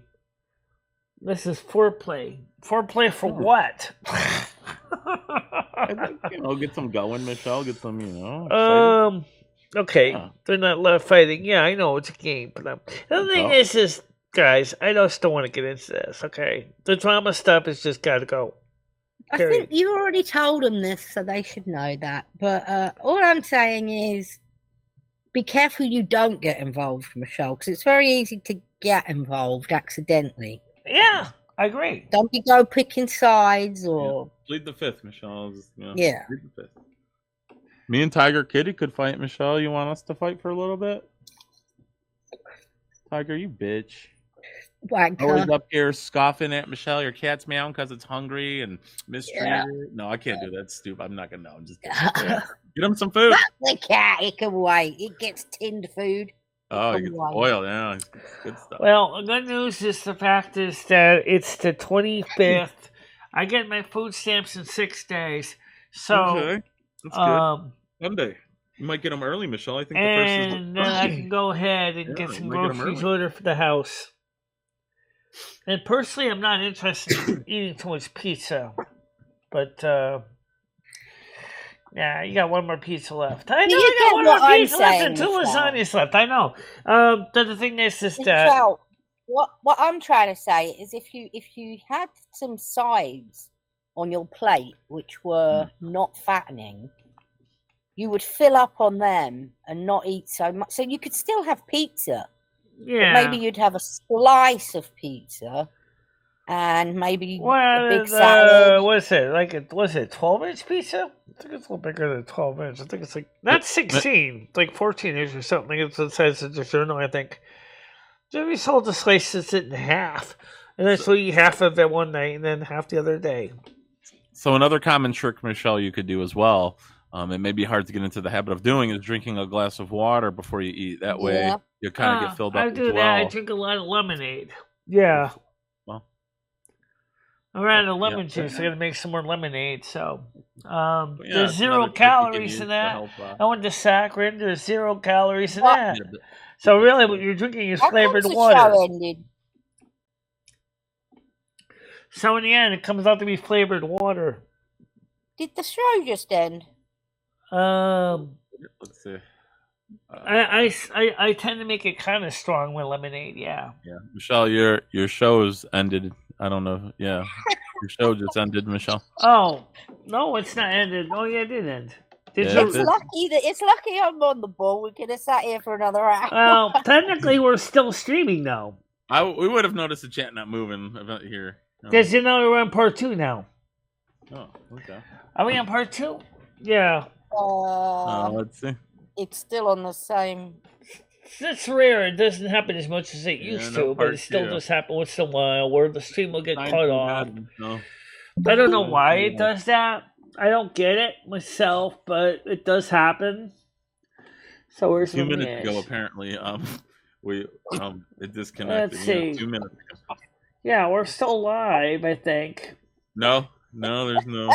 this is foreplay. Foreplay for what? Get some going, Michelle. Get some, excited. Okay, they're not left fighting. Yeah, I know it's a game, but the thing is, guys, I just don't want to get into this. Okay, the drama stuff has just got to go. I think you already told them this, so they should know that. But all I'm saying is, be careful you don't get involved, Michelle, because it's very easy to get involved accidentally. Yeah, I agree. Don't go picking sides or plead the fifth, Michelle. Yeah. Plead the fifth. Me and Tiger Kitty could fight, Michelle. You want us to fight for a little bit? Tiger, you bitch. Always up here scoffing at Michelle. Your cat's meowing because it's hungry and mistreated. Yeah. No, I can't do that. It's stupid. I'm not going to know. I'm just kidding. Get him some food. The cat, it can wait. It gets tinned food. Oh, you get the oil. Yeah, good stuff. Well, the good news is the fact is that it's the 25th. I get my food stamps in 6 days. So... Okay. That's good. Monday. You might get them early, Michelle. I think the first is and then I can go ahead and get some groceries ordered for the house. And personally, I'm not interested in eating too much pizza. But, yeah, you got one more pizza left. I know you got one more pizza left and 2 lasagnas left. I know. But the thing is that... What I'm trying to say is if you had some sides on your plate which were not fattening, you would fill up on them and not eat so much. So you could still have pizza. Yeah. But maybe you'd have a slice of pizza and maybe a big salad. What is it? Was it 12-inch pizza? I think it's a little bigger than 12 inch. I think it's not 16, like 14 inch or something. It's the size of the journal, I think. Jimmy sold the slices it in half. And then so you eat half of it one night and then half the other day. So another common trick, Michelle, you could do as well, it may be hard to get into the habit of doing, is drinking a glass of water before you eat. That way you kind of get filled up I do that. I drink a lot of lemonade. Yeah. Well, I'm out of lemon juice. I got to make some more lemonade. So there's 0 calories in that. I went to Saccharin. There's 0 calories in that. So really what you're drinking is flavored water. So in the end, it comes out to be flavored water. Did the show just end? Let's see. I tend to make it kind of strong with lemonade. Yeah. Yeah, Michelle, your show's ended. I don't know. Yeah, Your show just ended, Michelle. Oh no, it's not ended. Oh yeah, it did end. It's lucky I'm on the ball. We could have sat here for another hour. Well, technically, we're still streaming though. We would have noticed the chat not moving about here. Because we're on part 2 now. Oh, okay. Are we on part 2? Yeah. Let's see. It's still on the same. That's rare. It doesn't happen as much as it used to, but it still does happen once in a while where the stream will get cut off. No. I don't know why it does that. I don't get it myself, but it does happen. So we're 2 minutes ago, apparently, it disconnected. Let's see. 2 minutes ago. Yeah, we're still live, I think. No, there's no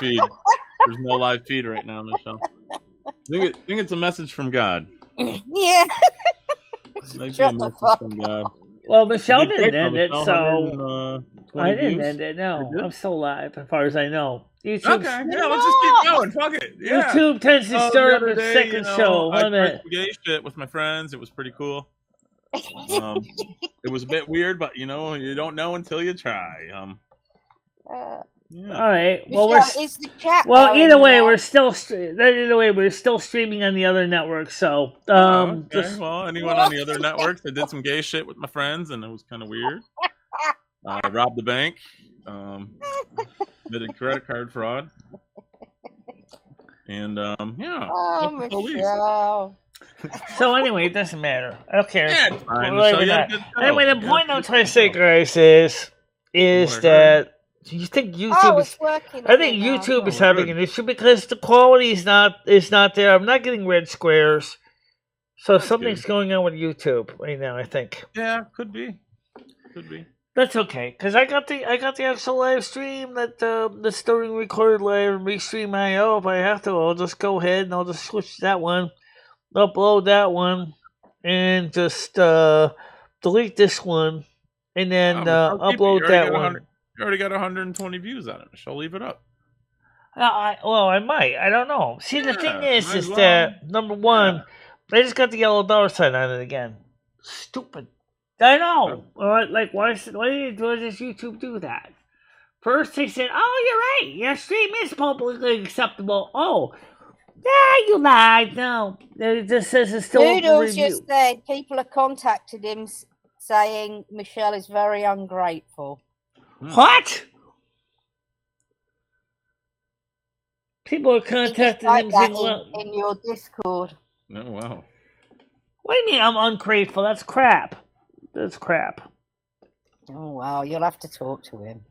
feed. There's no live feed right now, Michelle. I think it's a message from God. Yeah. Shut the fuck up. Well, Michelle didn't end it, so I didn't end it. No, I'm still live, as far as I know. YouTube. Okay, yeah, let's just keep going. Fuck it. Yeah. YouTube tends to start the second show. I tried gay shit with my friends. It was pretty cool. It was a bit weird, but you don't know until you try. Yeah. All right. Well, is the chat either way, we're still streaming on the other network. So, okay. Well, anyone on the other networks? I did some gay shit with my friends, and it was kind of weird. I robbed the bank. Did credit card fraud. And Michelle. So anyway, it doesn't matter. I don't care. Yeah, it's fine. Anyway, the point I'm trying to say, guys, is that. Do you think YouTube is? I think YouTube is having an issue because the quality is not there. I'm not getting red squares, so something's going on with YouTube right now. I think. Yeah, could be. That's okay, because I got the actual live stream that's still recorded live and restream IO. If I have to, I'll just go ahead and I'll just switch that one, upload that one, and just delete this one, and then upload that one. You already got 120 views on it. Michelle, leave it up. I might. I don't know. See, the thing is that, number one, I just got the yellow dollar sign on it again. Stupid. I know. Like, why does YouTube do that? First, they said, oh, you're right. Your stream is publicly acceptable. Oh, yeah, you lied. No. It just says it's still open Noodles review. just said people have contacted him saying Michelle is very ungrateful. What? People are contacting him saying, in your Discord. Oh, wow. What do you mean I'm ungrateful? That's crap. That's crap. Oh, wow. You'll have to talk to him.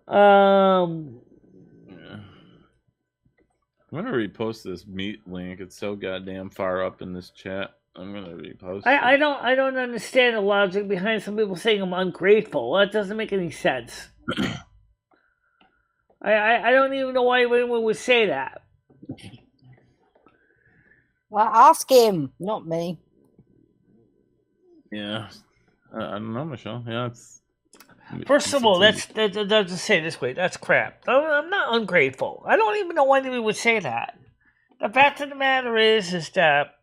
I'm going to repost this meet link. It's so goddamn far up in this chat. I'm going to repost it. I don't understand the logic behind some people saying I'm ungrateful. That doesn't make any sense. I don't even know why anyone would say that. Well, ask him, not me. Yeah. I don't know, Michelle. Yeah, First of all, let's just say it this way. That's crap. I'm not ungrateful. I don't even know why anyone would say that. The fact of the matter is that,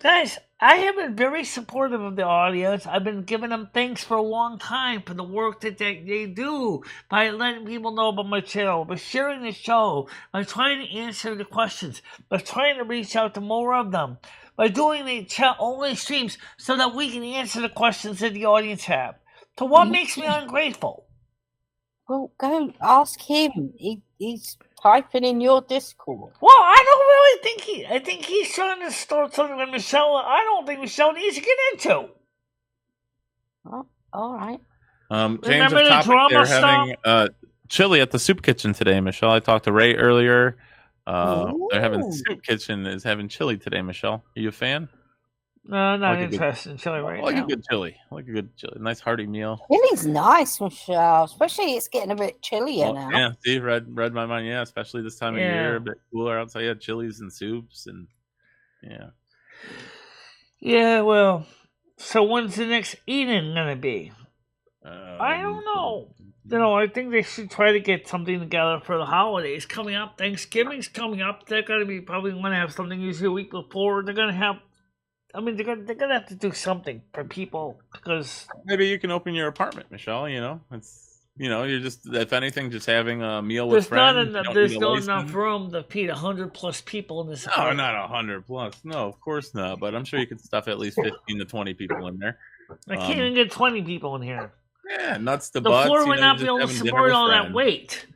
guys, I have been very supportive of the audience. I've been giving them thanks for a long time for the work that they do by letting people know about my channel, by sharing the show, by trying to answer the questions, by trying to reach out to more of them, by doing the chat-only streams so that we can answer the questions that the audience have. So what makes me ungrateful? Well, go ask him. He's typing in your Discord. Well, I don't really think I think he's trying to start something with Michelle. I don't think Michelle needs to get into. Oh, all right. Change of topic. They're having chili at the soup kitchen today, Michelle. I talked to Ray earlier. They're having soup kitchen is having chili today, Michelle. Are you a fan? No, not interested in chili right now. Like a good chili. Nice hearty meal. Chili's nice, Michelle. Especially it's getting a bit chillier now. Yeah, see, read my mind. Yeah, especially this time of year, a bit cooler outside. Yeah, chilies and soups and yeah. Yeah, well, so when's the next eating gonna be? I don't know. I think they should try to get something together for the holidays coming up. Thanksgiving's coming up. They're gonna be probably gonna have something usually a week before. They're gonna have. They're gonna have to do something for people because maybe you can open your apartment, Michelle. you're just, if anything, just having a meal with friends. There's not enough room to feed 100+ people in this apartment. No, not 100+. No, of course not. But I'm sure you could stuff at least 15 to 20 people in there. I can't even get 20 people in here. Yeah, nuts to the butts. The floor would not be able to support all that weight.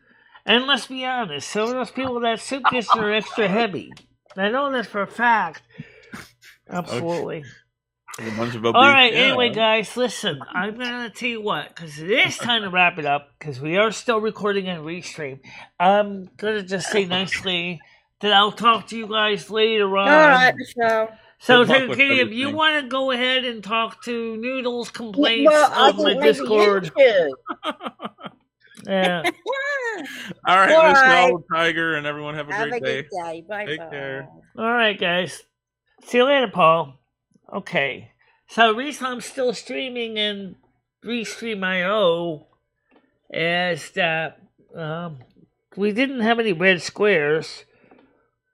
And let's be honest, some of those people that suitcases are extra heavy. I know this for a fact. Absolutely. Okay. All right, anyway, guys, listen. I'm going to tell you what, because it is time to wrap it up, because we are still recording and restream. I'm going to just say nicely that I'll talk to you guys later on. All right, Michelle. So, Katie, if you want to go ahead and talk to Noodle's complaints on my Discord. Yeah. All right, Michelle, Tiger, and everyone have a great day. Good day. Bye. Take care. All right, guys. See you later, Paul. Okay. So the reason I'm still streaming and Restream.io is that we didn't have any red squares.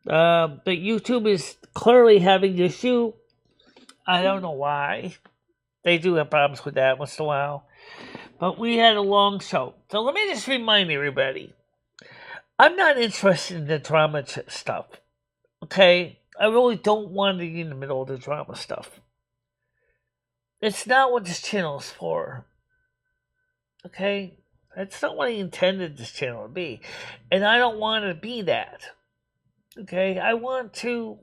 But YouTube is clearly having an issue. I don't know why. They do have problems with that once in a while. But we had a long show. So let me just remind everybody. I'm not interested in the drama stuff. Okay? I really don't want to be in the middle of the drama stuff. It's not what this channel is for. Okay? That's not what I intended this channel to be. And I don't want to be that. Okay? I want to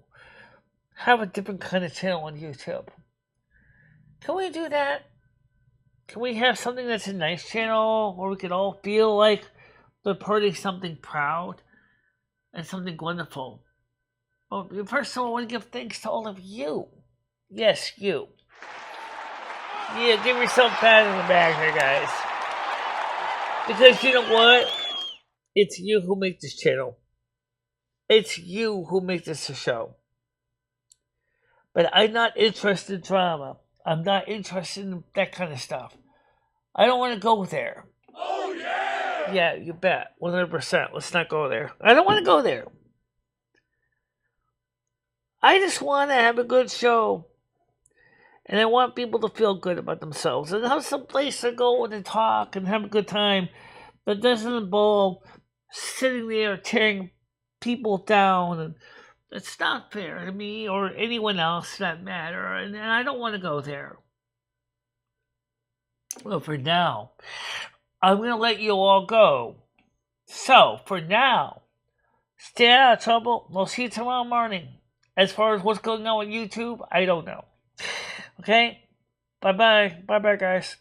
have a different kind of channel on YouTube. Can we do that? Can we have something that's a nice channel where we can all feel like we're putting something proud and something wonderful? Well, first of all, I want to give thanks to all of you. Yes, you. Yeah, give yourself a pat on the back here, guys. Because you know what? It's you who make this channel. It's you who make this a show. But I'm not interested in drama. I'm not interested in that kind of stuff. I don't want to go there. Oh, yeah! Yeah, you bet. 100%. Let's not go there. I don't want to go there. I just want to have a good show. And I want people to feel good about themselves. And have some place to go and talk and have a good time. That doesn't involve sitting there tearing people down. And it's not fair to me or anyone else for that matter. And I don't want to go there. Well, for now, I'm going to let you all go. So, for now, stay out of trouble. We'll see you tomorrow morning. As far as what's going on with YouTube, I don't know. Okay? Bye-bye. Bye-bye, guys.